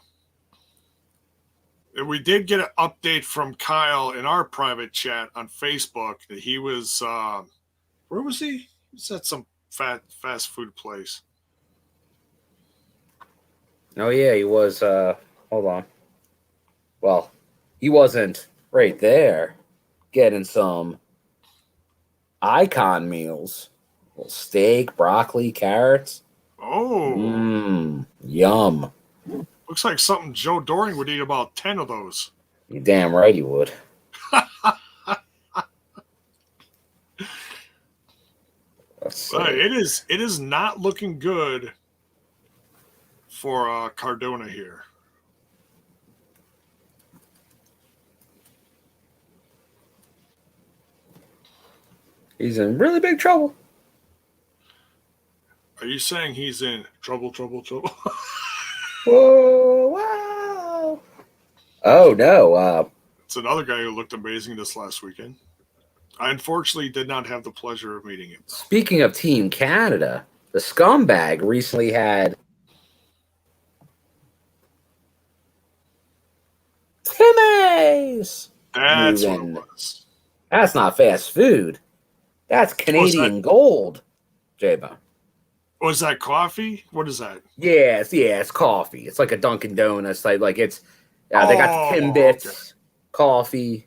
And we did get an update from Kyle in our private chat on Facebook that he was, where was he? He was at some fast food place. Oh, yeah, he was, hold on. Well, he wasn't right there getting some icon meals. A little steak, broccoli, carrots. Oh. Yum. Looks like something Joe Doring would eat about 10 of those. You damn right he would. It is not looking good for Cardona here. He's in really big trouble. Are you saying he's in trouble? Whoa, wow. Oh, no. It's another guy who looked amazing this last weekend. I unfortunately did not have the pleasure of meeting him. Speaking of Team Canada, the scumbag recently had HEMIs. That's what it was. That's not fast food. That's Canadian gold, J-Bo. Was that coffee? What is that? Yeah, it's coffee. It's like a Dunkin' Donuts. Like it's they got the Timbits, coffee.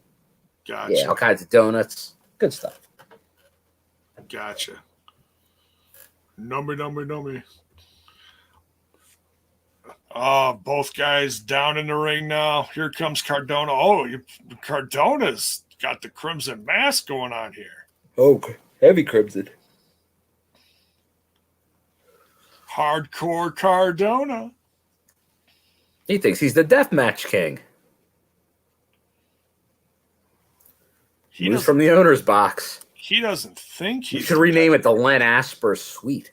Gotcha. Yeah, all kinds of donuts. Good stuff. Gotcha. Nummy. Both guys down in the ring now. Here comes Cardona. Oh, Cardona's got the crimson mask going on here. Oh, heavy crimson. Hardcore Cardona. He thinks he's the deathmatch king. He's from the owner's box. He doesn't think he should rename it the Len Asper Suite.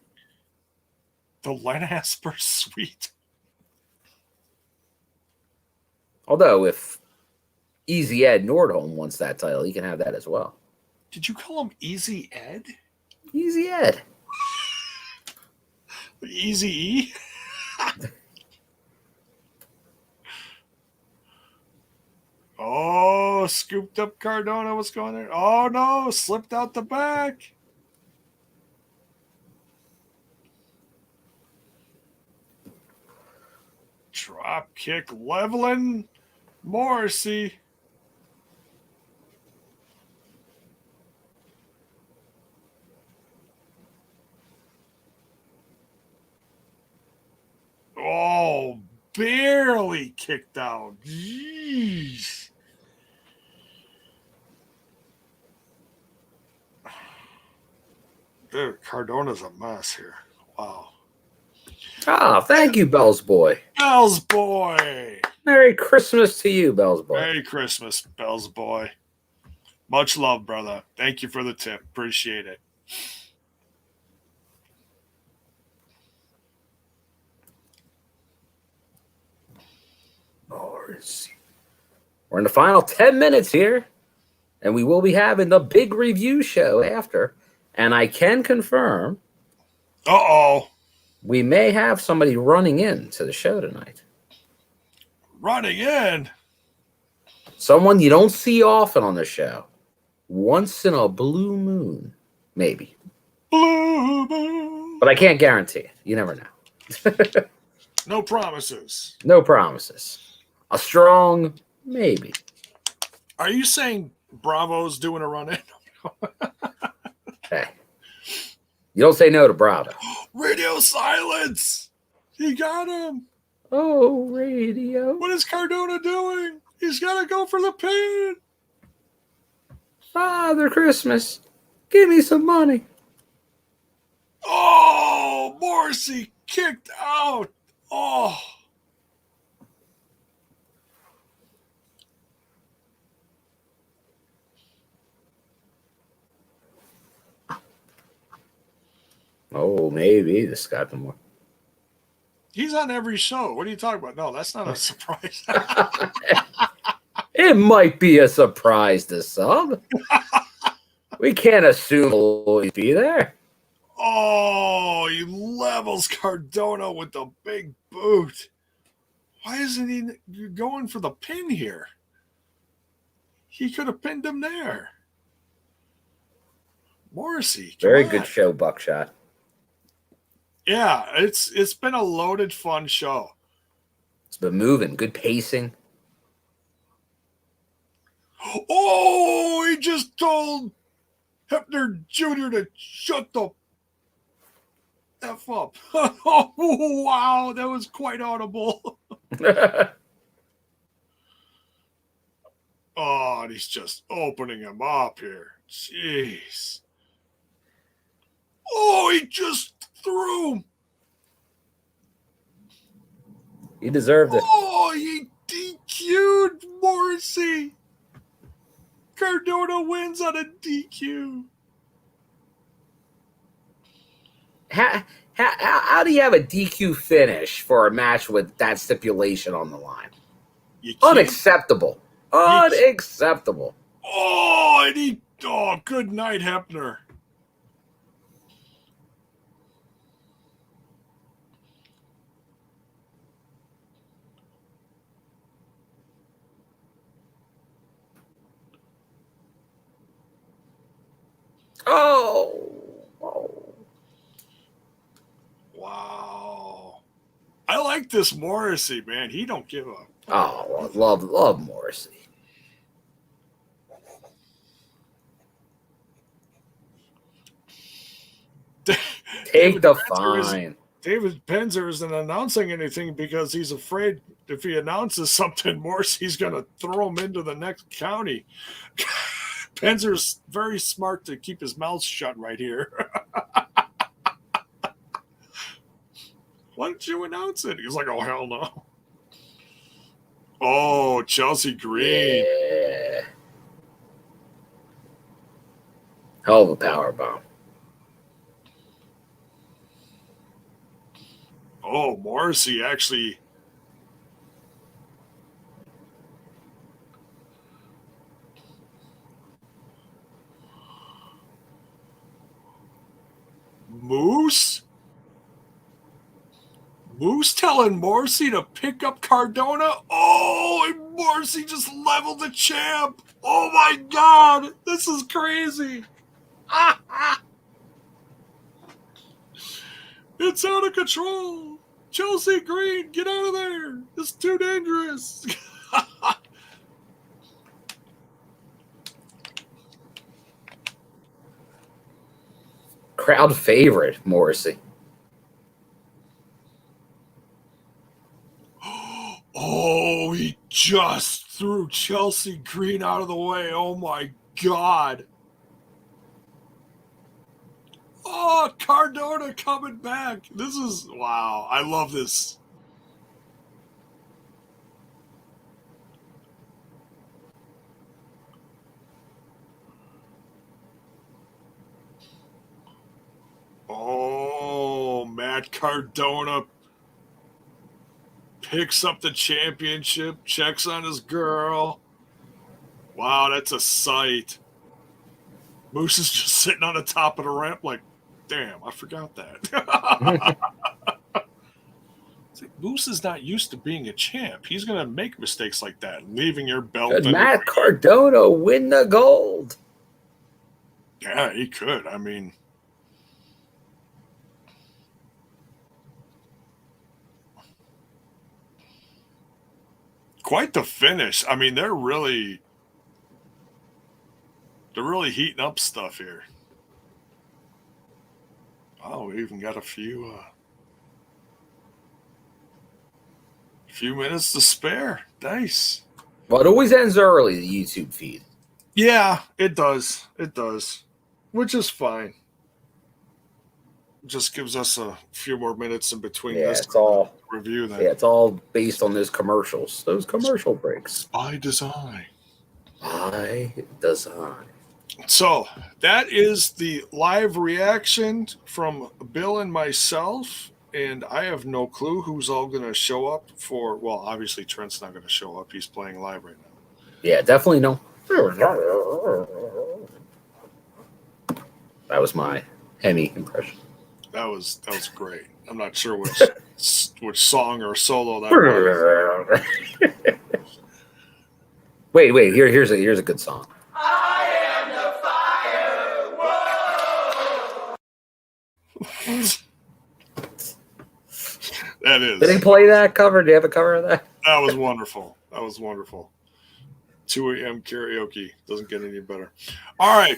The Len Asper Suite. Although, if Easy Ed Nordholm wants that title, he can have that as well. Did you call him Easy Ed? Easy Ed. Easy E? Oh, scooped up Cardona. What's going there? Oh, no. Slipped out the back. Drop kick leveling Morrissey. Oh, barely kicked out. Jeez. Dude, Cardona's a mess here. Wow. Ah, thank you, Bell's Boy. Bell's Boy. Merry Christmas to you, Bell's Boy. Merry Christmas, Bell's Boy. Much love, brother. Thank you for the tip. Appreciate it. Morsi. We're in the final 10 minutes here, and we will be having the big review show after. And I can confirm. We may have somebody running in to the show tonight. Running in? Someone you don't see often on the show. Once in a blue moon, maybe. Blue moon. But I can't guarantee it. You never know. No promises. No promises. A strong maybe. Are you saying Bravo's doing a run in? Hey. You don't say no to Bravo. Radio silence. He got him. Oh, radio. What is Cardona doing? He's got to go for the pin. Father Christmas, give me some money. Oh, Morsi kicked out. Oh. Oh, maybe this got them more. He's on every show. What are you talking about? No, that's not a surprise. It might be a surprise to some. We can't assume he'll always be there. Oh, he levels Cardona with the big boot. Why isn't he going for the pin here? He could have pinned him there. Morrissey. Very good show, Buckshot. Yeah, it's been a loaded, fun show. It's been moving. Good pacing. Oh, he just told Hebner Jr. to shut the F up. Oh, wow, that was quite audible. Oh, and he's just opening him up here. Jeez. Oh, he just threw him. He deserved it. Oh, he DQ'd Morrissey. Cardona wins on a DQ. How do you have a DQ finish for a match with that stipulation on the line? Unacceptable. Unacceptable. Oh, and good night, Hebner. Oh. Wow. I like this Morrissey, man. He don't give up. Oh, love Morrissey. Take the fine. David Penzer isn't announcing anything because he's afraid if he announces something, Morrissey's going to throw him into the next county. Penzer's very smart to keep his mouth shut right here. Why didn't you announce it? He was like, oh, hell no. Oh, Chelsea Green. Yeah. Hell of a power bomb. Oh, Morrissey actually. Moose telling Morsi to pick up Cardona. Oh, and Morsi just leveled the champ. Oh my God, this is crazy. It's out of control. Chelsea Green, get out of there. It's too dangerous. Crowd favorite, Morrissey. Oh, he just threw Chelsea Green out of the way. Oh, my God. Oh, Cardona coming back. This is, wow. I love this. Oh, Matt Cardona picks up the championship, checks on his girl. Wow, that's a sight. Moose is just sitting on the top of the ramp like, damn, I forgot that. It's like, Moose is not used to being a champ. He's going to make mistakes like that, leaving your belt. Could Matt Cardona win the gold? Yeah, he could. I mean, quite the finish. I mean, they're really heating up stuff here. Oh, we even got a few minutes to spare. Nice. Well, it always ends early, the YouTube feed. Yeah, it does. It does. Which is fine. Just gives us a few more minutes in between this review. Then. Yeah, it's all based on those commercials. Those commercial breaks. By design. By design. So that is the live reaction from Bill and myself, and I have no clue who's all going to show up for. Well, obviously Trent's not going to show up; he's playing live right now. Yeah, definitely no. That was my HEMI impression. That was great. I'm not sure which song or solo that was. Wait. Here's a good song. I am the fire. That is. Did they play that cover? Do you have a cover of that? That was wonderful. That was wonderful. 2 a.m. karaoke. Doesn't get any better. All right.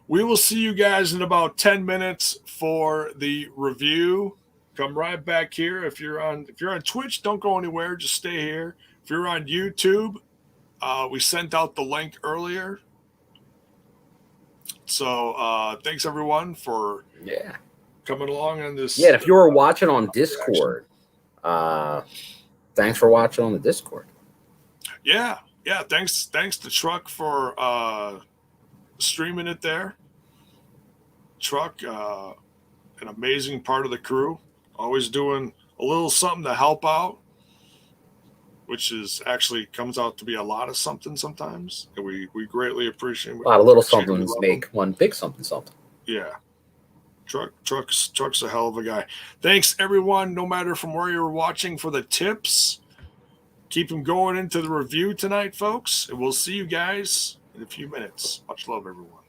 We will see you guys in about 10 minutes for the review. Come right back here. If you're on Twitch, don't go anywhere. Just stay here. If you're on YouTube, we sent out the link earlier. So thanks everyone for coming along on this. Yeah, and if you were watching on Discord, thanks for watching on the Discord. Yeah. Thanks to Truck for streaming it there. Truck, an amazing part of the crew. Always doing a little something to help out, which is actually comes out to be a lot of something sometimes. And we greatly appreciate it. A lot of little somethings make one big something. Yeah. Truck's a hell of a guy. Thanks everyone, no matter from where you're watching, for the tips. Keep them going into the review tonight, folks. And we'll see you guys in a few minutes. Much love, everyone.